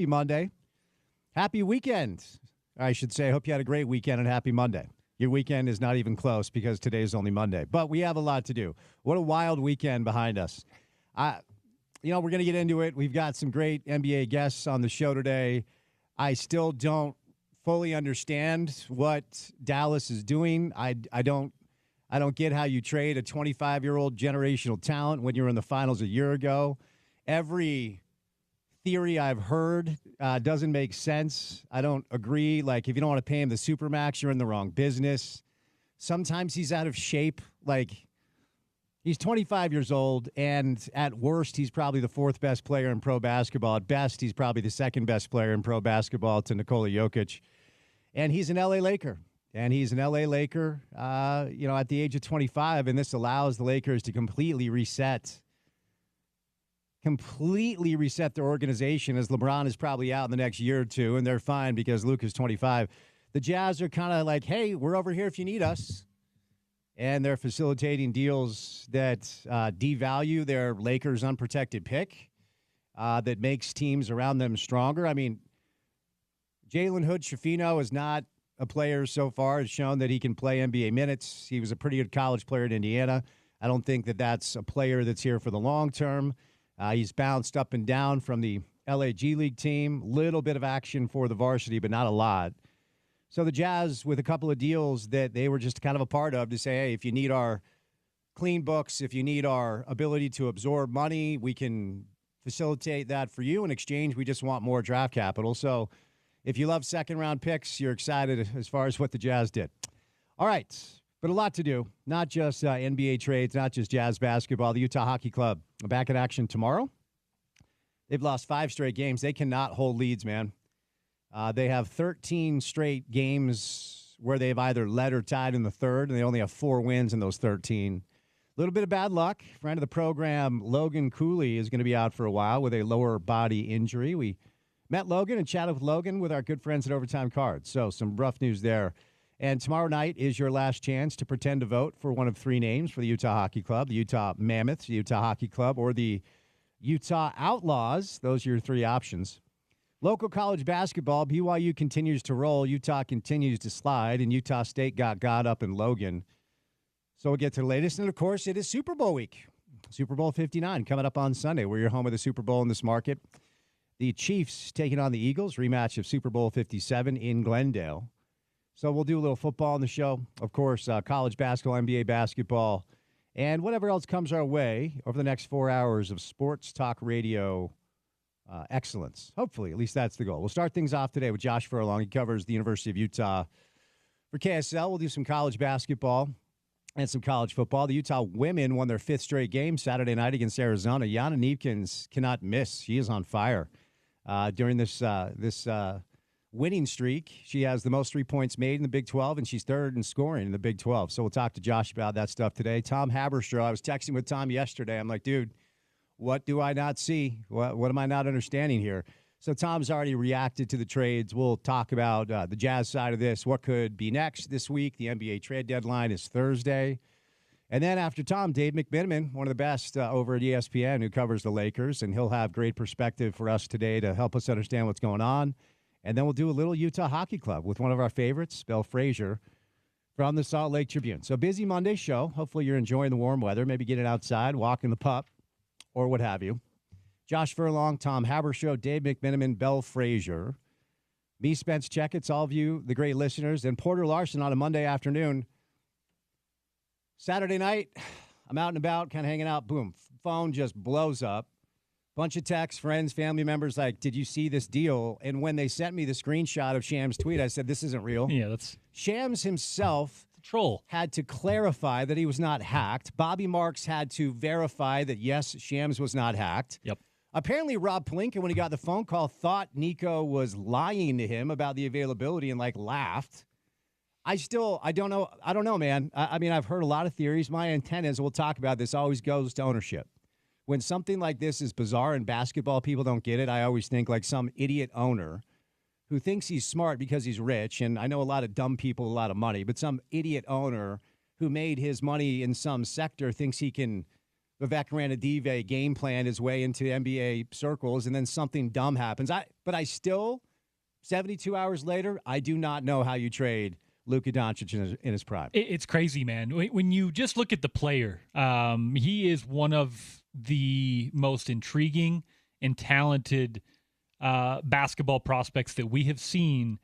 Happy Monday. Happy weekend, I should say. I hope you had a great weekend and happy Monday. Your weekend is not even close because today's only Monday. But we have a lot to do. What a wild weekend behind us. We're going to get into it. We've got some great NBA guests on the show today. I still don't fully understand what Dallas is doing. I don't get how you trade a 25-year-old generational talent when you were in the finals a year ago. Every theory I've heard doesn't make sense. I don't agree. Like, if you don't want to pay him the supermax, you're in the wrong business. Sometimes he's out of shape. Like, he's 25 years old, and at worst, he's probably the fourth best player in pro basketball. At best, he's probably the second best player in pro basketball to Nikola Jokic. And he's an L.A. Laker. And he's an L.A. Laker, at the age of 25, and this allows the Lakers to completely reset their organization, as LeBron is probably out in the next year or two, and they're fine because Luke is 25. The Jazz are kind of like, hey, we're over here if you need us. And they're facilitating deals that devalue their Lakers' unprotected pick, that makes teams around them stronger. I mean, Jalen Hood-Schifino is not a player so far. Has shown that he can play NBA minutes. He was a pretty good college player at Indiana. I don't think that that's a player that's here for the long term. He's bounced up and down from the LA G League team. Little bit of action for the varsity, but not a lot. So the Jazz, with a couple of deals that they were just kind of a part of, to say, hey, if you need our clean books, if you need our ability to absorb money, we can facilitate that for you. In exchange, we just want more draft capital. So if you love second-round picks, you're excited as far as what the Jazz did. All right, but a lot to do. Not just NBA trades, not just Jazz basketball. The Utah Hockey Club back in action tomorrow. They've lost 5 straight games. They cannot hold leads, man. They have 13 straight games where they've either led or tied in the third, and they only have 4 wins in those 13. A little bit of bad luck. Friend of the program, Logan Cooley, is going to be out for a while with a lower body injury. We met Logan and chatted with Logan with our good friends at Overtime Cards. So some rough news there. And tomorrow night is your last chance to pretend to vote for one of 3 names for the Utah Hockey Club: the Utah Mammoths, the Utah Hockey Club, or the Utah Outlaws. Those are your 3 options. Local college basketball, BYU continues to roll. Utah continues to slide, and Utah State got up in Logan. So we'll get to the latest. And, of course, it is Super Bowl week. Super Bowl 59 coming up on Sunday. We're your home of the Super Bowl in this market. The Chiefs taking on the Eagles, rematch of Super Bowl 57 in Glendale. So we'll do a little football on the show. Of course, college basketball, NBA basketball, and whatever else comes our way over the next 4 hours of sports talk radio excellence. Hopefully, at least that's the goal. We'll start things off today with Josh Furlong. He covers the University of Utah for KSL. We'll do some college basketball and some college football. The Utah women won their 5th straight game Saturday night against Arizona. Yana Neepkins cannot miss. She is on fire. During this winning streak, she has the most 3 points made in the Big 12, and she's 3rd in scoring in the Big 12. So we'll talk to Josh about that stuff today. Tom Haberstroh, I was texting with Tom yesterday. I'm like, dude, what do I not see? What am I not understanding here? So Tom's already reacted to the trades. We'll talk about the Jazz side of this, what could be next this week. The NBA trade deadline is Thursday. And then after Tom, Dave McMenamin, one of the best over at ESPN, who covers the Lakers, and he'll have great perspective for us today to help us understand what's going on. And then we'll do a little Utah Hockey Club with one of our favorites, Bill Frazier, from the Salt Lake Tribune. So busy Monday show. Hopefully you're enjoying the warm weather, maybe getting outside, walking the pup, or what have you. Josh Furlong, Tom Haberstroh, Dave McMenamin, Bill Frazier, me, Spence Checketts, all of you, the great listeners, and Porter Larson on a Monday afternoon. Saturday night, I'm out and about, kind of hanging out. Boom, phone just blows up. Bunch of texts, friends, family members, like, did you see this deal? And when they sent me the screenshot of Shams' tweet, I said, this isn't real. Yeah, that's... Shams himself troll had to clarify that he was not hacked. Bobby Marks had to verify that, yes, Shams was not hacked. Yep. Apparently, Rob Pelinka, when he got the phone call, thought Nico was lying to him about the availability and, laughed. I don't know. I don't know, man. I mean, I've heard a lot of theories. My intent is, we'll talk about this, always goes to ownership. When something like this is bizarre and basketball people don't get it, I always think like some idiot owner who thinks he's smart because he's rich, and I know a lot of dumb people, a lot of money, but some idiot owner who made his money in some sector thinks he can Vivek Ranadive game plan his way into NBA circles, and then something dumb happens. But I still, 72 hours later, I do not know how you trade Luka Doncic in his prime. It's crazy, man. When you just look at the player, he is one of the most intriguing and talented basketball prospects that we have seen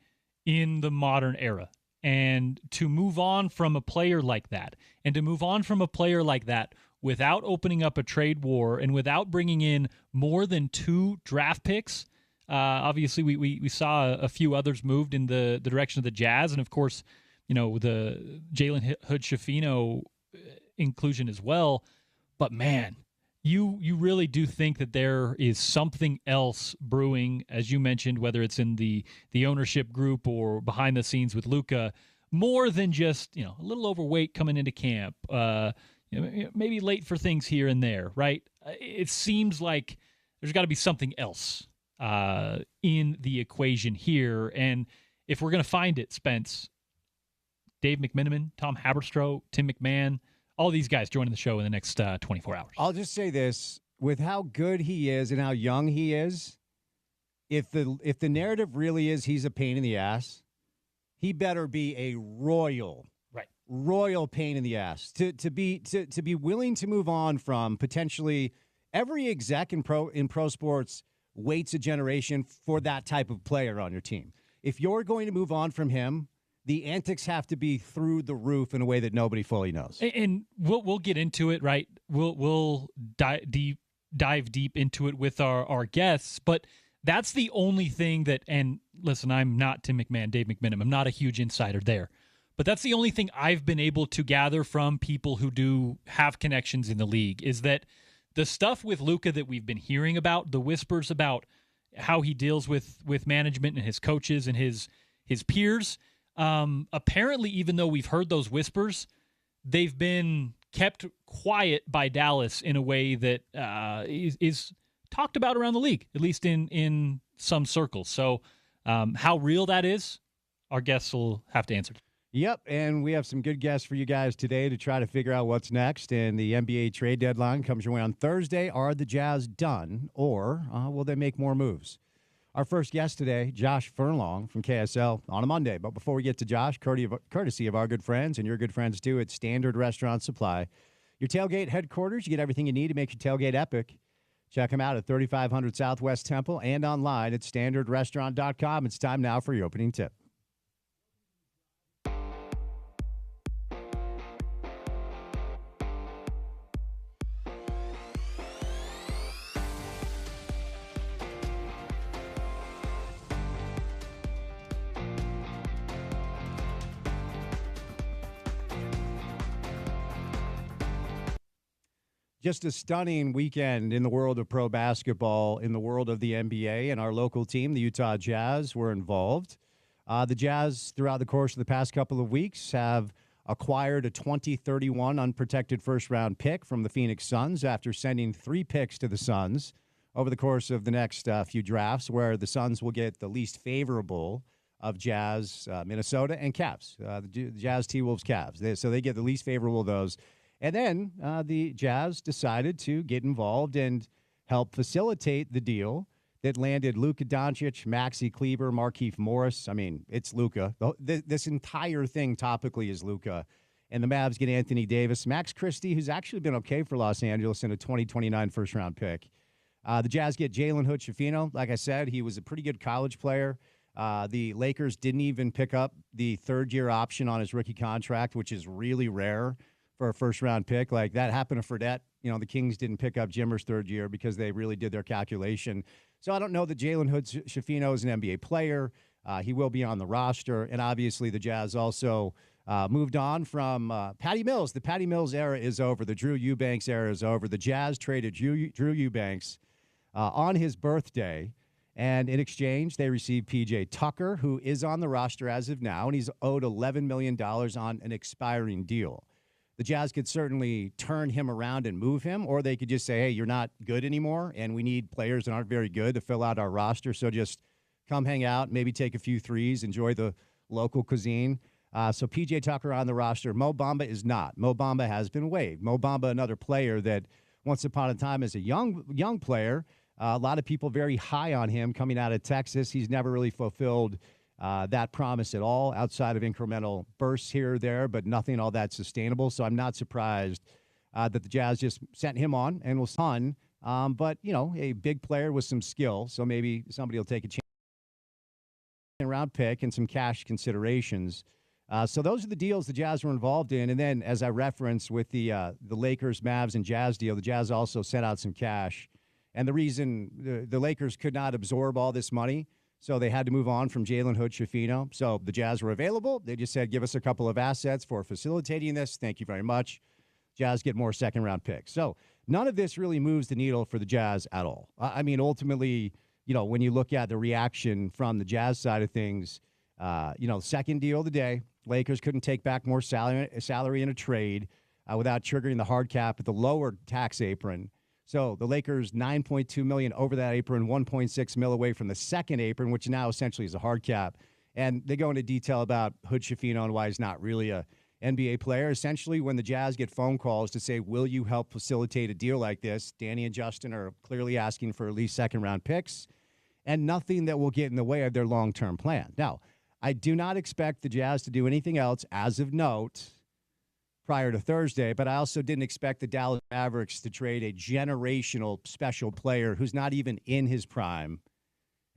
in the modern era. And to move on from a player like that, and to move on from a player like that without opening up a trade war and without bringing in more than 2 draft picks, obviously we saw a few others moved in the direction of the Jazz, and of course, the Jalen Hood-Schifino inclusion as well. But man, you really do think that there is something else brewing, as you mentioned, whether it's in the ownership group or behind the scenes with Luka, more than just a little overweight coming into camp, maybe late for things here and there, right? It seems like there's got to be something else in the equation here, and if we're going to find it, Spence, Dave McMenamin, Tom Haberstroh, Tim McMahon, all these guys joining the show in the next 24 hours. I'll just say this. With how good he is and how young he is, if the narrative really is he's a pain in the ass, he better be a royal pain in the ass. To be willing to move on from potentially every exec in pro sports waits a generation for that type of player on your team. If you're going to move on from him, the antics have to be through the roof in a way that nobody fully knows. And we'll get into it, right? We'll dive deep into it with our guests, but that's the only thing that, and listen, I'm not Tim McMahon, Dave McMenamin. I'm not a huge insider there, but that's the only thing I've been able to gather from people who do have connections in the league, is that the stuff with Luka that we've been hearing about, the whispers about how he deals with management and his coaches and his peers, apparently, even though we've heard those whispers, they've been kept quiet by Dallas in a way that is talked about around the league, at least in some circles. So how real that is, our guests will have to answer. Yep, and we have some good guests for you guys today to try to figure out what's next. And the NBA trade deadline comes your way on Thursday. Are the Jazz done, or will they make more moves? Our first guest today, Josh Furlong from KSL, on a Monday. But before we get to Josh, courtesy of our good friends, and your good friends too, at Standard Restaurant Supply, your tailgate headquarters. You get everything you need to make your tailgate epic. Check them out at 3500 Southwest Temple and online at standardrestaurant.com. It's time now for your opening tip. Just a stunning weekend in the world of pro basketball, in the world of the NBA, and our local team, the Utah Jazz, were involved. The Jazz, throughout the course of the past couple of weeks, have acquired a 2031 unprotected first-round pick from the Phoenix Suns after sending 3 picks to the Suns over the course of the next few drafts, where the Suns will get the least favorable of Jazz, Minnesota, and Cavs, the Jazz, T-Wolves, Cavs. So they get the least favorable of those. And then the Jazz decided to get involved and help facilitate the deal that landed Luka Doncic, Maxi Kleber, Markieff Morris. I mean, it's Luka. This entire thing topically is Luka. And the Mavs get Anthony Davis, Max Christie, who's actually been okay for Los Angeles, in a 2029 first-round pick. The Jazz get Jalen Hood-Schifino. Like I said, he was a pretty good college player. The Lakers didn't even pick up the third-year option on his rookie contract, which is really rare for a first-round pick. Like, that happened to Fredette. The Kings didn't pick up Jimmer's third year because they really did their calculation. So I don't know that Jalen Hood-Schifino is an NBA player. He will be on the roster. And obviously the Jazz also moved on from Patty Mills. The Patty Mills era is over. The Drew Eubanks era is over. The Jazz traded Drew Eubanks on his birthday. And in exchange, they received P.J. Tucker, who is on the roster as of now, and he's owed $11 million on an expiring deal. The Jazz could certainly turn him around and move him, or they could just say, hey, you're not good anymore, and we need players that aren't very good to fill out our roster, so just come hang out, maybe take a few threes, enjoy the local cuisine. So P.J. Tucker on the roster. Mo Bamba is not. Mo Bamba has been waived. Mo Bamba, another player that once upon a time as a young player. A lot of people very high on him coming out of Texas. He's never really fulfilled that promise at all, outside of incremental bursts here or there, but nothing all that sustainable. So I'm not surprised that the Jazz just sent him on and was fun. But, a big player with some skill. So maybe somebody will take a chance. Round pick and some cash considerations. So those are the deals the Jazz were involved in. And then, as I referenced with the Lakers, Mavs, and Jazz deal, the Jazz also sent out some cash. And the reason the Lakers could not absorb all this money, so they had to move on from Jalen Hood-Schifino. So the Jazz were available. They just said, give us a couple of assets for facilitating this. Thank you very much. Jazz get more second-round picks. So none of this really moves the needle for the Jazz at all. I mean, ultimately, when you look at the reaction from the Jazz side of things, second deal of the day, Lakers couldn't take back more salary in a trade without triggering the hard cap at the lower tax apron. So the Lakers $9.2 million over that apron, $1.6 million away from the second apron, which now essentially is a hard cap. And they go into detail about Hood-Schifino and why he's not really a NBA player. Essentially, when the Jazz get phone calls to say, will you help facilitate a deal like this, Danny and Justin are clearly asking for at least second-round picks and nothing that will get in the way of their long-term plan. Now, I do not expect the Jazz to do anything else as of note prior to Thursday, but I also didn't expect the Dallas Mavericks to trade a generational special player who's not even in his prime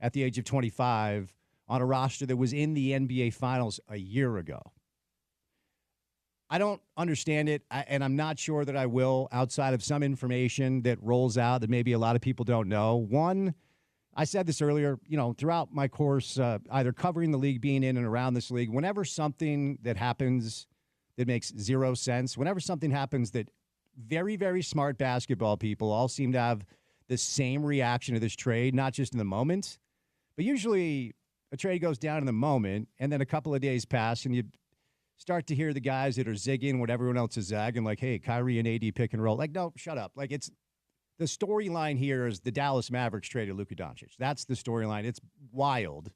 at the age of 25 on a roster that was in the NBA Finals a year ago. I don't understand it, and I'm not sure that I will, outside of some information that rolls out that maybe a lot of people don't know. One, I said this earlier, throughout my course, either covering the league, being in and around this league, whenever something that happens that makes zero sense, whenever something happens that very, very smart basketball people all seem to have the same reaction to this trade, not just in the moment, but usually a trade goes down in the moment, and then a couple of days pass, and you start to hear the guys that are zigging what everyone else is zagging, like, hey, Kyrie and AD pick and roll. Like, no, shut up. Like, it's the storyline here is the Dallas Mavericks traded Luka Doncic. That's the storyline. It's wild.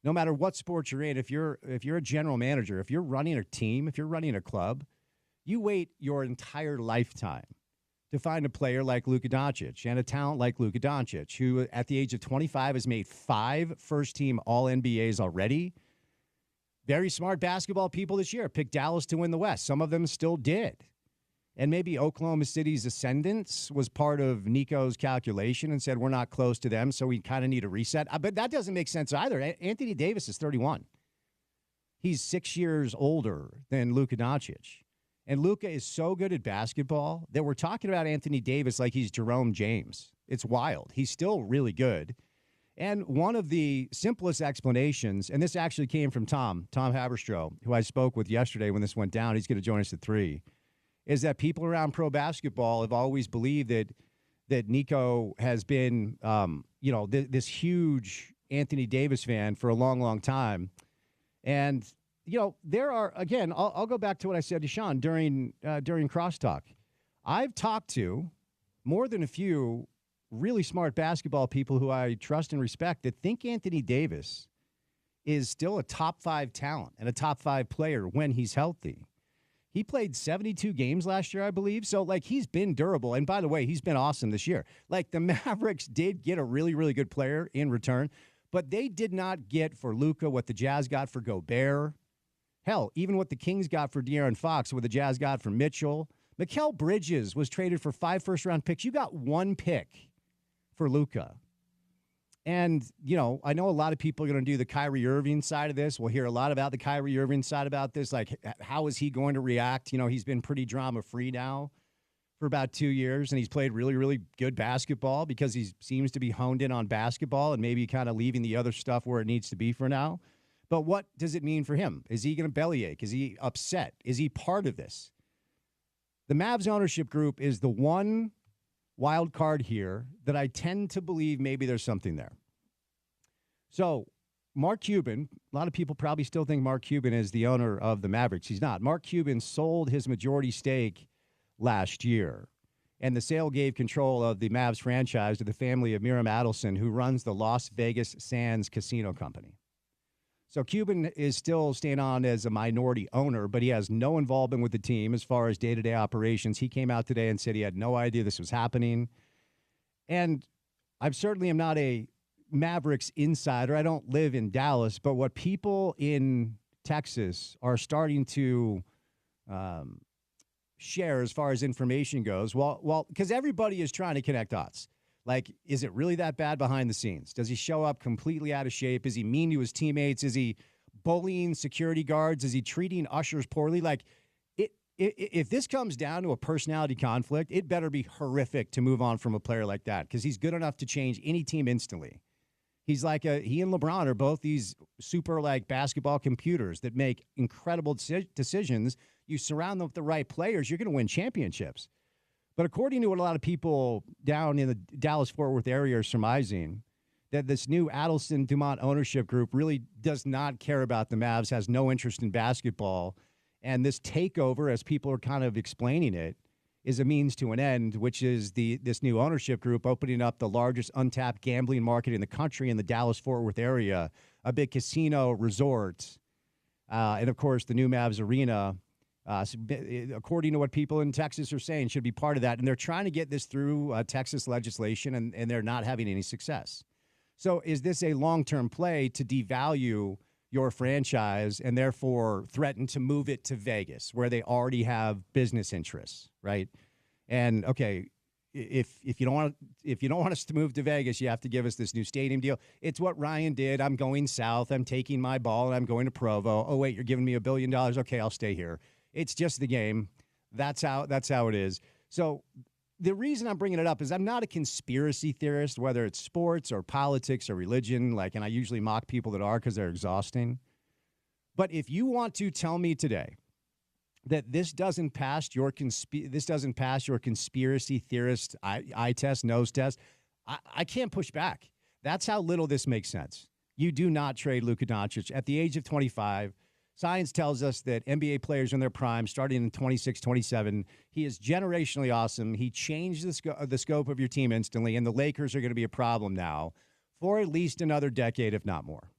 No matter what sport you're in, if you're a general manager, if you're running a team, if you're running a club, you wait your entire lifetime to find a player like Luka Doncic and a talent like Luka Doncic, who at the age of 25 has made 5 first-team All-NBAs already. Very smart basketball people this year picked Dallas to win the West. Some of them still did. And maybe Oklahoma City's ascendance was part of Nico's calculation and said, we're not close to them, so we kind of need a reset. But that doesn't make sense either. Anthony Davis is 31. He's 6 years older than Luka Doncic. And Luka is so good at basketball that we're talking about Anthony Davis like he's Jerome James. It's wild. He's still really good. And one of the simplest explanations, and this actually came from Tom Haberstroh, who I spoke with yesterday when this went down. He's going to join us at 3. Is that people around pro basketball have always believed that Nico has been, this huge Anthony Davis fan for a long, long time. And, there are, again, I'll go back to what I said to Sean during Crosstalk. I've talked to more than a few really smart basketball people who I trust and respect that think Anthony Davis is still a top 5 talent and a top 5 player when he's healthy. He played 72 games last year, I believe. So, he's been durable. And by the way, he's been awesome this year. The Mavericks did get a really, really good player in return, but they did not get for Luka what the Jazz got for Gobert. Hell, even what the Kings got for De'Aaron Fox, what the Jazz got for Mitchell. Mikal Bridges was traded for 5 first-round picks. You got 1 pick for Luka. And, I know a lot of people are going to do the Kyrie Irving side of this. We'll hear a lot about the Kyrie Irving side about this. How is he going to react? He's been pretty drama-free now for about 2 years, and he's played really, really good basketball because he seems to be honed in on basketball and maybe kind of leaving the other stuff where it needs to be for now. But what does it mean for him? Is he going to bellyache? Is he upset? Is he part of this? The Mavs ownership group is the one wild card here that I tend to believe maybe there's something there. So Mark Cuban, a lot of people probably still think Mark Cuban is the owner of the Mavericks. He's not. Mark Cuban sold his majority stake last year, and the sale gave control of the Mavs franchise to the family of Miriam Adelson, who runs the Las Vegas Sands Casino Company. So Cuban is still staying on as a minority owner, but he has no involvement with the team as far as day-to-day operations. He came out today and said he had no idea this was happening. And I certainly am not a Mavericks insider. I don't live in Dallas, but what people in Texas are starting to share as far as information goes, well, because everybody is trying to connect dots. Like, is it really that bad behind the scenes? Does he show up completely out of shape? Is he mean to his teammates? Is he bullying security guards? Is he treating ushers poorly? Like, if this comes down to a personality conflict, it better be horrific to move on from a player like that, because he's good enough to change any team instantly. He's like he and LeBron are both these super like basketball computers that make incredible decisions. You surround them with the right players, you're going to win championships. But according to what a lot of people down in the Dallas-Fort Worth area are surmising, that this new Adelson Dumont ownership group really does not care about the Mavs, has no interest in basketball. And this takeover, as people are kind of explaining it, is a means to an end, which is this new ownership group opening up the largest untapped gambling market in the country in the Dallas-Fort Worth area, a big casino resort, and, of course, the new Mavs arena, according to what people in Texas are saying, should be part of that. And they're trying to get this through Texas legislation, and they're not having any success. So is this a long-term play to devalue your franchise and therefore threaten to move it to Vegas, where they already have business interests, right? And okay, if you don't want us to move to Vegas, you have to give us this new stadium deal. It's what Ryan did. I'm going south. I'm taking my ball and I'm going to Provo. Oh wait, you're giving me $1 billion. Okay, I'll stay here. It's just the game. That's how it is. So the reason I'm bringing it up is I'm not a conspiracy theorist, whether it's sports or politics or religion, and I usually mock people that are because they're exhausting. But if you want to tell me today that this doesn't pass your conspiracy theorist eye test, nose test, I can't push back. That's how little this makes sense. You do not trade Luka Doncic at the age of 25. Science tells us that NBA players in their prime, starting in 26, 27, he is generationally awesome. He changed the scope of your team instantly, and the Lakers are going to be a problem now for at least another decade, if not more.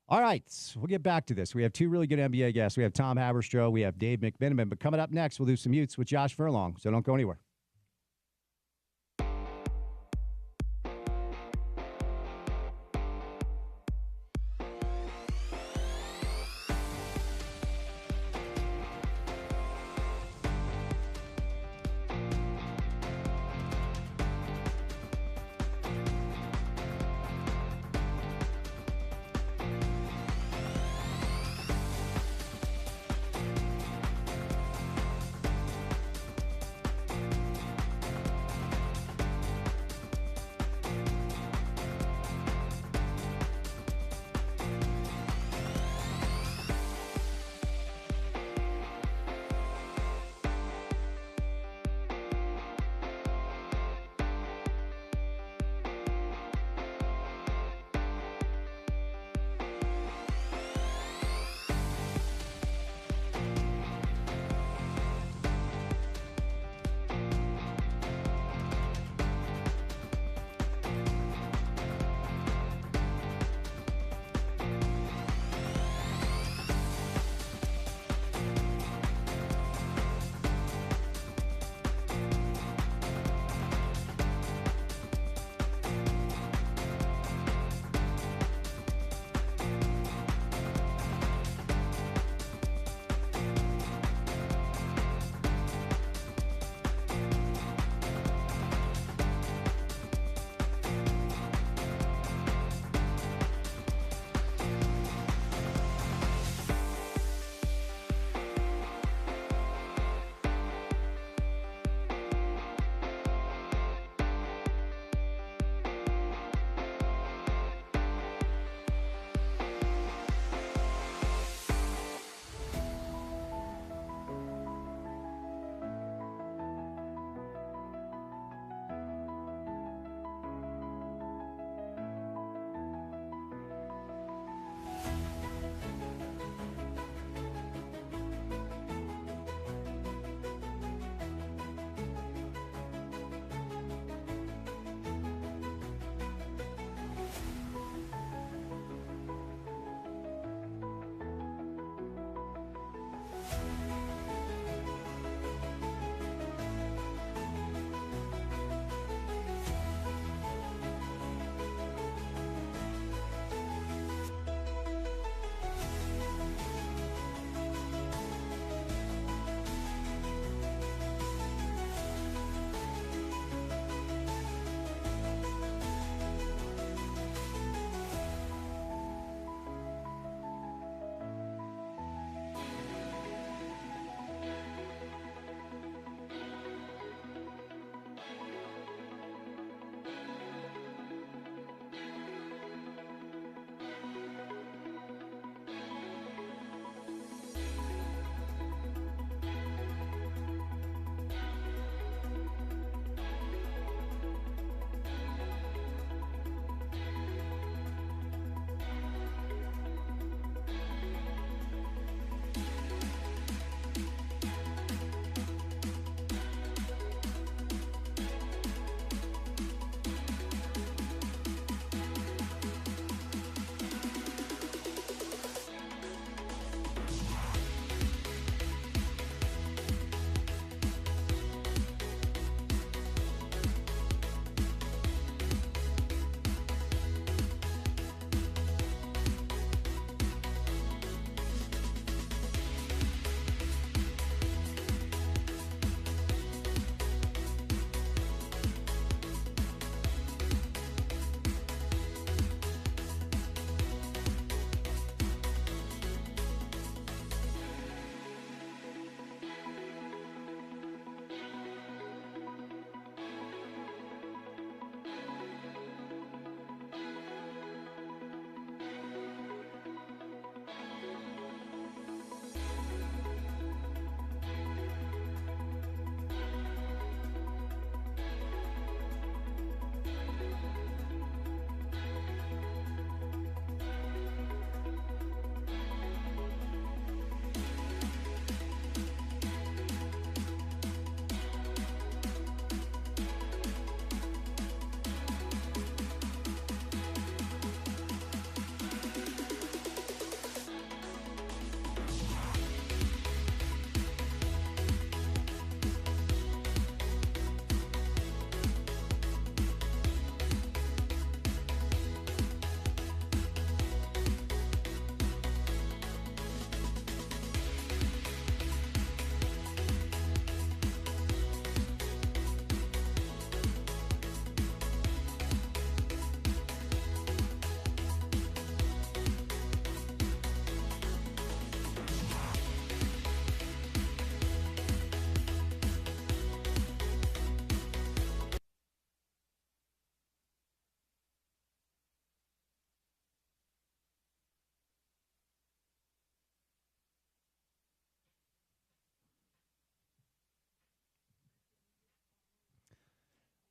All right, we'll get back to this. We have two really good NBA guests. We have Tom Haberstroh. We have Dave McMenamin. But coming up next, we'll do some Utes with Josh Furlong, so don't go anywhere.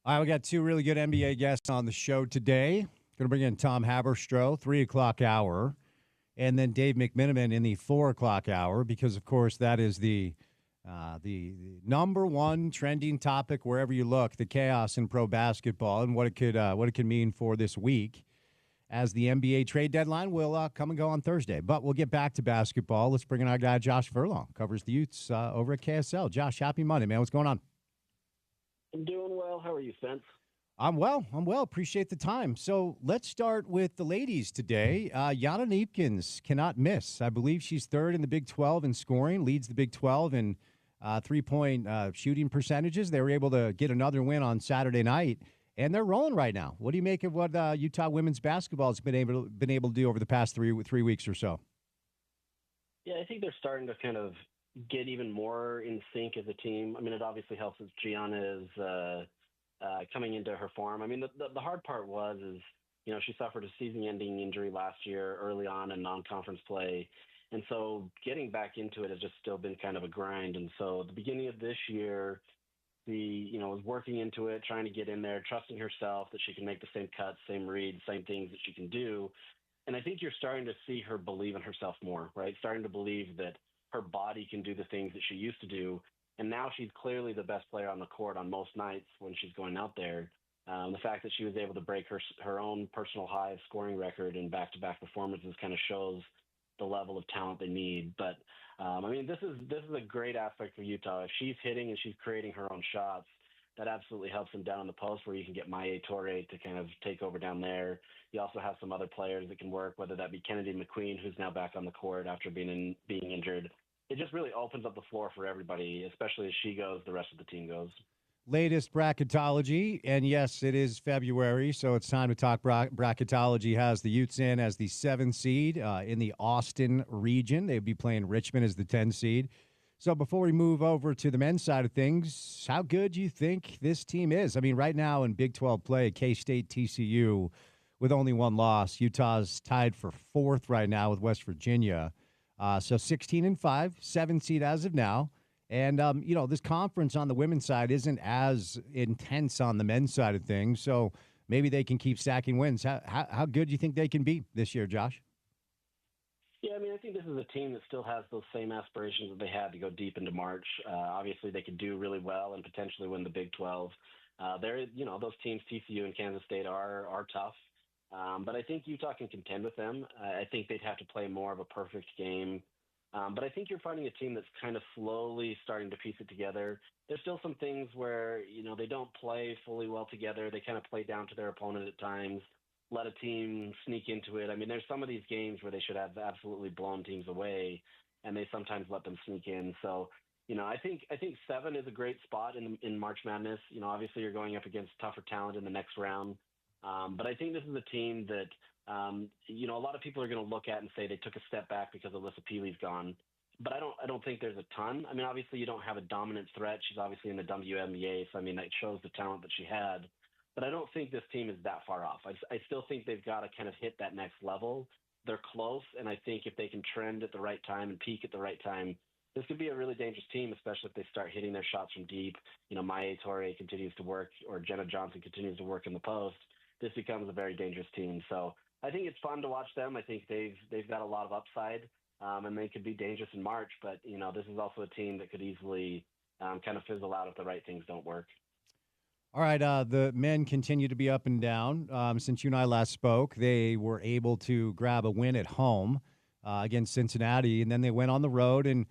All right, we got two really good NBA guests on the show today. Going to bring in Tom Haberstroh, 3 o'clock hour, and then Dave McMiniman in the 4 o'clock hour, because, of course, that is the number one trending topic wherever you look, the chaos in pro basketball and what it could mean for this week, as the NBA trade deadline will come and go on Thursday. But we'll get back to basketball. Let's bring in our guy, Josh Furlong, covers the Utes over at KSL. Josh, happy Monday, man. What's going on? I'm doing well. How are you, Spence? I'm well. Appreciate the time. So let's start with the ladies today. Yana Neepkins cannot miss. I believe she's third in the Big 12 in scoring, leads the Big 12 in three-point shooting percentages. They were able to get another win on Saturday night, and they're rolling right now. What do you make of what Utah women's basketball has been able to do over the past three weeks or so? Yeah, I think they're starting to kind of get even more in sync as a team. I mean, it obviously helps that Gianna is coming into her form. I mean, the hard part is, she suffered a season-ending injury last year early on in non-conference play. And so getting back into it has just still been kind of a grind. And so at the beginning of this year, was working into it, trying to get in there, trusting herself that she can make the same cuts, same reads, same things that she can do. And I think you're starting to see her believe in herself more, right? Starting to believe that her body can do the things that she used to do. And now she's clearly the best player on the court on most nights when she's going out there. The fact that she was able to break her own personal high scoring record in back-to-back performances kind of shows the level of talent they need. But this is a great aspect for Utah. If she's hitting and she's creating her own shots, that absolutely helps them down in the post, where you can get Maya Torre to kind of take over down there. You also have some other players that can work, whether that be Kennedy McQueen, who's now back on the court after being injured. It just really opens up the floor for everybody, especially as she goes, the rest of the team goes. Latest bracketology, and yes, it is February, so it's time to talk bracketology. Has the Utes in as the 7th seed in the Austin region. They'd be playing Richmond as the 10 seed. So before we move over to the men's side of things, how good do you think this team is? I mean, right now in Big 12 play, K-State, TCU, with only one loss. Utah's tied for 4th right now with West Virginia. So 16-5, 7th seed as of now. And, this conference on the women's side isn't as intense on the men's side of things. So maybe they can keep stacking wins. How good do you think they can be this year, Josh? Yeah, I mean, I think this is a team that still has those same aspirations that they had to go deep into March. Obviously, they could do really well and potentially win the Big 12. Those teams, TCU and Kansas State, are tough. But I think Utah can contend with them. I think they'd have to play more of a perfect game. But I think you're finding a team that's kind of slowly starting to piece it together. There's still some things where, they don't play fully well together. They kind of play down to their opponent at times, let a team sneak into it. I mean, there's some of these games where they should have absolutely blown teams away, and they sometimes let them sneak in. So, I think 7 is a great spot in March Madness. Obviously you're going up against tougher talent in the next round. But I think this is a team that, a lot of people are going to look at and say they took a step back because Alyssa Peely's gone. But I don't think there's a ton. I mean, obviously you don't have a dominant threat. She's obviously in the WNBA, so I mean, that shows the talent that she had. But I don't think this team is that far off. I still think they've got to kind of hit that next level. They're close, and I think if they can trend at the right time and peak at the right time, this could be a really dangerous team, especially if they start hitting their shots from deep. Maya Torre continues to work, or Jenna Johnson continues to work in the post. This becomes a very dangerous team. So I think it's fun to watch them. I think they've got a lot of upside, and they could be dangerous in March. But, this is also a team that could easily kind of fizzle out if the right things don't work. All right, the men continue to be up and down. Since you and I last spoke, they were able to grab a win at home against Cincinnati, and then they went on the road. And,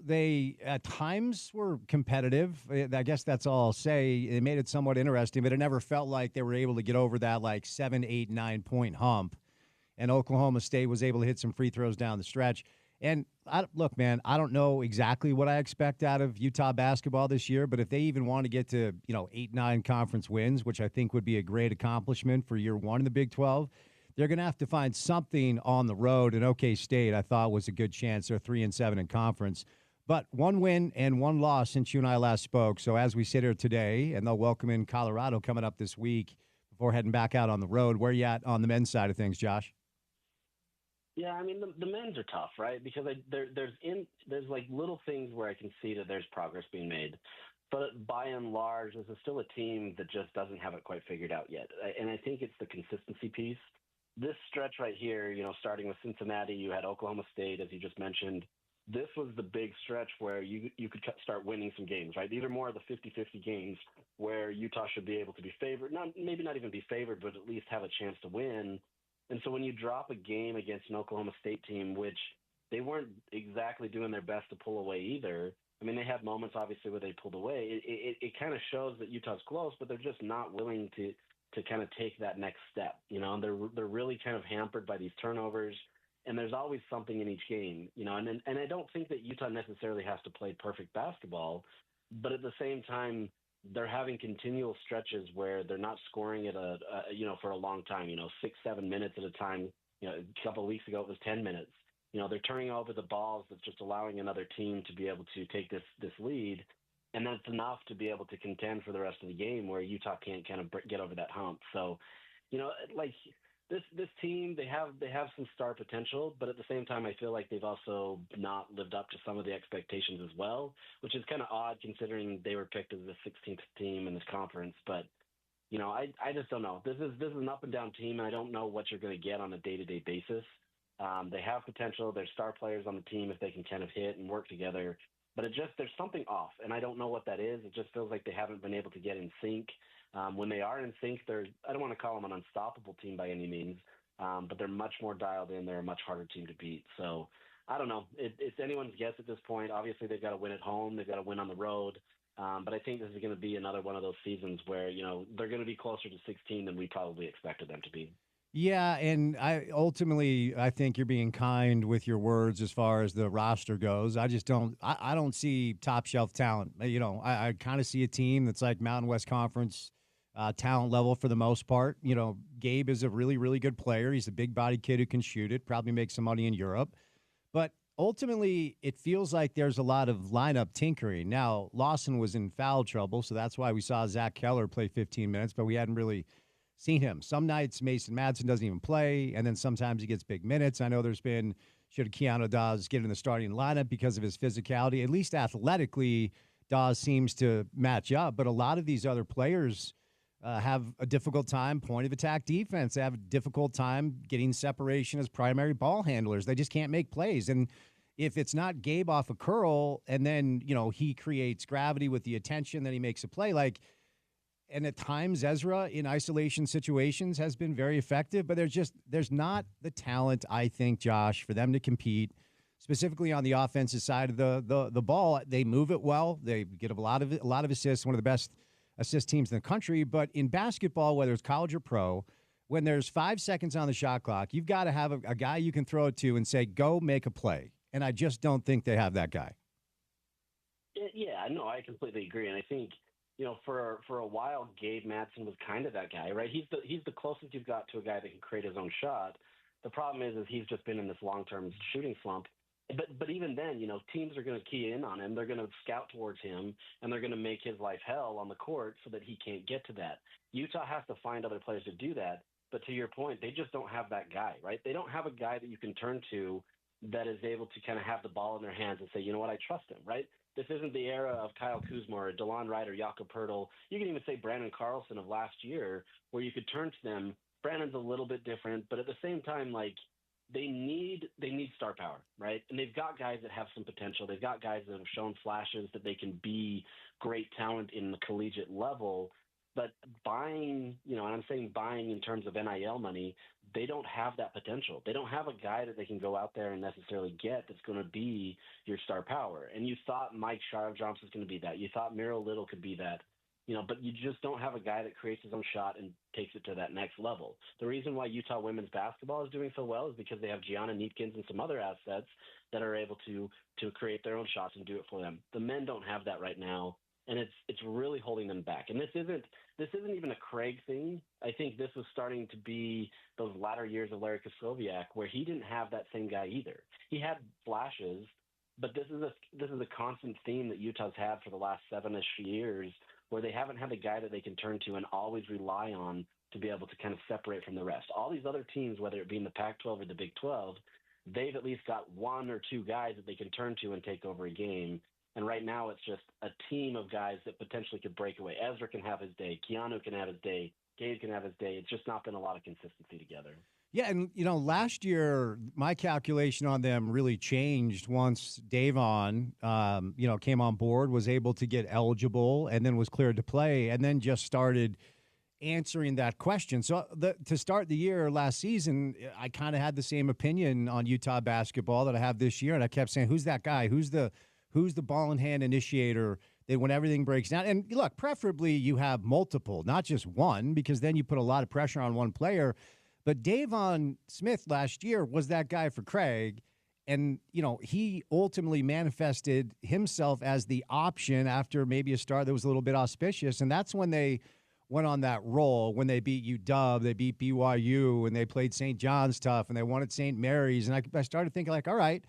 they at times were competitive. I guess that's all I'll say. It made it somewhat interesting, but it never felt like they were able to get over that 7, 8, 9-point hump. And Oklahoma State was able to hit some free throws down the stretch. And look, man, I don't know exactly what I expect out of Utah basketball this year, but if they even want to get to, 8, 9 conference wins, which I think would be a great accomplishment for year one in the Big 12, they're going to have to find something on the road. And OK State, I thought, was a good chance. They're 3-7 in conference. But one win and one loss since you and I last spoke. So as we sit here today, and they'll welcome in Colorado coming up this week before heading back out on the road. Where are you at on the men's side of things, Josh? Yeah, I mean, the men's are tough, right? Because there's like little things where I can see that there's progress being made. But by and large, this is still a team that just doesn't have it quite figured out yet. And I think it's the consistency piece. This stretch right here, starting with Cincinnati, you had Oklahoma State, as you just mentioned. This was the big stretch where you could start winning some games, right? These are more of the 50-50 games where Utah should be able to be favored. Maybe not even be favored, but at least have a chance to win. And so when you drop a game against an Oklahoma State team, which they weren't exactly doing their best to pull away either. I mean, they had moments, obviously, where they pulled away. It kind of shows that Utah's close, but they're just not willing to kind of take that next step. And they're really kind of hampered by these turnovers, and there's always something in each game. And I don't think that Utah necessarily has to play perfect basketball, but at the same time, they're having continual stretches where they're not scoring at for a long time. 6-7 minutes at a time. A couple of weeks ago it was 10 minutes. They're turning over the balls that's just allowing another team to be able to take this lead, and that's enough to be able to contend for the rest of the game where Utah can't kind of get over that hump. So, like this team, they have some star potential, but at the same time, I feel like they've also not lived up to some of the expectations as well, which is kind of odd considering they were picked as the 16th team in this conference. But I just don't know. This is an up and down team, and I don't know what you're going to get on a day-to-day basis. They have potential. There's star players on the team if they can kind of hit and work together. But there's something off, and I don't know what that is. It just feels like they haven't been able to get in sync. When they are in sync, I don't want to call them an unstoppable team by any means, but they're much more dialed in. They're a much harder team to beat. So I don't know. It's anyone's guess at this point. Obviously, they've got to win at home. They've got to win on the road. But I think this is going to be another one of those seasons where, they're going to be closer to 16 than we probably expected them to be. Yeah, and I think you're being kind with your words as far as the roster goes. I just don't I don't see top shelf talent. I kind of see a team that's like Mountain West Conference talent level for the most part. Gabe is a really, really good player. He's a big body kid who can shoot it, probably make some money in Europe. But ultimately, it feels like there's a lot of lineup tinkering. Now, Lawson was in foul trouble, so that's why we saw Zach Keller play 15 minutes, but we hadn't really seen him. Some nights Mason Madsen doesn't even play, and then sometimes he gets big minutes. I know should Keanu Dawes get in the starting lineup because of his physicality? At least athletically, Dawes seems to match up, but a lot of these other players have a difficult time point of attack defense. They have a difficult time getting separation as primary ball handlers. They just can't make plays. And if it's not Gabe off a curl and then, he creates gravity with the attention, then he makes a play and at times Ezra in isolation situations has been very effective, but there's not the talent, I think, Josh, for them to compete, specifically on the offensive side of the ball. They move it well. They get a lot of assists, one of the best assist teams in the country. But in basketball, whether it's college or pro, when there's 5 seconds on the shot clock, you've got to have a guy you can throw it to and say, go make a play. And I just don't think they have that guy. Yeah, no, I completely agree. And I think, for a while, Gabe Madsen was kind of that guy, right? He's the closest you've got to a guy that can create his own shot. The problem is he's just been in this long-term shooting slump. But even then, teams are going to key in on him. They're going to scout towards him, and they're going to make his life hell on the court so that he can't get to that. Utah has to find other players to do that. But to your point, they just don't have that guy, right? They don't have a guy that you can turn to that is able to kind of have the ball in their hands and say, you know what, I trust him, right? This isn't the era of Kyle Kuzma or DeLon Wright or Jakob Poeltl. You can even say Brandon Carlson of last year, where you could turn to them. Brandon's a little bit different, but at the same time, they need star power, right? And they've got guys that have some potential. They've got guys that have shown flashes that they can be great talent in the collegiate level. But buying, and I'm saying buying in terms of NIL money, they don't have that potential. They don't have a guy that they can go out there and necessarily get that's going to be your star power. And you thought Mike Sharp-Johnson was going to be that. You thought Miro Little could be that. But you just don't have a guy that creates his own shot and takes it to that next level. The reason why Utah women's basketball is doing so well is because they have Gianna Neatkins and some other assets that are able to create their own shots and do it for them. The men don't have that right now, and it's really holding them back. And this isn't even a Craig thing. I think this was starting to be those latter years of Larry Koskowiak, where he didn't have that same guy either. He had flashes, but this is a constant theme that Utah's had for the last 7-ish years, where they haven't had a guy that they can turn to and always rely on to be able to kind of separate from the rest. All these other teams, whether it be in the Pac-12 or the Big 12, they've at least got one or two guys that they can turn to and take over a game. And right now it's just a team of guys that potentially could break away. Ezra can have his day. Keanu can have his day. Gabe can have his day. It's just not been a lot of consistency together. Yeah, and last year my calculation on them really changed once Davon, came on board, was able to get eligible, and then was cleared to play, and then just started answering that question. So to start the year last season, I kind of had the same opinion on Utah basketball that I have this year, and I kept saying, "Who's that guy? Who's the ball in hand initiator?" That when everything breaks down, and look, preferably you have multiple, not just one, because then you put a lot of pressure on one player. But Davon Smith last year was that guy for Craig. And, he ultimately manifested himself as the option after maybe a start that was a little bit auspicious. And that's when they went on that roll, when they beat UW, they beat BYU, and they played St. John's tough, and they won at St. Mary's. And I started thinking, like, all right,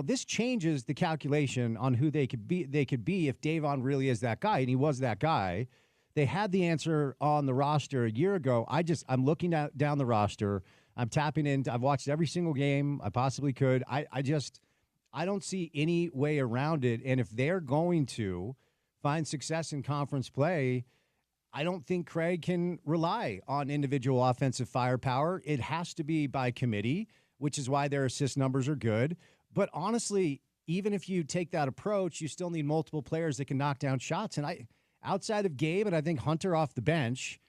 this changes the calculation on who they could be. They could be if Davon really is that guy, and he was that guy. They had the answer on the roster a year ago. I'm looking down the roster. I'm tapping in. I've watched every single game I possibly could. I don't see any way around it. And if they're going to find success in conference play, I don't think Craig can rely on individual offensive firepower. It has to be by committee, which is why their assist numbers are good. But honestly, even if you take that approach, you still need multiple players that can knock down shots. And outside of Gabe and I think Hunter off the bench,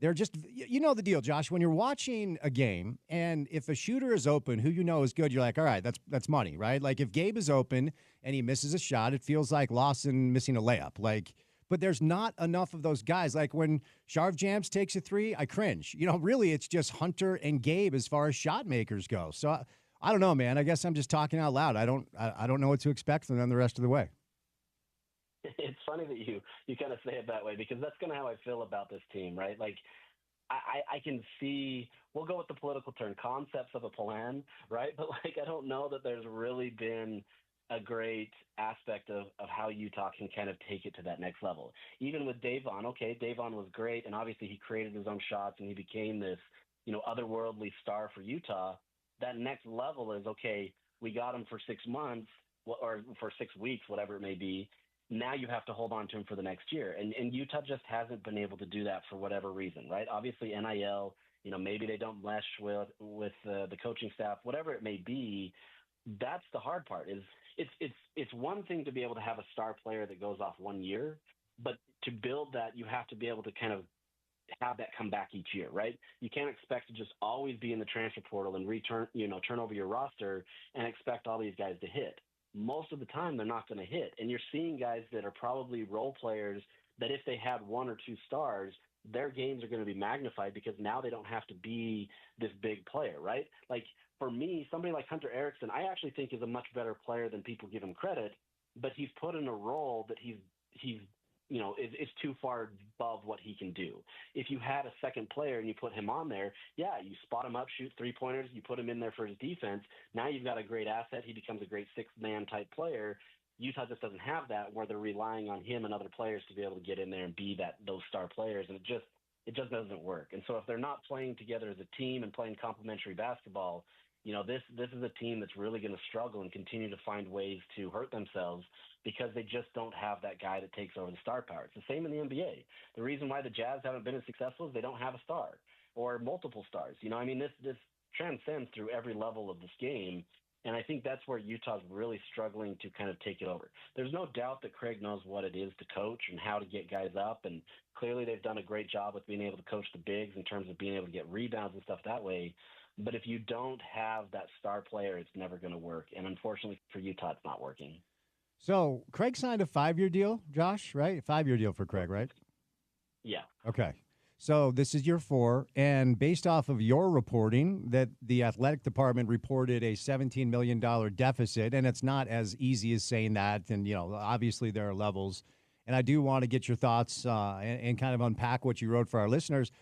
they're just, the deal, Josh. When you're watching a game and if a shooter is open who is good, you're like, all right, that's money, right? Like if Gabe is open and he misses a shot, it feels like Lawson missing a layup. But there's not enough of those guys. Like when Sharv Jams takes a three, I cringe. Really it's just Hunter and Gabe as far as shot makers go. So I don't know, man. I guess I'm just talking out loud. I don't know what to expect from them the rest of the way. It's funny that you kind of say it that way because that's kind of how I feel about this team, right? Like I can see, we'll go with the political term, concepts of a plan, right? But I don't know that there's really been a great aspect of how Utah can kind of take it to that next level. Even with Davon, okay, Davon was great, and obviously he created his own shots and he became this, otherworldly star for Utah. That next level is, okay, we got him for 6 months or for 6 weeks, whatever it may be. Now you have to hold on to him for the next year. And Utah just hasn't been able to do that for whatever reason, right? Obviously NIL, maybe they don't mesh with the coaching staff, whatever it may be. That's the hard part is it's one thing to be able to have a star player that goes off 1 year, but to build that, you have to be able to kind of have that come back each year, right? You can't expect to just always be in the transfer portal and turn over your roster and expect all these guys to hit. Most of the time they're not going to hit. And you're seeing guys that are probably role players that if they had 1 or 2 stars, their games are going to be magnified because now they don't have to be this big player, right? Like for me, somebody like Hunter Erickson, I actually think is a much better player than people give him credit, but he's put in a role that he's is too far above what he can do. If you had a second player and you put him on there, yeah, you spot him up, shoot 3-pointers, you put him in there for his defense. Now you've got a great asset. He becomes a great 6-man type player. Utah just doesn't have that where they're relying on him and other players to be able to get in there and be those star players. And it just doesn't work. And so if they're not playing together as a team and playing complementary basketball, this is a team that's really going to struggle and continue to find ways to hurt themselves because they just don't have that guy that takes over the star power. It's the same in the NBA. The reason why the Jazz haven't been as successful is they don't have a star or multiple stars. This transcends through every level of this game. And I think that's where Utah's really struggling to kind of take it over. There's no doubt that Craig knows what it is to coach and how to get guys up. And clearly they've done a great job with being able to coach the bigs in terms of being able to get rebounds and stuff that way. But if you don't have that star player, it's never going to work. And unfortunately for Utah, it's not working. So Craig signed a 5-year deal, Josh, right? 5-year deal for Craig, right? Yeah. Okay. So this is year 4. And based off of your reporting that the athletic department reported a $17 million deficit, and it's not as easy as saying that. And, obviously there are levels. And I do want to get your thoughts and kind of unpack what you wrote for our listeners.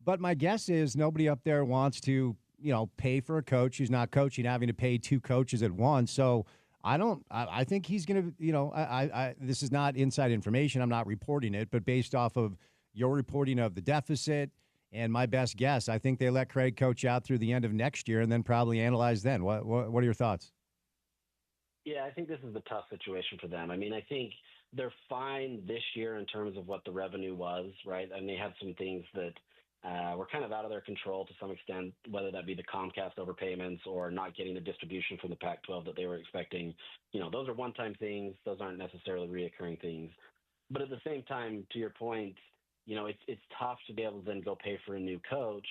But my guess is nobody up there wants to, pay for a coach who's not coaching, having to pay 2 coaches at once. So I think he's going to, this is not inside information. I'm not reporting it, but based off of your reporting of the deficit and my best guess, I think they let Craig coach out through the end of next year and then probably analyze then. What are your thoughts? Yeah, I think this is a tough situation for them. I mean, I think they're fine this year in terms of what the revenue was, right? And they had some things that were kind of out of their control to some extent, whether that be the Comcast overpayments or not getting the distribution from the Pac-12 that they were expecting. Those are one-time things. Those aren't necessarily reoccurring things. But at the same time, to your point, it's tough to be able to then go pay for a new coach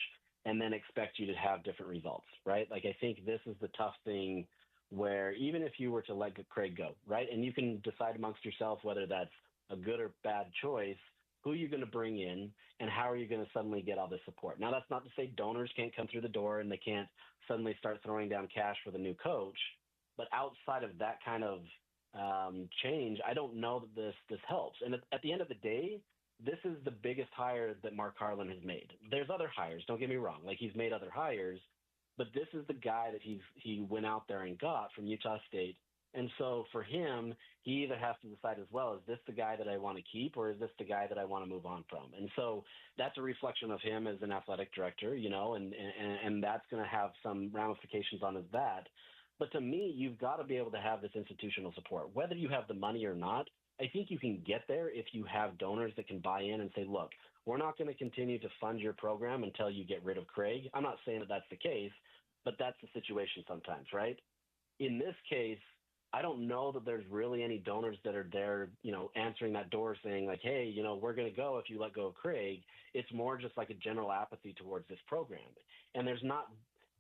and then expect you to have different results, right? Like, I think this is the tough thing where even if you were to let Craig go, right, and you can decide amongst yourself whether that's a good or bad choice, who are you going to bring in and how are you going to suddenly get all this support? Now, that's not to say donors can't come through the door and they can't suddenly start throwing down cash for the new coach. But outside of that kind of change, I don't know that this helps. And at the end of the day, this is the biggest hire that Mark Harlan has made. There's other hires, don't get me wrong. Like, he's made other hires, but this is the guy that he went out there and got from Utah State. And so for him, he either has to decide as well, is this the guy that I want to keep or is this the guy that I want to move on from? And so that's a reflection of him as an athletic director, and that's going to have some ramifications on that. But to me, you've got to be able to have this institutional support. Whether you have the money or not, I think you can get there if you have donors that can buy in and say, look, we're not going to continue to fund your program until you get rid of Craig. I'm not saying that that's the case, but that's the situation sometimes, right? In this case, I don't know that there's really any donors that are there, answering that door saying like, hey, we're going to go if you let go of Craig. It's more just like a general apathy towards this program. And there's not,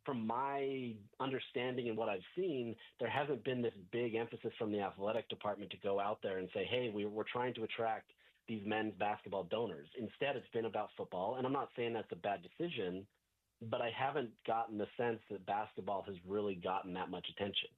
from my understanding and what I've seen, there hasn't been this big emphasis from the athletic department to go out there and say, hey, we're trying to attract these men's basketball donors. Instead, it's been about football. And I'm not saying that's a bad decision, but I haven't gotten the sense that basketball has really gotten that much attention.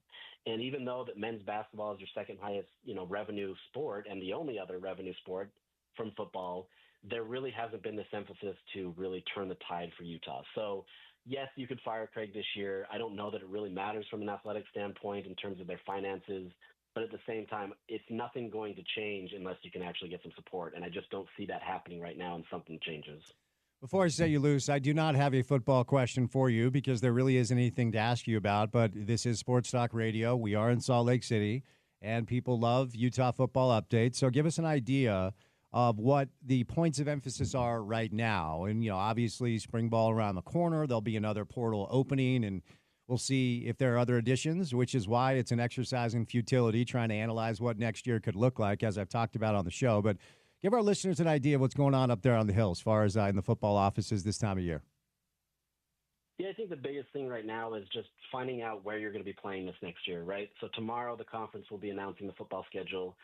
And even though that men's basketball is your second highest, revenue sport and the only other revenue sport from football, there really hasn't been this emphasis to really turn the tide for Utah. So yes, you could fire Craig this year. I don't know that it really matters from an athletic standpoint in terms of their finances. But at the same time, it's nothing going to change unless you can actually get some support. And I just don't see that happening right now, and something changes. Before I set you loose, I do not have a football question for you because there really isn't anything to ask you about. But this is Sports Talk Radio. We are in Salt Lake City, and people love Utah football updates. So give us an idea of what the points of emphasis are right now. And, obviously spring ball around the corner. There'll be another portal opening, and we'll see if there are other additions, which is why it's an exercise in futility, trying to analyze what next year could look like, as I've talked about on the show. But give our listeners an idea of what's going on up there on the Hill as far as in the football offices this time of year. Yeah, I think the biggest thing right now is just finding out where you're going to be playing this next year, right? So tomorrow the conference will be announcing the football schedule.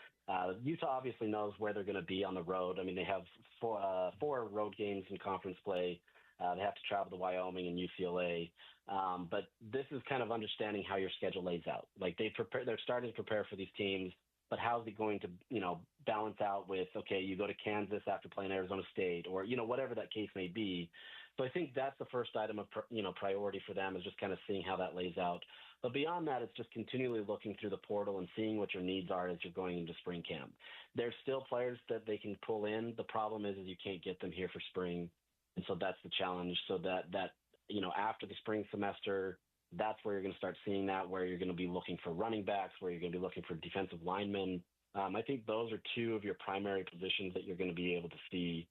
Utah obviously knows where they're going to be on the road. I mean, they have four road games in conference play. They have to travel to Wyoming and UCLA. But this is kind of understanding how your schedule lays out. Like they're starting to prepare for these teams, but how's it going to, balance out with, okay, you go to Kansas after playing Arizona State or, whatever that case may be. So I think that's the first item of, priority for them, is just kind of seeing how that lays out. But beyond that, it's just continually looking through the portal and seeing what your needs are as you're going into spring camp. There's still players that they can pull in. The problem is you can't get them here for spring. And so that's the challenge. So that after the spring semester, that's where you're going to start seeing that, where you're going to be looking for running backs, where you're going to be looking for defensive linemen. I think those are two of your primary positions that you're going to be able to see.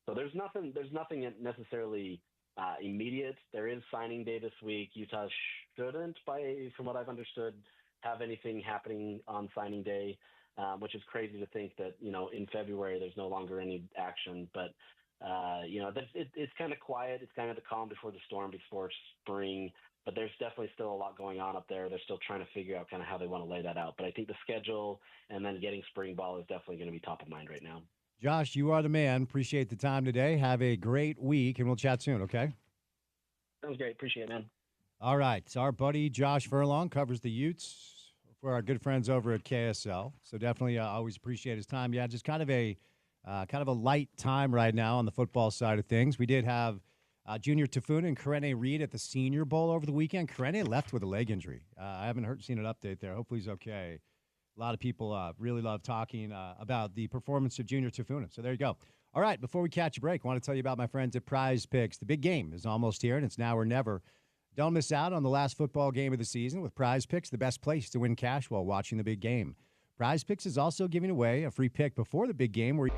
So there's nothing necessarily immediate. There is signing day this week. Utah shouldn't, from what I've understood, have anything happening on signing day, which is crazy to think that, in February there's no longer any action. But it's kind of quiet. It's kind of the calm before the storm before spring. But there's definitely still a lot going on up there. They're still trying to figure out kind of how they want to lay that out. But I think the schedule and then getting spring ball is definitely going to be top of mind right now. Josh, you are the man. Appreciate the time today. Have a great week, and we'll chat soon, okay? Sounds great. Appreciate it, man. All right. So our buddy Josh Furlong covers the Utes for our good friends over at KSL. So definitely always appreciate his time. Yeah, just kind of a light time right now on the football side of things. We did have Junior Tafuna and Karene Reed at the Senior Bowl over the weekend. Karene left with a leg injury. I haven't seen an update there. Hopefully he's okay. A lot of people really love talking about the performance of Junior Tafuna. So there you go. All right, before we catch a break, I want to tell you about my friends at Prize Picks. The big game is almost here, and it's now or never. Don't miss out on the last football game of the season with Prize Picks, the best place to win cash while watching the big game. Prize Picks is also giving away a free pick before the big game where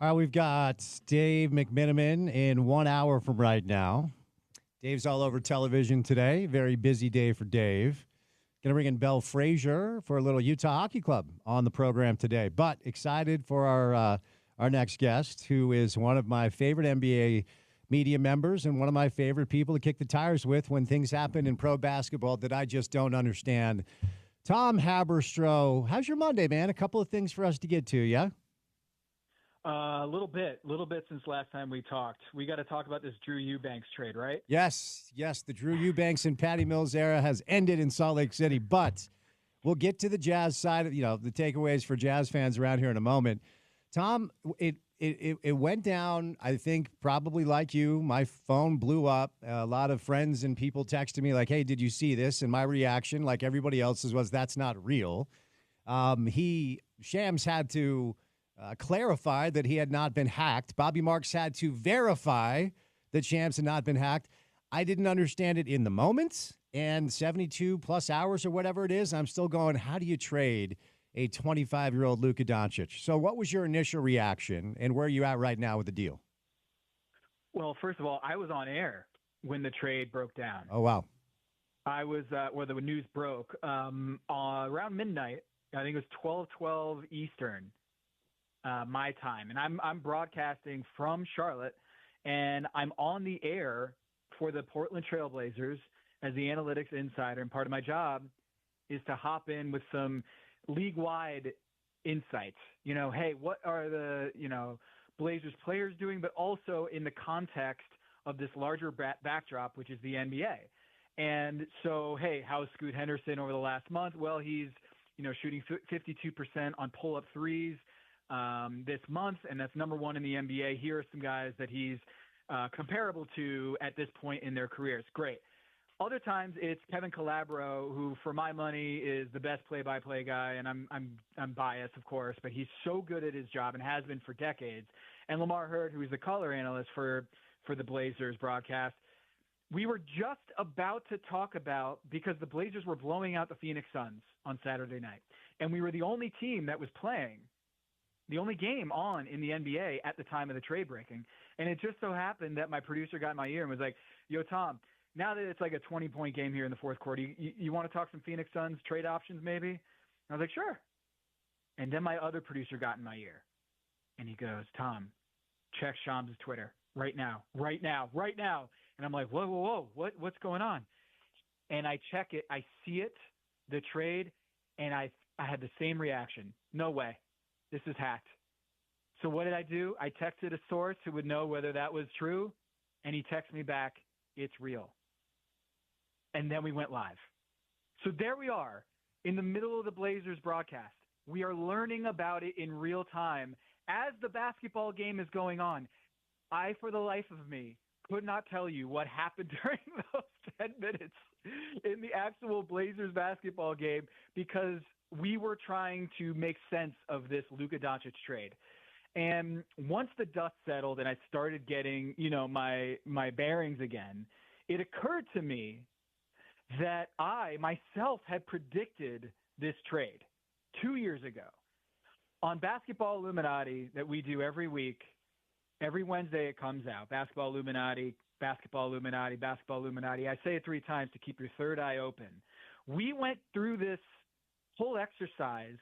All right, we've got Dave McMiniman in 1 hour from right now. Dave's all over television today. Very busy day for Dave. Going to bring in Belle Frazier for a little Utah Hockey Club on the program today. But excited for our next guest, who is one of my favorite NBA media members and one of my favorite people to kick the tires with when things happen in pro basketball that I just don't understand. Tom Haberstroh, how's your Monday, man? A couple of things for us to get to, yeah? A little bit since last time we talked. We got to talk about this Drew Eubanks trade, right? Yes. The Drew Eubanks and Patty Mills era has ended in Salt Lake City, but we'll get to the Jazz side of, the takeaways for Jazz fans around here in a moment. Tom, it went down, I think, probably like you. My phone blew up. A lot of friends and people texted me like, hey, did you see this? And my reaction, like everybody else's, was that's not real. Shams had to clarify that he had not been hacked. Bobby Marks had to verify that Shams had not been hacked. I didn't understand it in the moment, and 72 plus hours or whatever it is, I'm still going, how do you trade a 25-year-old Luka Doncic? So what was your initial reaction, and where are you at right now with the deal? Well, first of all, I was on air when the trade broke down. Oh, wow. I was where the news broke around midnight. I think it was 12:12 Eastern. My time, and I'm broadcasting from Charlotte, and I'm on the air for the Portland Trailblazers as the analytics insider, and part of my job is to hop in with some league-wide insights. Hey, what are the Blazers players doing, but also in the context of this larger backdrop, which is the NBA. And so, hey, how's Scoot Henderson over the last month? Well, he's shooting 52% on pull-up threes this month, and that's number one in the NBA. Here are some guys that he's comparable to at this point in their careers. Great. Other times it's Kevin Calabro, who, for my money, is the best play-by-play guy, and I'm biased, of course, but he's so good at his job and has been for decades. And Lamar Hurd, who is the color analyst for the Blazers broadcast. We were just about to talk about, because the Blazers were blowing out the Phoenix Suns on Saturday night, and we were the only team that was playing, the only game on in the NBA at the time of the trade breaking. And it just so happened that my producer got in my ear and was like, yo, Tom, now that it's like a 20-point game here in the fourth quarter, you want to talk some Phoenix Suns trade options maybe? And I was like, sure. And then my other producer got in my ear, and he goes, Tom, check Shams' Twitter right now. And I'm like, whoa, what's going on? And I check it. I see it, the trade, and I had the same reaction. No way. This is hacked. So what did I do? I texted a source who would know whether that was true, and he texted me back, it's real. And then we went live. So there we are in the middle of the Blazers broadcast. We are learning about it in real time as the basketball game is going on. I, for the life of me, could not tell you what happened during those 10 minutes in the actual Blazers basketball game, because we were trying to make sense of this Luka Doncic trade. And once the dust settled and I started getting, my bearings again, it occurred to me that I myself had predicted this trade 2 years ago. On Basketball Illuminati that we do every week, every Wednesday it comes out. Basketball Illuminati, Basketball Illuminati, Basketball Illuminati. I say it 3 times to keep your third eye open. We went through this whole exercise,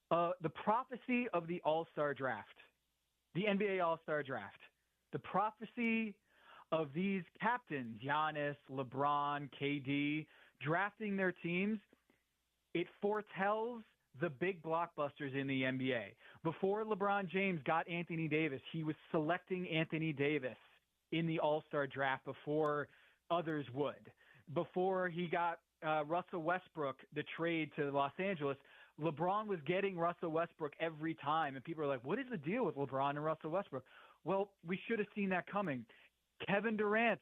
the prophecy of the All-Star draft, the NBA All-Star draft, the prophecy of these captains, Giannis, LeBron, KD, drafting their teams. It foretells the big blockbusters in the NBA. Before LeBron James got Anthony Davis, he was selecting Anthony Davis in the All-Star draft before others would. Before he got Russell Westbrook, the trade to Los Angeles, LeBron was getting Russell Westbrook every time. And people are like, what is the deal with LeBron and Russell Westbrook? Well, we should have seen that coming. Kevin Durant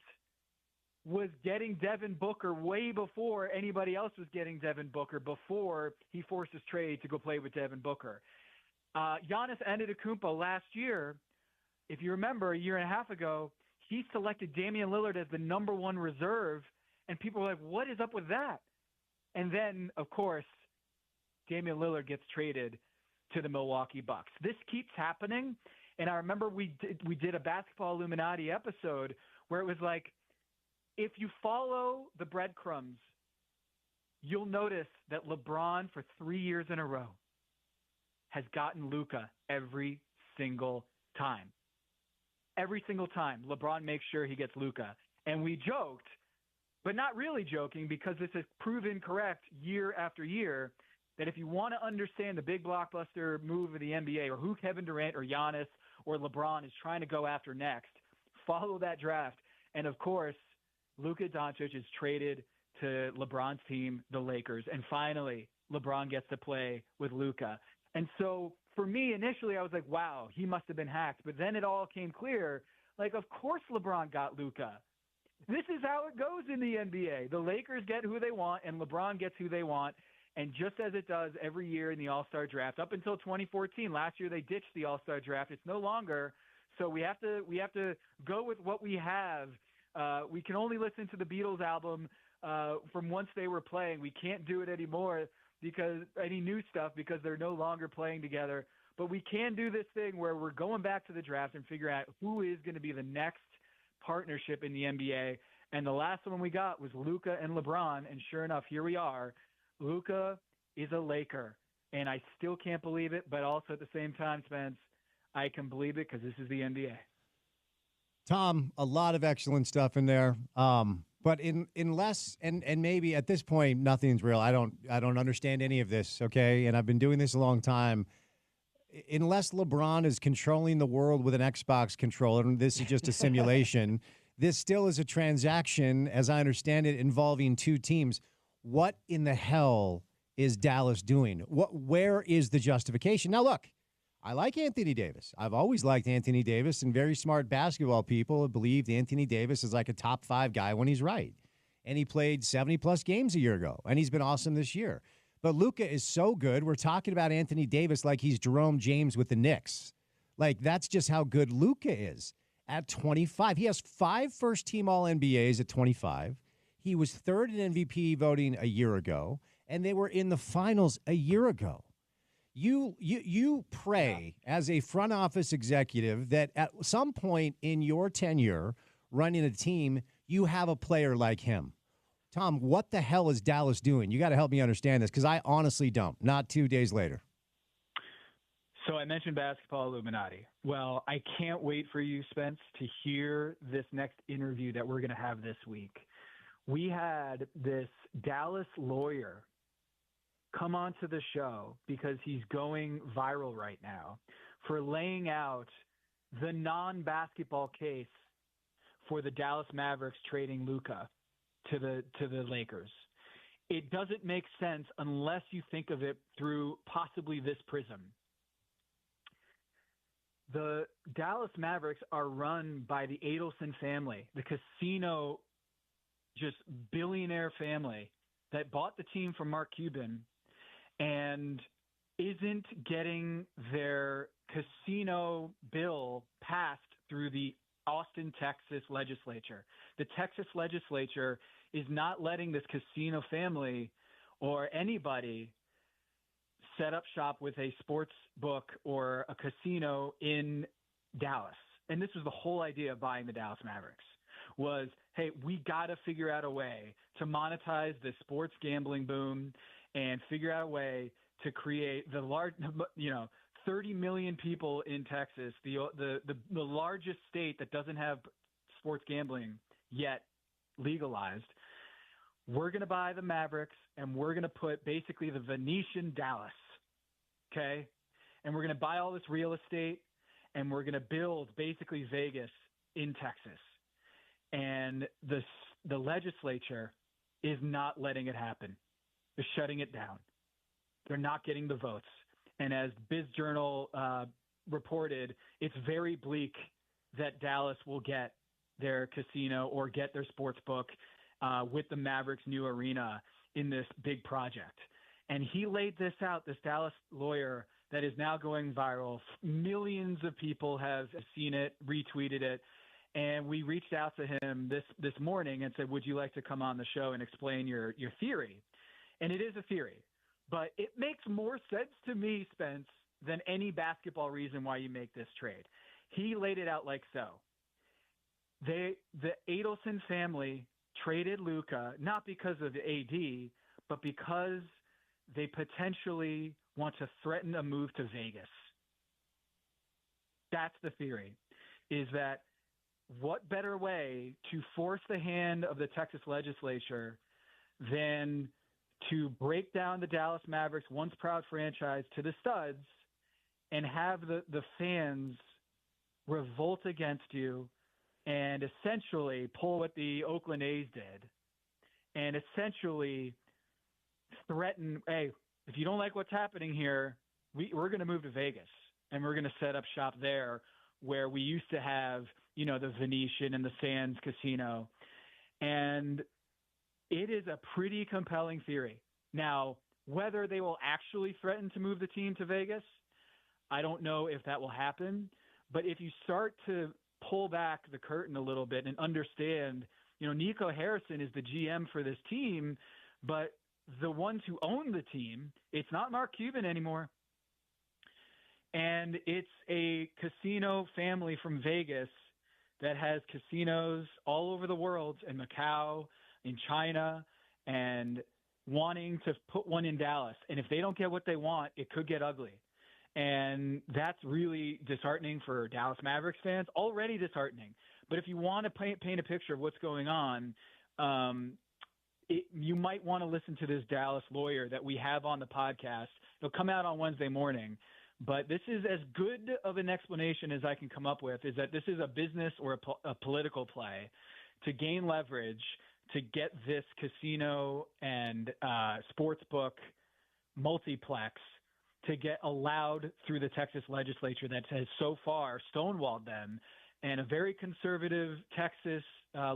was getting Devin Booker way before anybody else was getting Devin Booker, before he forced his trade to go play with Devin Booker. Giannis Antetokounmpo last year, if you remember, a year and a half ago, he selected Damian Lillard as the number 1 reserve, and people were like, what is up with that? And then, of course, Damian Lillard gets traded to the Milwaukee Bucks. This keeps happening, And I remember we did a Basketball Illuminati episode where it was like, if you follow the breadcrumbs, you'll notice that LeBron for 3 years in a row has gotten Luka every single time. Every single time, LeBron makes sure he gets Luka. And we joked, but not really joking, because this is proven correct year after year, that if you want to understand the big blockbuster move of the NBA, or who Kevin Durant or Giannis or LeBron is trying to go after next, follow that draft. And of course, Luka Doncic is traded to LeBron's team, the Lakers. And finally, LeBron gets to play with Luka. And so for me, initially, I was like, wow, he must have been hacked. But then it all came clear. Like, of course LeBron got Luka. This is how it goes in the NBA. The Lakers get who they want, and LeBron gets who they want. And just as it does every year in the All-Star draft, up until 2014, last year they ditched the All-Star draft. It's no longer. So we have to go with what we have. We can only listen to the Beatles album from once they were playing. We can't do it anymore, because any new stuff, because they're no longer playing together. But we can do this thing where we're going back to the draft and figure out who is going to be the next partnership in the NBA. And the last one we got was Luka and LeBron. And sure enough, here we are. Luka is a Laker. And I still can't believe it. But also at the same time, Spence, I can believe it, because this is the NBA. Tom, a lot of excellent stuff in there. But unless and maybe at this point nothing's real. I don't understand any of this, okay? And I've been doing this a long time. Unless LeBron is controlling the world with an Xbox controller, and this is just a simulation, this still is a transaction, as I understand it, involving two teams. What in the hell is Dallas doing? Where is the justification? Now, look, I like Anthony Davis. I've always liked Anthony Davis, and very smart basketball people have believed Anthony Davis is like a top 5 guy when he's right. And he played 70-plus games a year ago, and he's been awesome this year. But Luka is so good, we're talking about Anthony Davis like he's Jerome James with the Knicks. Like, that's just how good Luka is at 25. He has 5 first-team All-NBAs at 25. He was 3rd in MVP voting a year ago, and they were in the finals a year ago. You pray as a front office executive that at some point in your tenure running a team, you have a player like him. Tom, what the hell is Dallas doing? You got to help me understand this, because I honestly don't. Not 2 days later. So I mentioned Basketball Illuminati. Well, I can't wait for you, Spence, to hear this next interview that we're going to have this week. We had this Dallas lawyer come onto the show, because he's going viral right now, for laying out the non-basketball case for the Dallas Mavericks trading Luka to the Lakers. It doesn't make sense unless you think of it through possibly this prism. The Dallas Mavericks are run by the Adelson family, the casino, just billionaire family that bought the team from Mark Cuban and isn't getting their casino bill passed through the Austin, Texas legislature. The Texas legislature is not letting this casino family or anybody set up shop with a sports book or a casino in Dallas. And this was the whole idea of buying the Dallas Mavericks, was, hey, we got to figure out a way to monetize the sports gambling boom and figure out a way to create the large, 30 million people in Texas, the largest state that doesn't have sports gambling yet legalized. We're going to buy the Mavericks, and we're going to put basically the Venetian Dallas, okay? And we're going to buy all this real estate, and we're going to build basically Vegas in Texas. And the legislature is not letting it happen. They're shutting it down. They're not getting the votes. And as Biz Journal reported, it's very bleak that Dallas will get their casino or get their sports book with the Mavericks' new arena in this big project. And he laid this out, this Dallas lawyer that is now going viral. Millions of people have seen it, retweeted it. And we reached out to him this morning and said, would you like to come on the show and explain your theory? And it is a theory, but it makes more sense to me, Spence, than any basketball reason why you make this trade. He laid it out like so. The Adelson family traded Luka not because of AD, but because they potentially want to threaten a move to Vegas. That's the theory, is that what better way to force the hand of the Texas legislature than to break down the Dallas Mavericks once proud franchise to the studs and have the fans revolt against you and essentially pull what the Oakland A's did and essentially threaten, hey, if you don't like what's happening here, we're going to move to Vegas and we're going to set up shop there where we used to have, the Venetian and the Sands Casino. And it is a pretty compelling theory. Now, whether they will actually threaten to move the team to Vegas, I don't know if that will happen. But if you start to pull back the curtain a little bit and understand, Nico Harrison is the GM for this team, but the ones who own the team, it's not Mark Cuban anymore. And it's a casino family from Vegas that has casinos all over the world, in Macau, in China, and wanting to put one in Dallas. And if they don't get what they want, it could get ugly. And that's really disheartening for Dallas Mavericks fans, already disheartening. But if you want to paint a picture of what's going on, you might want to listen to this Dallas lawyer that we have on the podcast. It'll come out on Wednesday morning. But this is as good of an explanation as I can come up with, is that this is a business or a political play to gain leverage to get this casino and sportsbook multiplex to get allowed through the Texas legislature that has so far stonewalled them, and a very conservative Texas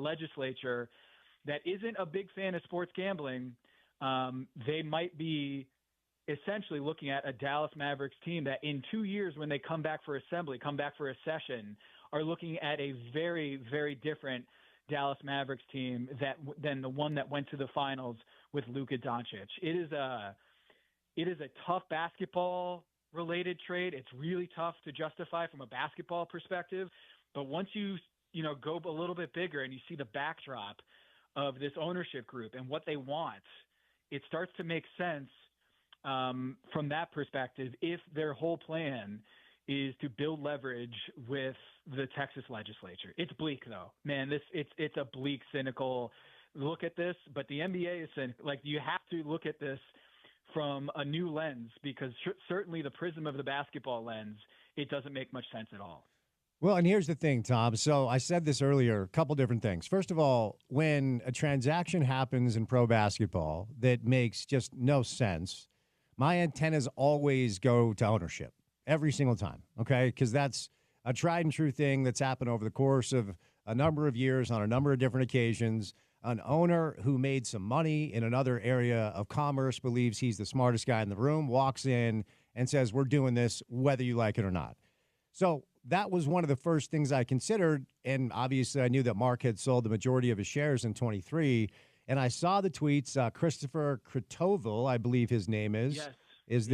legislature that isn't a big fan of sports gambling. They might be essentially looking at a Dallas Mavericks team that in 2 years, when they come back for a session, are looking at a very, very different Dallas Mavericks team than the one that went to the finals with Luka Doncic. It is a tough basketball related trade. It's really tough to justify from a basketball perspective. But once you go a little bit bigger and you see the backdrop of this ownership group and what they want, it starts to make sense from that perspective, if their whole plan is to build leverage with the Texas legislature. It's bleak, though, man. It's a bleak, cynical look at this. But the NBA is cynical. Like, you have to look at this from a new lens, because certainly the prism of the basketball lens, it doesn't make much sense at all. Well, and here's the thing, Tom. So I said this earlier, a couple different things. First of all, when a transaction happens in pro basketball that makes just no sense, my antennas always go to ownership every single time, okay? Because that's a tried and true thing that's happened over the course of a number of years on a number of different occasions. An owner who made some money in another area of commerce, believes he's the smartest guy in the room, walks in and says, we're doing this whether you like it or not. So that was one of the first things I considered, and obviously I knew that Mark had sold the majority of his shares in 23, and I saw the tweets. Christopher Kratoval, I believe his name is. Yes. Is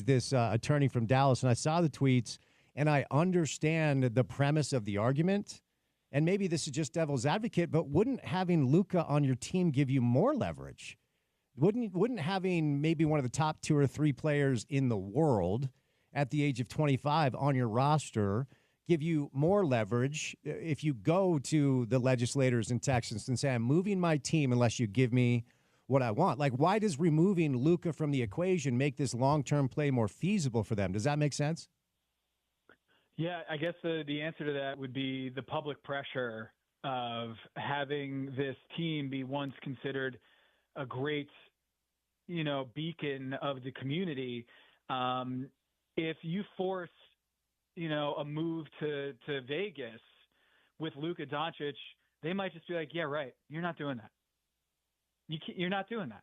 this attorney from Dallas? And I saw the tweets, and I understand the premise of the argument. And maybe this is just devil's advocate, but wouldn't having Luka on your team give you more leverage? Wouldn't having maybe one of the top 2 or 3 players in the world at the age of 25 on your roster give you more leverage if you go to the legislators in Texas and say, I'm moving my team unless you give me what I want? Like, why does removing Luka from the equation make this long-term play more feasible for them? Does that make sense? Yeah, I guess the answer to that would be the public pressure of having this team be once considered a great, beacon of the community. If you force, a move to Vegas with Luka Doncic, they might just be like, yeah, right, you're not doing that. You're not doing that.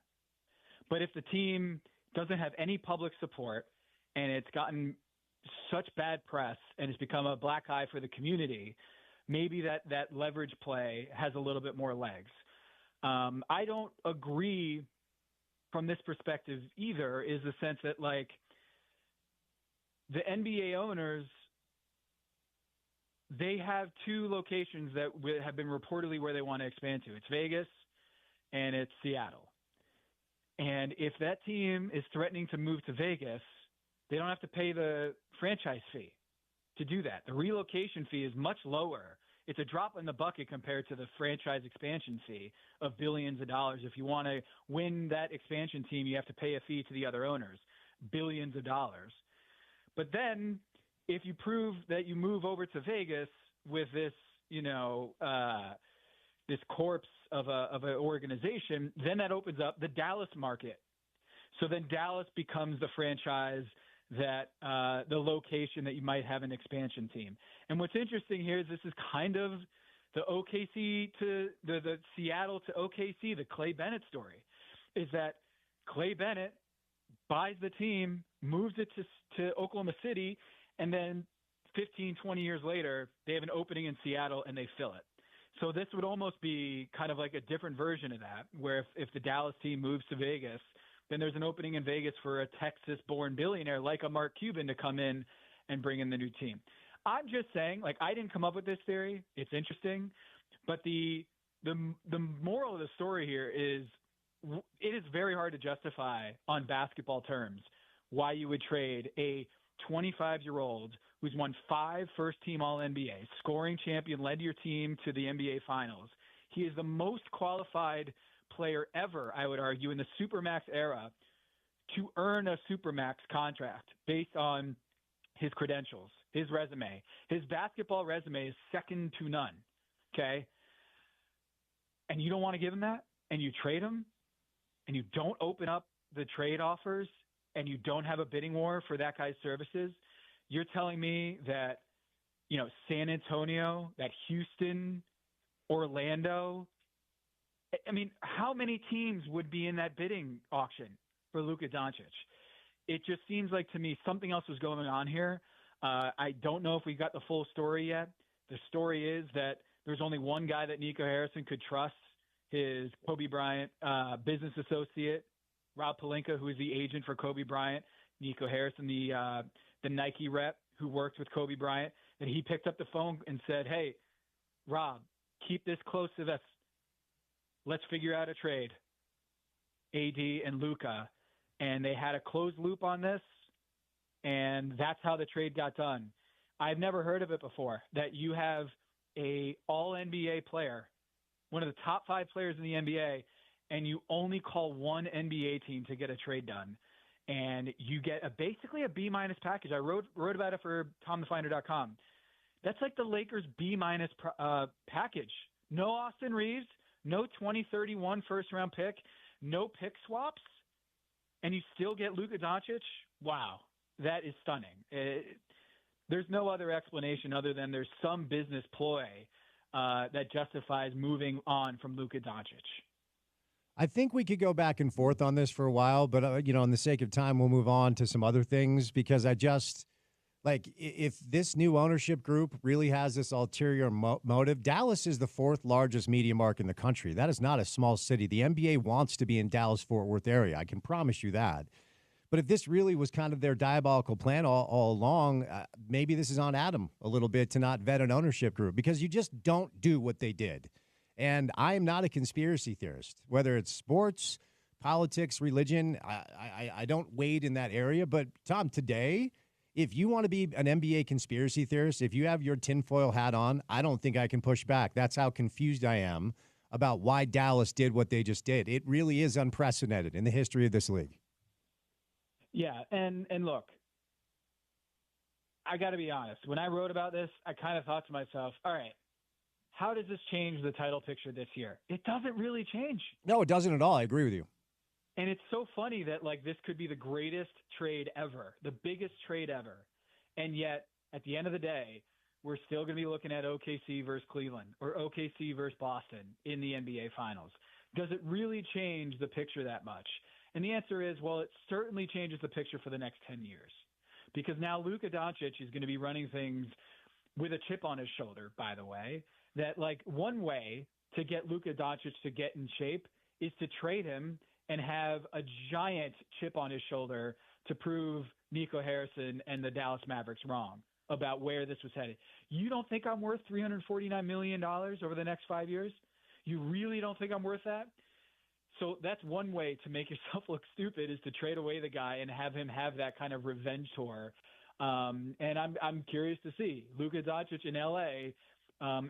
But if the team doesn't have any public support and it's gotten such bad press and it's become a black eye for the community, maybe that leverage play has a little bit more legs. I don't agree from this perspective either, is the sense that, like, the NBA owners they have two locations that have been reportedly where they want to expand to. It's Vegas and it's Seattle. And if that team is threatening to move to Vegas, they don't have to pay the franchise fee to do that. The relocation fee is much lower. It's a drop in the bucket compared to the franchise expansion fee of billions of dollars. If you want to win that expansion team, you have to pay a fee to the other owners, billions of dollars. But then if you prove that you move over to Vegas with this, this corpse of an organization, then that opens up the Dallas market. So then Dallas becomes the franchise that the location that you might have an expansion team. And what's interesting here is this is kind of the OKC to the Seattle to OKC, the Clay Bennett story, is that Clay Bennett buys the team, moves it to Oklahoma City, and then 15, 20 years later, they have an opening in Seattle and they fill it. So this would almost be kind of like a different version of that, where if the Dallas team moves to Vegas, then there's an opening in Vegas for a Texas-born billionaire like a Mark Cuban to come in and bring in the new team. I'm just saying, I didn't come up with this theory. It's interesting. But the moral of the story here is it is very hard to justify on basketball terms why you would trade a 25-year-old who's won 5 first-team All-NBA, scoring champion, led your team to the NBA Finals. He is the most qualified player ever, I would argue, in the Supermax era to earn a Supermax contract based on his credentials, his resume. His basketball resume is second to none, okay? And you don't want to give him that, and you trade him, and you don't open up the trade offers, and you don't have a bidding war for that guy's services, you're telling me that, San Antonio, that Houston, Orlando, I mean, how many teams would be in that bidding auction for Luka Doncic? It just seems like to me something else was going on here. I don't know if we got the full story yet. The story is that there's only one guy that Nico Harrison could trust, his Kobe Bryant business associate, Rob Pelinka, who is the agent for Kobe Bryant. Nico Harrison, the Nike rep who worked with Kobe Bryant, and he picked up the phone and said, "Hey, Rob, keep this close to us. Let's figure out a trade." AD and Luka, and they had a closed loop on this, and that's how the trade got done. I've never heard of it before, that you have a all-NBA player, one of the top 5 players in the NBA, and you only call one NBA team to get a trade done. And you get basically a B- package. I wrote about it for TomTheFinder.com. That's like the Lakers B- package. No Austin Reeves, no 2031 first-round pick, no pick swaps, and you still get Luka Doncic? Wow, that is stunning. There's no other explanation other than there's some business ploy that justifies moving on from Luka Doncic. I think we could go back and forth on this for a while, but, on the sake of time, we'll move on to some other things because I just, if this new ownership group really has this ulterior motive, Dallas is the 4th largest media market in the country. That is not a small city. The NBA wants to be in Dallas-Fort Worth area. I can promise you that. But if this really was kind of their diabolical plan all along, maybe this is on Adam a little bit to not vet an ownership group because you just don't do what they did. And I am not a conspiracy theorist, whether it's sports, politics, religion. I don't wade in that area. But, Tom, today, if you want to be an NBA conspiracy theorist, if you have your tinfoil hat on, I don't think I can push back. That's how confused I am about why Dallas did what they just did. It really is unprecedented in the history of this league. Yeah, and look, I got to be honest. When I wrote about this, I kind of thought to myself, all right, how does this change the title picture this year? It doesn't really change. No, it doesn't at all. I agree with you. And it's so funny that, this could be the greatest trade ever, the biggest trade ever. And yet, at the end of the day, we're still going to be looking at OKC versus Cleveland or OKC versus Boston in the NBA Finals. Does it really change the picture that much? And the answer is, well, it certainly changes the picture for the next 10 years. Because now Luka Doncic is going to be running things with a chip on his shoulder, by the way, that one way to get Luka Doncic to get in shape is to trade him and have a giant chip on his shoulder to prove Nico Harrison and the Dallas Mavericks wrong. about where this was headed. You don't think I'm worth $349 million over the next 5 years? You really don't think I'm worth that? So that's one way to make yourself look stupid, is to trade away the guy and have him have that kind of revenge tour. And I'm curious to see Luka Doncic in LA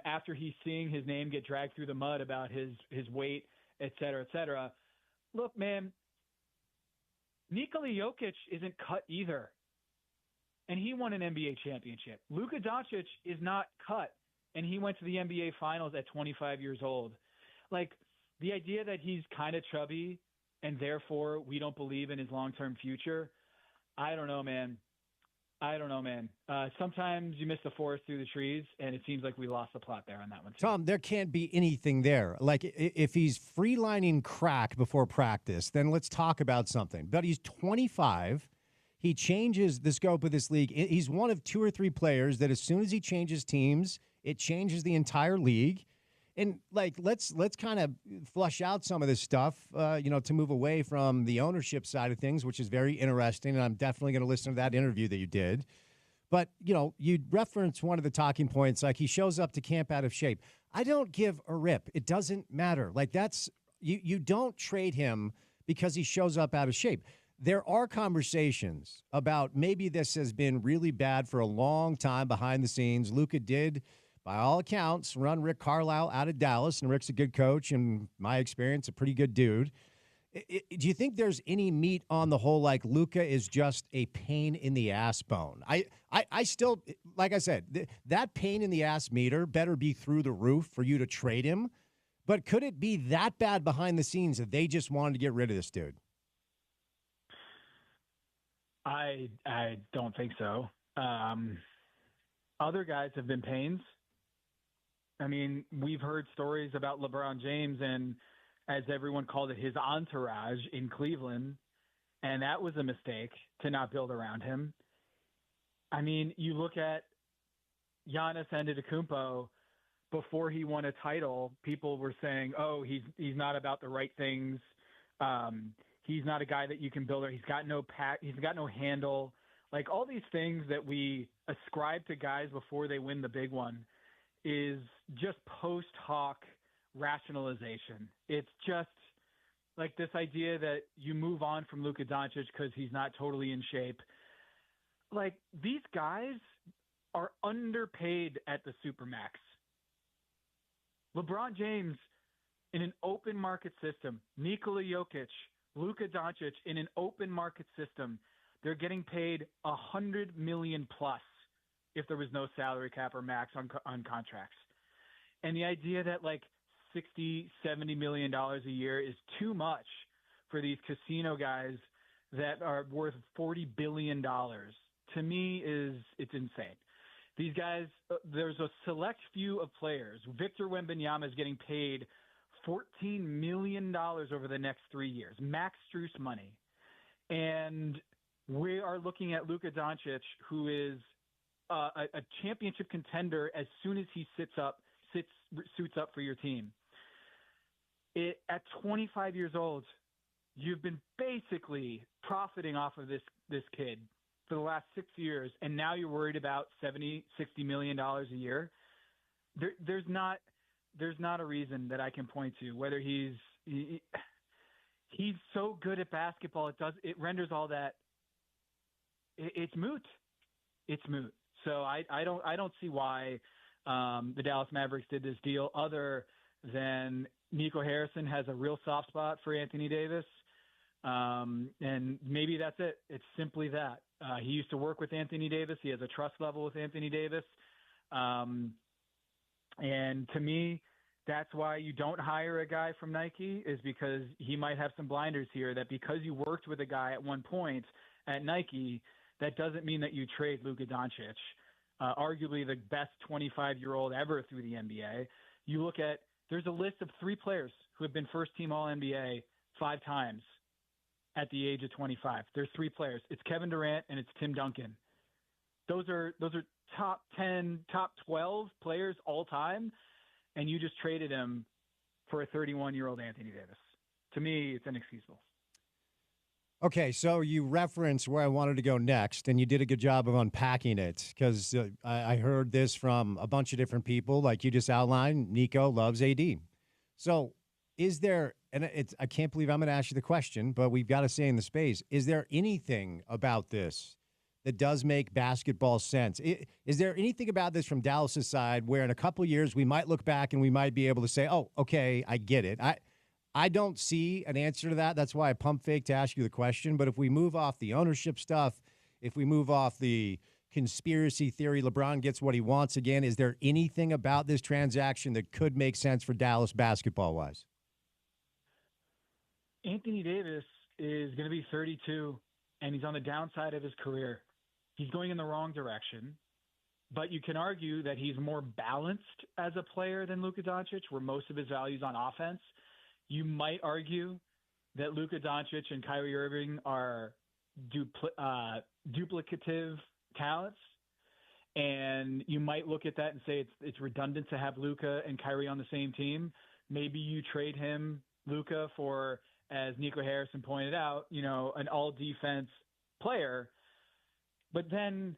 after he's seeing his name get dragged through the mud about his weight, et cetera, et cetera. Look, man, Nikola Jokic isn't cut either, and he won an NBA championship. Luka Doncic is not cut, and he went to the NBA Finals at 25 years old. Like, the idea that he's kind of chubby and therefore we don't believe in his long-term future, I don't know, man. Sometimes you miss the forest through the trees, and it seems like we lost the plot there on that one, too. Tom, there can't be anything there. Like, if he's freelining crack before practice, then let's talk about something. But he's 25. He changes the scope of this league. He's one of 2 or 3 players that as soon as he changes teams, it changes the entire league. And, like, let's kind of flush out some of this stuff, to move away from the ownership side of things, which is very interesting. And I'm definitely going to listen to that interview that you did. But, you reference one of the talking points, like he shows up to camp out of shape. I don't give a rip. It doesn't matter. Like, that's you don't trade him because he shows up out of shape. There are conversations about maybe this has been really bad for a long time behind the scenes. Luka did, by all accounts, run Rick Carlisle out of Dallas, and Rick's a good coach, and my experience, a pretty good dude. Do you think there's any meat on the whole, like Luka is just a pain in the ass bone? I still, like I said, that pain in the ass meter better be through the roof for you to trade him. But could it be that bad behind the scenes that they just wanted to get rid of this dude? I don't think so. Other guys have been pains. I mean, we've heard stories about LeBron James and, as everyone called it, his entourage in Cleveland, and that was a mistake to not build around him. I mean, you look at Giannis Antetokounmpo. Before he won a title, people were saying, "Oh, he's not about the right things. He's not a guy that you can build. He's got no He's got no handle." Like, all these things that we ascribe to guys before they win the big one is just post hoc rationalization. It's just like this idea that you move on from Luka Doncic because he's not totally in shape. Like, these guys are underpaid at the Supermax. LeBron James in an open market system, Nikola Jokic, Luka Doncic in an open market system, they're getting paid $100 million plus if there was no salary cap or max on contracts. And the idea that like $60-70 million a year is too much for these casino guys that are worth $40 billion, to me, it's insane. These guys, there's a select few of players. Victor Wembanyama is getting paid $14 million over the next 3 years, Max Strus money. And we are looking at Luka Doncic, who is a championship contender as soon as he suits up for your team. At 25 years old, you've been basically profiting off of this kid for the last 6 years, and now you're worried about $70-60 million a year. There's not a reason that I can point to whether he's so good at basketball. It renders all that. It's moot. It's moot. So I don't see why the Dallas Mavericks did this deal, other than Nico Harrison has a real soft spot for Anthony Davis. And maybe that's it. It's simply that. He used to work with Anthony Davis. He has a trust level with Anthony Davis. And to me, that's why you don't hire a guy from Nike, is because he might have some blinders here, that because you worked with a guy at one point at Nike, that doesn't mean that you trade Luka Doncic, arguably the best 25-year-old ever through the NBA. You look at, there's a list of 3 players who have been first-team All-NBA 5 times at the age of 25. There's 3 players. It's Kevin Durant and it's Tim Duncan. Those are top 10, top 12 players all time, and you just traded him for a 31-year-old Anthony Davis. To me, it's inexcusable. Okay, so you referenced where I wanted to go next, and you did a good job of unpacking it because I heard this from a bunch of different people, like you just outlined. Nico loves AD. So, is there, and I can't believe I'm going to ask you the question, but we've got to say in the space, is there anything about this that does make basketball sense? Is there anything about this from Dallas's side where in a couple years we might look back and we might be able to say, oh, okay, I get it. I don't see an answer to that. That's why I pump fake to ask you the question. But if we move off the ownership stuff, if we move off the conspiracy theory, LeBron gets what he wants again, is there anything about this transaction that could make sense for Dallas basketball-wise? Anthony Davis is going to be 32, and he's on the downside of his career. He's going in the wrong direction, but you can argue that he's more balanced as a player than Luka Doncic, where most of his value is on offense. You might argue that Luka Doncic and Kyrie Irving are duplicative talents, and you might look at that and say it's redundant to have Luka and Kyrie on the same team. Maybe you trade him, Luka, for, as Nico Harrison pointed out, an all-defense player. But then,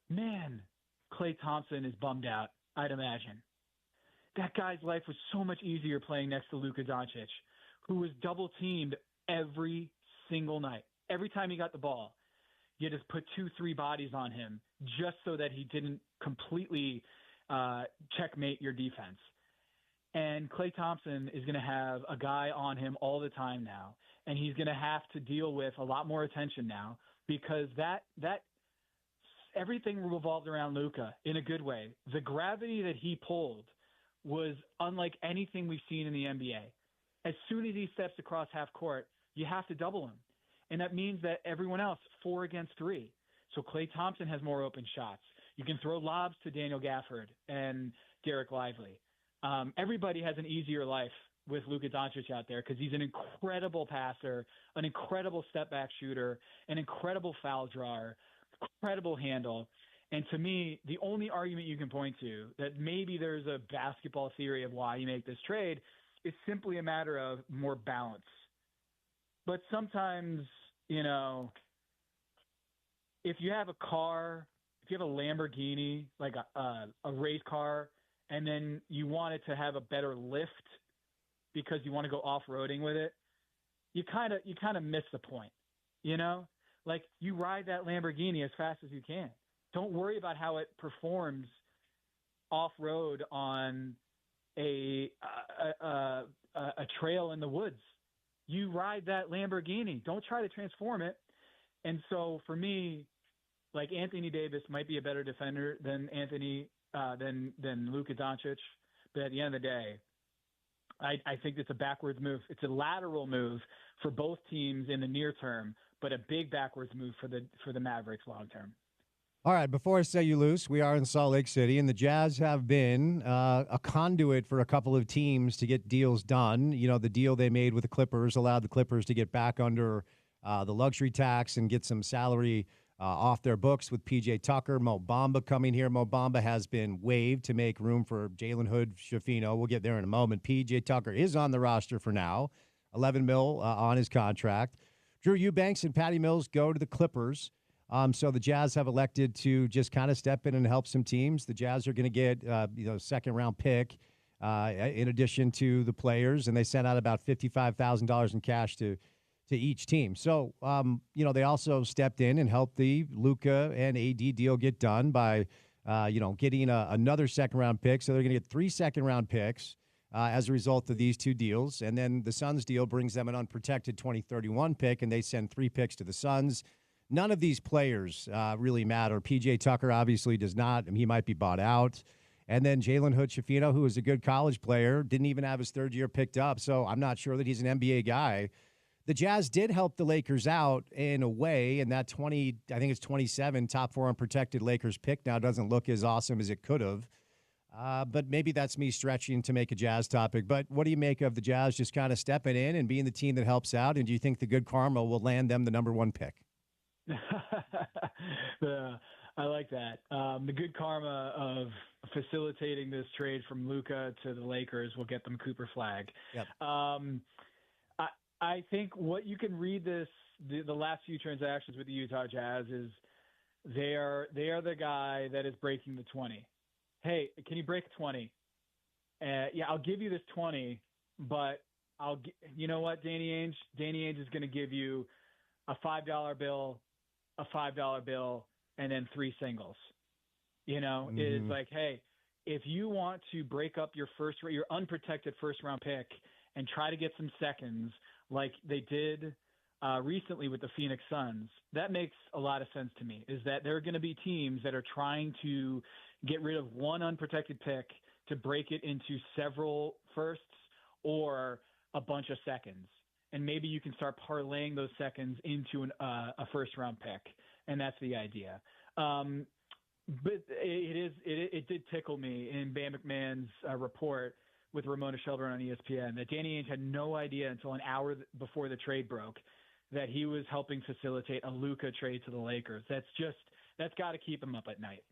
man, Klay Thompson is bummed out, I'd imagine. That guy's life was so much easier playing next to Luka Doncic, who was double-teamed every single night. Every time he got the ball, you just put 2-3 bodies on him just so that he didn't completely checkmate your defense. And Klay Thompson is going to have a guy on him all the time now, and he's going to have to deal with a lot more attention now because that everything revolved around Luka in a good way. The gravity that he pulled was unlike anything we've seen in the NBA. As soon as he steps across half court, you have to double him. And that means that everyone else, 4 against 3. So Klay Thompson has more open shots. You can throw lobs to Daniel Gafford and Derek Lively. Everybody has an easier life with Luka Doncic out there because he's an incredible passer, an incredible step-back shooter, an incredible foul drawer, incredible handle. And to me, the only argument you can point to that maybe there's a basketball theory of why you make this trade is simply a matter of more balance. But sometimes, if you have a car, if you have a Lamborghini, like a race car, and then you want it to have a better lift because you want to go off-roading with it, you kind of miss the point, Like, you ride that Lamborghini as fast as you can. Don't worry about how it performs off-road on a trail in the woods. You ride that Lamborghini. Don't try to transform it. And so for me, like, Anthony Davis might be a better defender than than Luka Doncic, but at the end of the day, I think it's a backwards move. It's a lateral move for both teams in the near term, but a big backwards move for the Mavericks long term. All right, before I set you loose, we are in Salt Lake City, and the Jazz have been a conduit for a couple of teams to get deals done. The deal they made with the Clippers allowed the Clippers to get back under the luxury tax and get some salary off their books with P.J. Tucker. Mo Bamba coming here. Mo Bamba has been waived to make room for Jalen Hood-Schifino. We'll get there in a moment. P.J. Tucker is on the roster for now, $11 million on his contract. Drew Eubanks and Patty Mills go to the Clippers. So the Jazz have elected to just kind of step in and help some teams. The Jazz are going to get second-round pick in addition to the players, and they sent out about $55,000 in cash to each team. So, they also stepped in and helped the Luka and AD deal get done by, getting another second-round pick. So they're going to get 3 second-round picks as a result of these two deals. And then the Suns deal brings them an unprotected 2031 pick, and they send 3 picks to the Suns. None of these players really matter. P.J. Tucker obviously does not. He might be bought out. And then Jalen Hood-Schifino, who is a good college player, didn't even have his third year picked up, so I'm not sure that he's an NBA guy. The Jazz did help the Lakers out in a way, and that 27 top 4 unprotected Lakers pick now doesn't look as awesome as it could have. But maybe that's me stretching to make a Jazz topic. But what do you make of the Jazz just kind of stepping in and being the team that helps out? And do you think the good karma will land them the number 1 pick? I like that. The good karma of facilitating this trade from Luka to the Lakers will get them Cooper Flag. Yep. I think what you can read this the last few transactions with the Utah Jazz is they are the guy that is breaking the 20. Hey, can you break 20? Yeah, I'll give you this 20, but you know what, Danny Ainge? Danny Ainge is going to give you a $5 bill, a $5 bill, and then 3 singles. Is like, hey, if you want to break up your unprotected first-round pick and try to get some seconds like they did recently with the Phoenix Suns, that makes a lot of sense to me, is that there are going to be teams that are trying to get rid of one unprotected pick to break it into several firsts or a bunch of seconds. And maybe you can start parlaying those seconds into a first-round pick, and that's the idea. But it did tickle me in Bam McMahon's report with Ramona Shelburne on ESPN that Danny Ainge had no idea until an hour before the trade broke that he was helping facilitate a Luka trade to the Lakers. That's got to keep him up at night.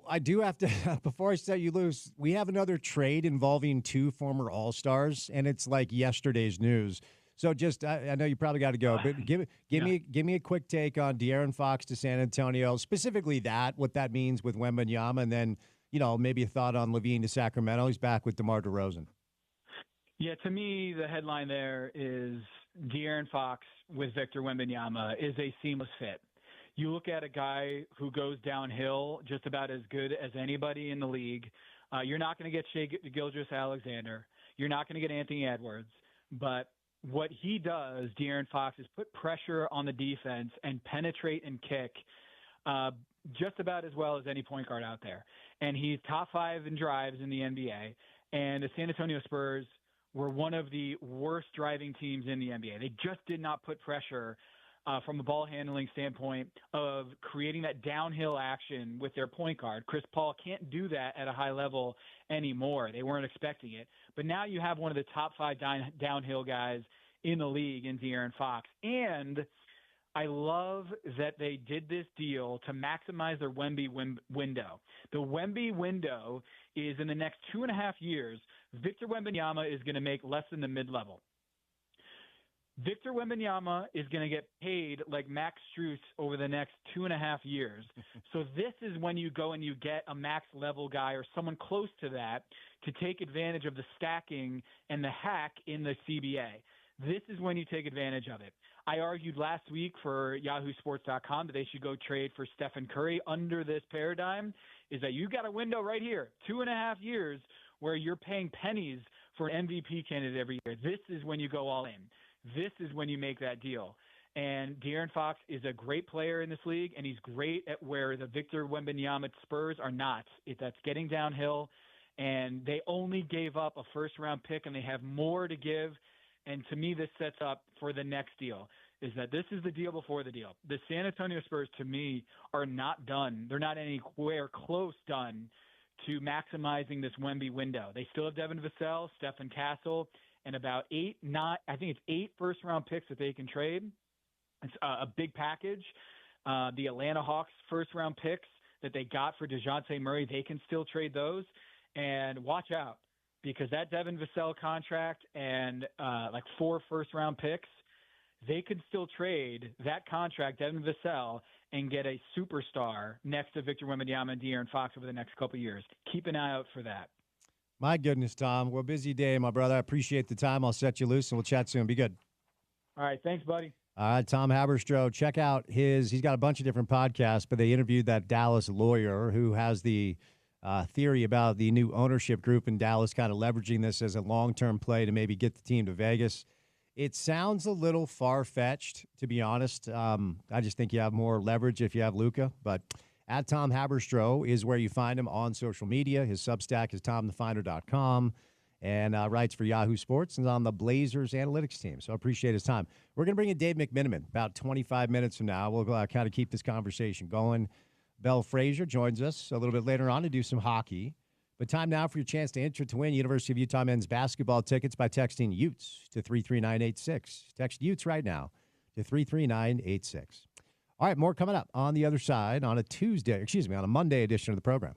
I do have to, before I set you loose, we have another trade involving 2 former All-Stars, and it's like yesterday's news. So just, I know you probably got to go, but give me a quick take on De'Aaron Fox to San Antonio, specifically what that means with Wembanyama, and then, maybe a thought on Levine to Sacramento. He's back with DeMar DeRozan. Yeah, to me, the headline there is De'Aaron Fox with Victor Wembanyama is a seamless fit. You look at a guy who goes downhill just about as good as anybody in the league. You're not going to get Shai Gilgeous-Alexander. You're not going to get Anthony Edwards. But what he does, De'Aaron Fox, is put pressure on the defense and penetrate and kick just about as well as any point guard out there. And he's top 5 in drives in the NBA. And the San Antonio Spurs were one of the worst driving teams in the NBA. They just did not put pressure from a ball handling standpoint of creating that downhill action with their point guard. Chris Paul can't do that at a high level anymore. They weren't expecting it. But now you have one of the top 5 downhill guys in the league in De'Aaron Fox. And I love that they did this deal to maximize their Wemby window. The Wemby window is in the next 2.5 years, Victor Wembanyama is going to make less than the mid-level. Victor Wembanyama is going to get paid like Max Strus over the next 2.5 years. So this is when you go and you get a max level guy or someone close to that to take advantage of the stacking and the hack in the CBA. This is when you take advantage of it. I argued last week for YahooSports.com that they should go trade for Stephen Curry under this paradigm, is that you got a window right here, 2.5 years, where you're paying pennies for an MVP candidate every year. This is when you go all in. This is when you make that deal. And De'Aaron Fox is a great player in this league, and he's great at where the Victor Wembanyama Spurs are not. That's getting downhill, and they only gave up a first-round pick, and they have more to give. And to me, this sets up for the next deal, is that this is the deal before the deal. The San Antonio Spurs, to me, are not done. They're not anywhere close done to maximizing this Wemby window. They still have Devin Vassell, Stephen Castle, and about 8 first-round picks that they can trade. It's a big package. The Atlanta Hawks first-round picks that they got for DeJounte Murray, they can still trade those. And watch out, because that Devin Vassell contract and 4 first-round picks, they could still trade that contract, Devin Vassell, and get a superstar next to Victor Wembanyama and De'Aaron Fox over the next couple of years. Keep an eye out for that. My goodness, Tom. Well, busy day, my brother. I appreciate the time. I'll set you loose, and we'll chat soon. Be good. All right. Thanks, buddy. All right, Tom Haberstroh. Check out he's got a bunch of different podcasts, but they interviewed that Dallas lawyer who has the theory about the new ownership group in Dallas kind of leveraging this as a long-term play to maybe get the team to Vegas. It sounds a little far-fetched, to be honest. I just think you have more leverage if you have Luka, but at Tom Haberstroh is where you find him on social media. His Substack is tomthefinder.com and writes for Yahoo Sports and is on the Blazers analytics team. So I appreciate his time. We're going to bring in Dave McMiniman about 25 minutes from now. We'll kind of keep this conversation going. Belle Frazier joins us a little bit later on to do some hockey. But time now for your chance to enter to win University of Utah men's basketball tickets by texting Utes to 33986. Text Utes right now to 33986. All right, more coming up on the other side on a Monday edition of the program.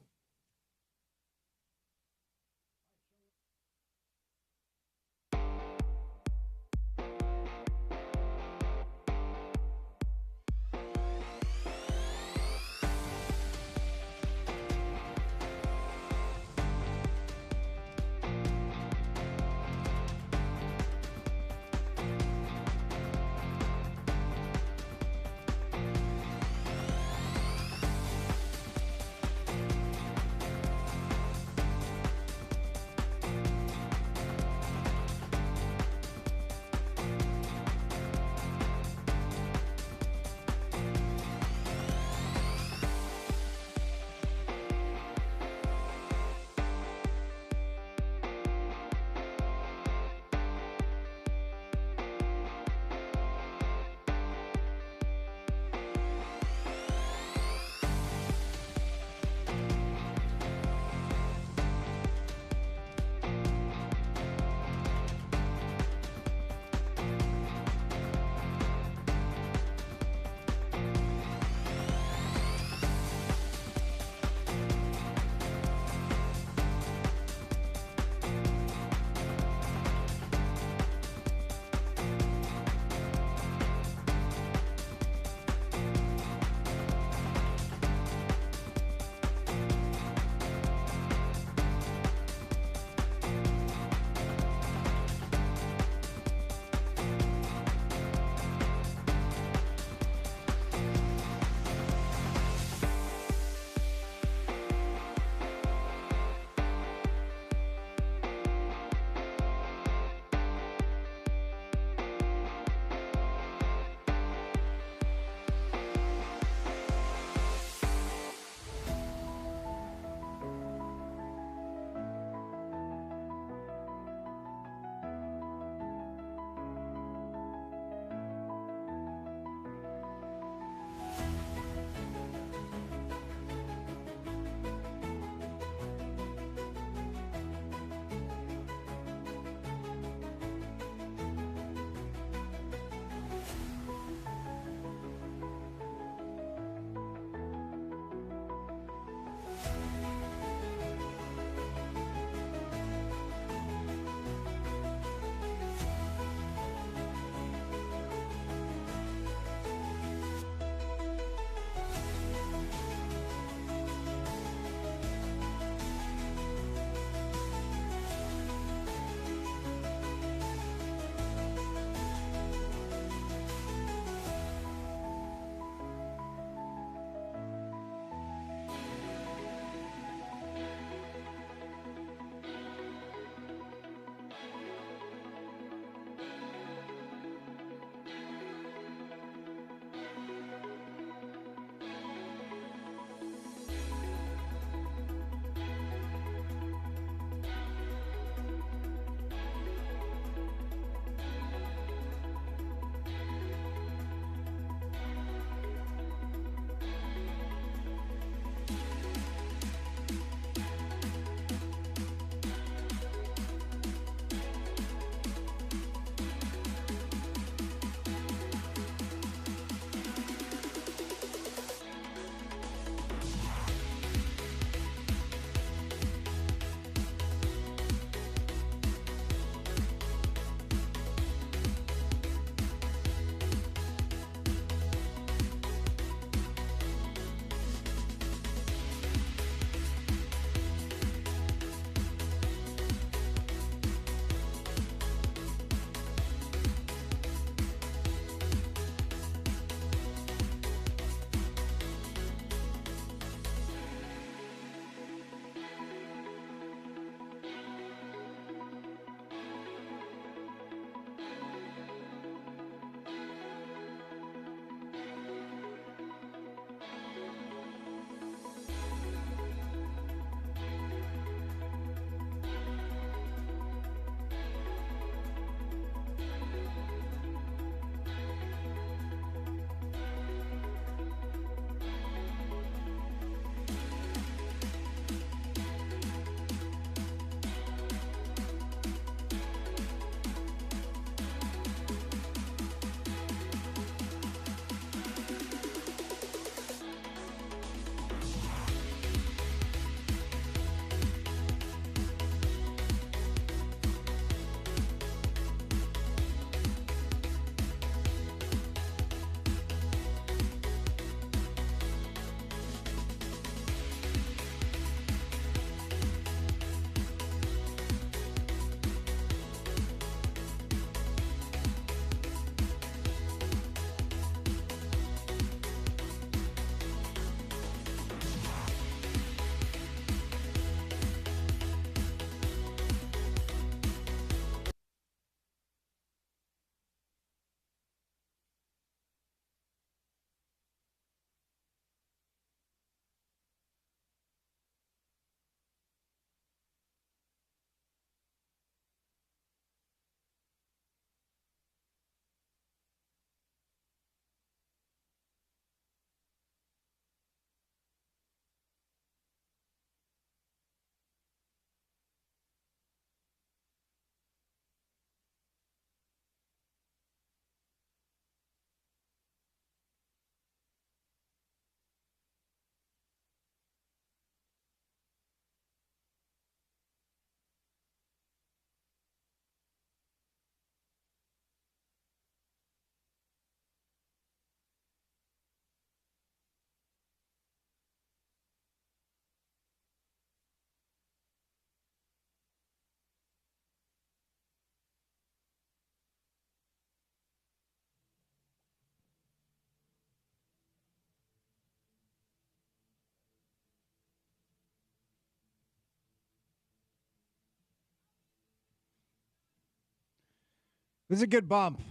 This is a good bump.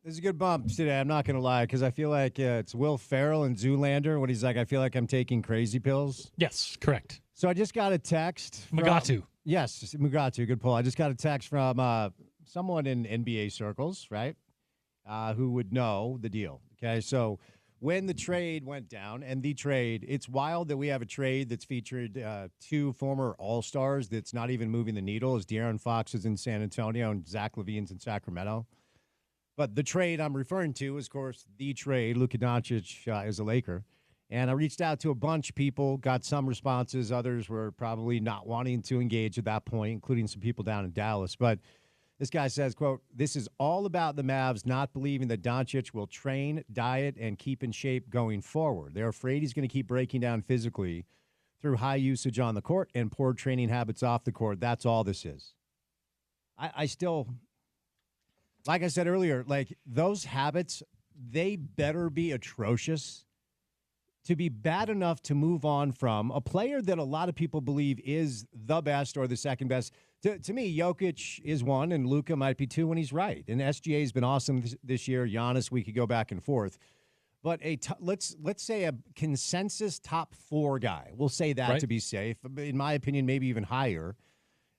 This is a good bump today. I'm not going to lie, because I feel like it's Will Ferrell and Zoolander when he's like, I feel like I'm taking crazy pills. Yes, correct. So I just got a text. Mugatu. Yes, Mugatu. Good pull. I just got a text from someone in NBA circles, right, who would know the deal. Okay, so when the trade went down, and the trade, it's wild that we have a trade that's featured two former All-Stars that's not even moving the needle, as De'Aaron Fox is in San Antonio and Zach LaVine's in Sacramento. But the trade I'm referring to is, of course, the trade. Luka Doncic is a Laker. And I reached out to a bunch of people, got some responses. Others were probably not wanting to engage at that point, including some people down in Dallas. But this guy says, quote, "This is all about the Mavs not believing that Doncic will train, diet, and keep in shape going forward. They're afraid he's going to keep breaking down physically through high usage on the court and poor training habits off the court. That's all this is." I still... Like I said earlier, like those habits, they better be atrocious to be bad enough to move on from a player that a lot of people believe is the best or the second best. To me, Jokic is one, and Luka might be two when he's right. And SGA has been awesome this year. Giannis, we could go back and forth. But let's say a consensus top four guy. We'll say that right, to be safe. In my opinion, maybe even higher.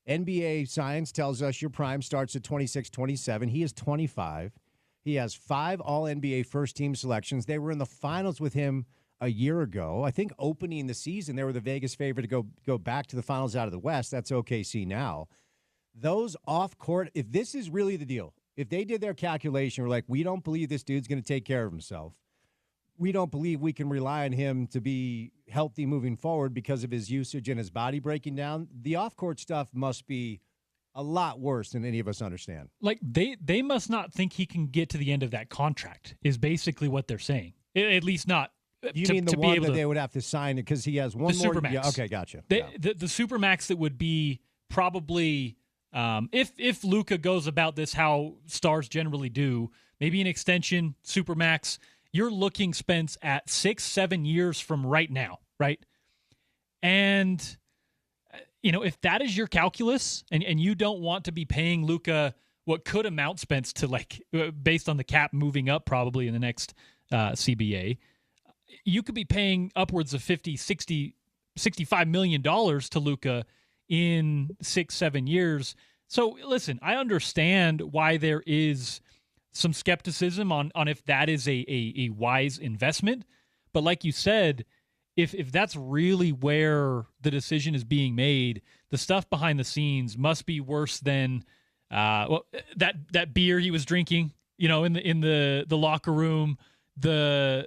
NBA science tells us your prime starts at 26, 27. He is 25. He has 5 All-NBA first-team selections. They were in the finals with him a year ago. I think opening the season, they were the Vegas favorite to go back to the finals out of the West. That's OKC now. Those off-court, if this is really the deal, if they did their calculation, we're like, we don't believe this dude's going to take care of himself. We don't believe we can rely on him to be healthy moving forward because of his usage and his body breaking down. The off-court stuff must be a lot worse than any of us understand. Like they must not think he can get to the end of that contract is basically what they're saying. At least not. You mean the one that they would have to sign it because he has one more? Supermax. Yeah, okay, gotcha. The Supermax that would be probably if Luka goes about this how stars generally do, maybe an extension, Supermax. You're looking, Spence, at 6-7 years from right now, right? And, if that is your calculus and you don't want to be paying Luka what could amount, Spence, to like, based on the cap moving up probably in the next CBA, you could be paying upwards of $50, $60, $65 million to Luka in 6-7 years. So listen, I understand why there is some skepticism on if that is a wise investment. But like you said, if that's really where the decision is being made, the stuff behind the scenes must be worse than that beer he was drinking, in the locker room, the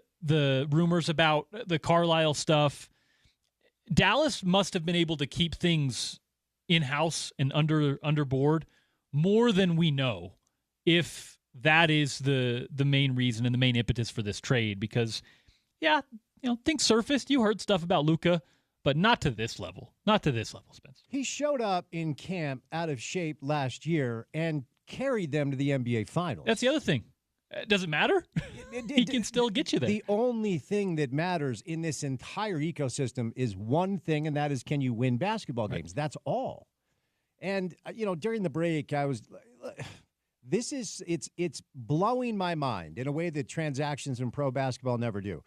rumors about the Carlisle stuff. Dallas must have been able to keep things in-house and under board more than we know, if that is the main reason and the main impetus for this trade. Because, things surfaced. You heard stuff about Luka, but not to this level. Not to this level, Spence. He showed up in camp out of shape last year and carried them to the NBA Finals. That's the other thing. Does it matter? He can still get you there. The only thing that matters in this entire ecosystem is one thing, and that is, can you win basketball games? Right. That's all. And, during the break, I was... It's blowing my mind in a way that transactions in pro basketball never do.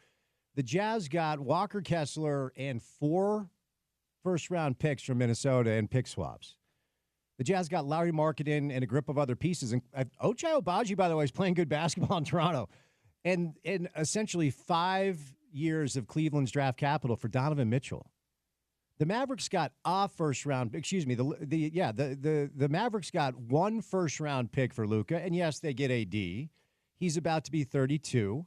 The Jazz got Walker Kessler and 4 first-round picks from Minnesota and pick swaps. The Jazz got Larry Markkanen and a grip of other pieces. And Ochai Agbaji, by the way, is playing good basketball in Toronto. And essentially 5 years of Cleveland's draft capital for Donovan Mitchell. The Mavericks got a first-round. Excuse me. The Mavericks got 1 first-round pick for Luka, and yes, they get AD. He's about to be 32,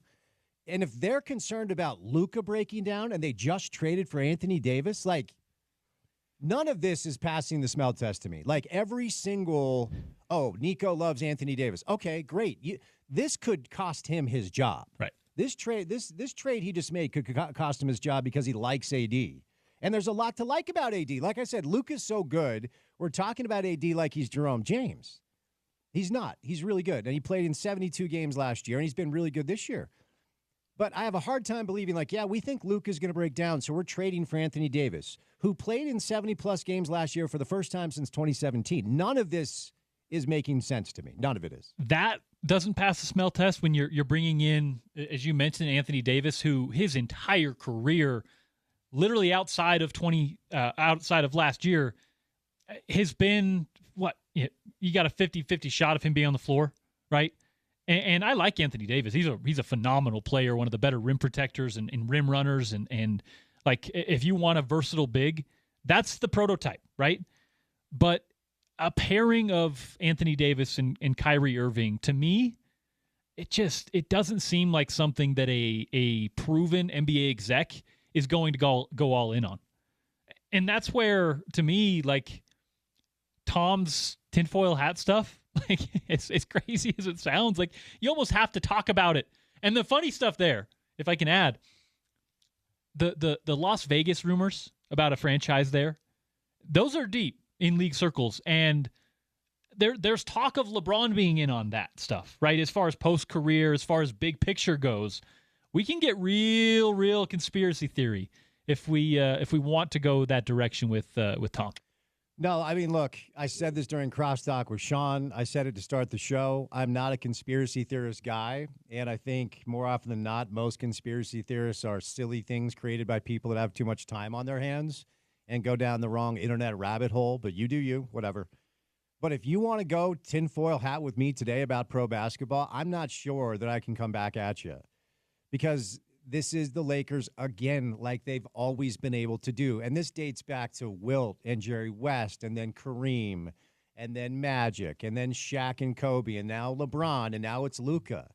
and if they're concerned about Luka breaking down, and they just traded for Anthony Davis, like none of this is passing the smell test to me. Like every single, Nico loves Anthony Davis. Okay, great. This could cost him his job. Right. This trade he just made could cost him his job because he likes AD. And there's a lot to like about AD. Like I said, Luka's so good. We're talking about AD like he's Jerome James. He's not. He's really good. And he played in 72 games last year, and he's been really good this year. But I have a hard time believing, we think Luka's going to break down, so we're trading for Anthony Davis, who played in 70-plus games last year for the first time since 2017. None of this is making sense to me. None of it is. That doesn't pass the smell test when you're bringing in, as you mentioned, Anthony Davis, who his entire career, literally outside of last year, has been what? You got a 50-50 shot of him being on the floor, right? And I like Anthony Davis. He's a phenomenal player, one of the better rim protectors and rim runners, and like if you want a versatile big, that's the prototype, right? But a pairing of Anthony Davis and Kyrie Irving, to me, it doesn't seem like something that a proven NBA exec is going to go all in on. And that's where, to me, like Tom's tinfoil hat stuff, like it's crazy as it sounds, like you almost have to talk about it. And the funny stuff there, if I can add, the Las Vegas rumors about a franchise there, those are deep in league circles, and there's talk of LeBron being in on that stuff, right? As far as post-career, as far as big picture goes, we can get real conspiracy theory if we want to go that direction with Tom. No, I mean, look, I said this during Crosstalk with Sean. I said it to start the show. I'm not a conspiracy theorist guy, and I think more often than not, most conspiracy theorists are silly things created by people that have too much time on their hands and go down the wrong internet rabbit hole, but you do you, whatever. But if you want to go tinfoil hat with me today about pro basketball, I'm not sure that I can come back at you, because this is the Lakers again, like they've always been able to do. And this dates back to Wilt and Jerry West, and then Kareem, and then Magic, and then Shaq and Kobe, and now LeBron, and now it's Luka.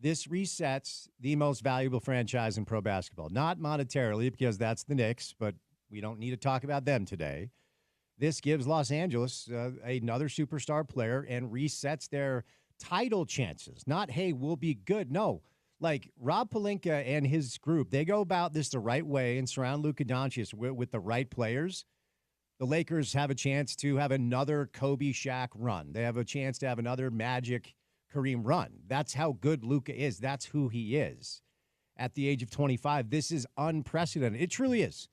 This resets the most valuable franchise in pro basketball. Not monetarily, because that's the Knicks, but we don't need to talk about them today. This gives Los Angeles another superstar player and resets their title chances. Not, hey, we'll be good. No. Like Rob Pelinka and his group, they go about this the right way and surround Luka Doncic with the right players. The Lakers have a chance to have another Kobe Shaq run. They have a chance to have another Magic Kareem run. That's how good Luka is. That's who he is. At the age of 25, this is unprecedented. It truly is.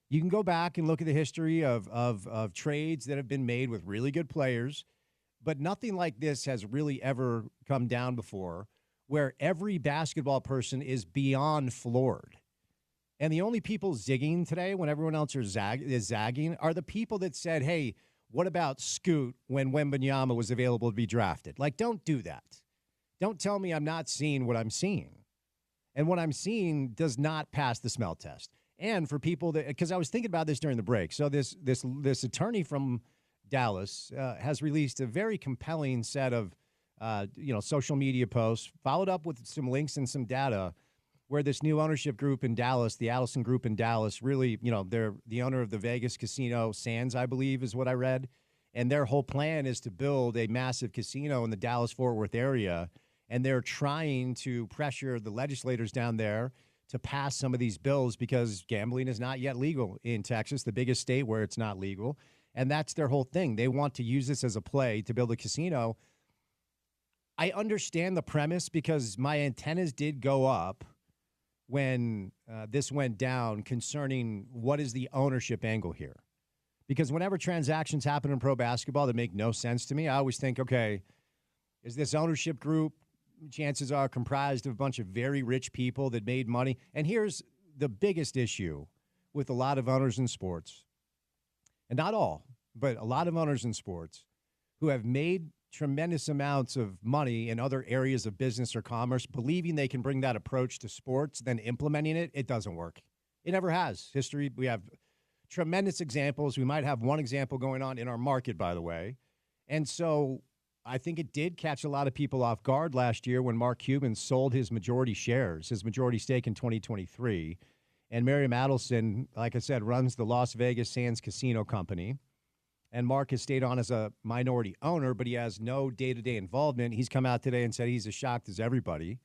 You can go back and look at the history of trades that have been made with really good players, but nothing like this has really ever come down before, where every basketball person is beyond floored. And the only people zigging today when everyone else is zagging are the people that said, hey, what about Scoot when Wembanyama was available to be drafted? Like, don't do that. Don't tell me I'm not seeing what I'm seeing. And what I'm seeing does not pass the smell test. And for people that, because I was thinking about this during the break. So this attorney from Dallas has released a very compelling set of social media posts, followed up with some links and some data, where this new ownership group in Dallas, the Allison Group in Dallas, really, they're the owner of the Vegas casino Sands, I believe, is what I read. And their whole plan is to build a massive casino in the Dallas-Fort Worth area. And they're trying to pressure the legislators down there to pass some of these bills, because gambling is not yet legal in Texas, the biggest state where it's not legal. And that's their whole thing. They want to use this as a play to build a casino. I understand the premise, because my antennas did go up when this went down concerning what is the ownership angle here. Because whenever transactions happen in pro basketball that make no sense to me, I always think, okay, is this ownership group, chances are, comprised of a bunch of very rich people that made money? And here's the biggest issue with a lot of owners in sports, and not all, but a lot of owners in sports who have made tremendous amounts of money in other areas of business or commerce, believing they can bring that approach to sports, then implementing it, it doesn't work. It never has. History, we have tremendous examples. We might have one example going on in our market, by the way. And so I think it did catch a lot of people off guard last year when Mark Cuban sold his majority shares, his majority stake in 2023. And Miriam Adelson, like I said, runs the Las Vegas Sands Casino Company. And Mark has stayed on as a minority owner, but he has no day-to-day involvement. He's come out today and said he's as shocked as everybody.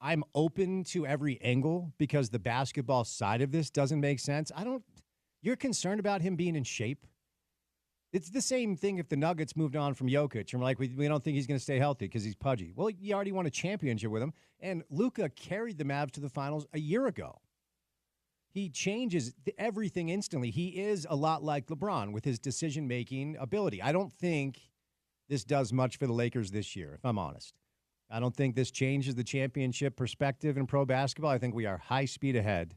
I'm open to every angle, because the basketball side of this doesn't make sense. You're concerned about him being in shape? It's the same thing if the Nuggets moved on from Jokic, and we're like, we don't think he's going to stay healthy because he's pudgy. Well, you already won a championship with him, and Luka carried the Mavs to the finals a year ago. he changes everything instantly. He is a lot like LeBron with his decision-making ability. I don't think this does much for the Lakers this year, if I'm honest. I don't think this changes the championship perspective in pro basketball. I think we are high speed ahead